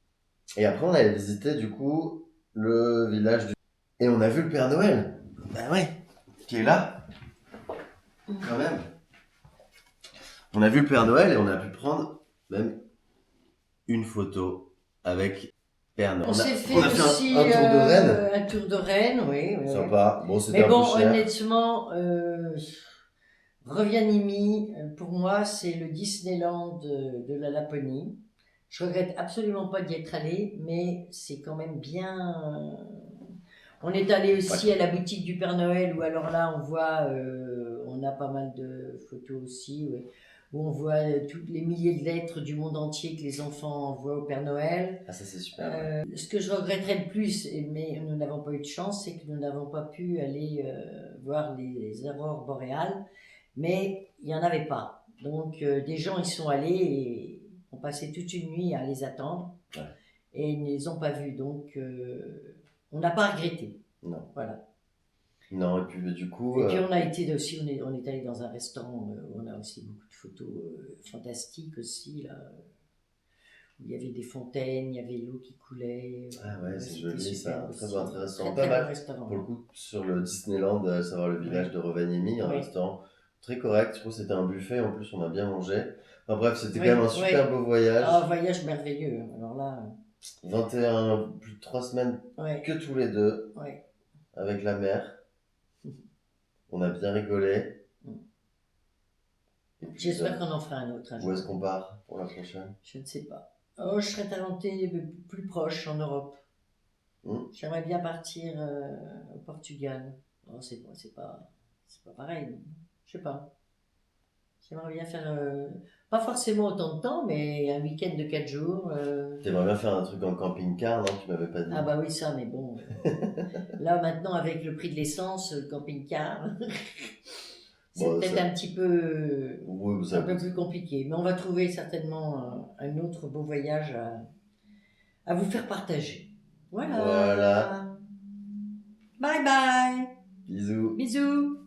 Et après, on allait visiter du coup le village du. Et on a vu le Père Noël. Bah ouais, qui est là. Quand même. On a vu le Père Noël et on a pu prendre même une photo avec Père Noël. On s'est fait on a fait aussi un tour de Rennes. un tour de Rennes, oui. oui, Sympa. Bon, oui. c'était Mais un bon, peu cher. honnêtement, Rovaniemi, pour moi, c'est le Disneyland de la Laponie. Je regrette absolument pas d'y être allé, mais c'est quand même bien. On est allé aussi à la boutique du Père Noël, où alors là, on voit, on a pas mal de photos aussi, ouais, où on voit tous les milliers de lettres du monde entier que les enfants envoient au Père Noël. Ah, ça c'est super. Ce que je regretterais le plus, mais nous n'avons pas eu de chance, c'est que nous n'avons pas pu aller voir les aurores boréales, mais il n'y en avait pas. Donc des gens y sont allés et ont passé toute une nuit à les attendre, et ils ne les ont pas vus. Donc on n'a pas regretté. Non. Voilà. Non, et puis du coup. Et puis on a été aussi, on est allé dans un restaurant où on a aussi beaucoup de photos fantastiques aussi, là. Il y avait des fontaines, il y avait l'eau qui coulait. Ah ouais, c'est joli, ça. Très aussi. bon intéressant. Très, Pas très mal. bon restaurant. Pour le coup, sur le Disneyland, à savoir le village de Rovaniemi, un Oui. restaurant très correct. Je trouve que c'était un buffet. En plus, on a bien mangé. Enfin bref, c'était Oui, quand même un super beau voyage. Ah, un voyage merveilleux. Alors là. 21, plus de 3 semaines que tous les deux. Ouais. Avec la mer. On a bien rigolé. J'espère qu'on en fera un autre un jour. Où est-ce qu'on part pour la prochaine? Je ne sais pas. Oh, je serais tenté plus proche en Europe. J'aimerais bien partir au Portugal. Oh, c'est pas pareil. Je sais pas. J'aimerais bien faire, pas forcément autant de temps, mais un week-end de 4 jours. T'aimerais bien faire un truc en camping-car, non? Tu m'avais pas dit. Ah bah oui, ça, mais bon. Là, maintenant, avec le prix de l'essence, le camping-car, c'est Bon, peut-être ça- un petit peu, Oui, ça- un peu plus compliqué. Mais on va trouver certainement un autre beau voyage à vous faire partager. Voilà. Voilà. Bye bye. Bisous. Bisous.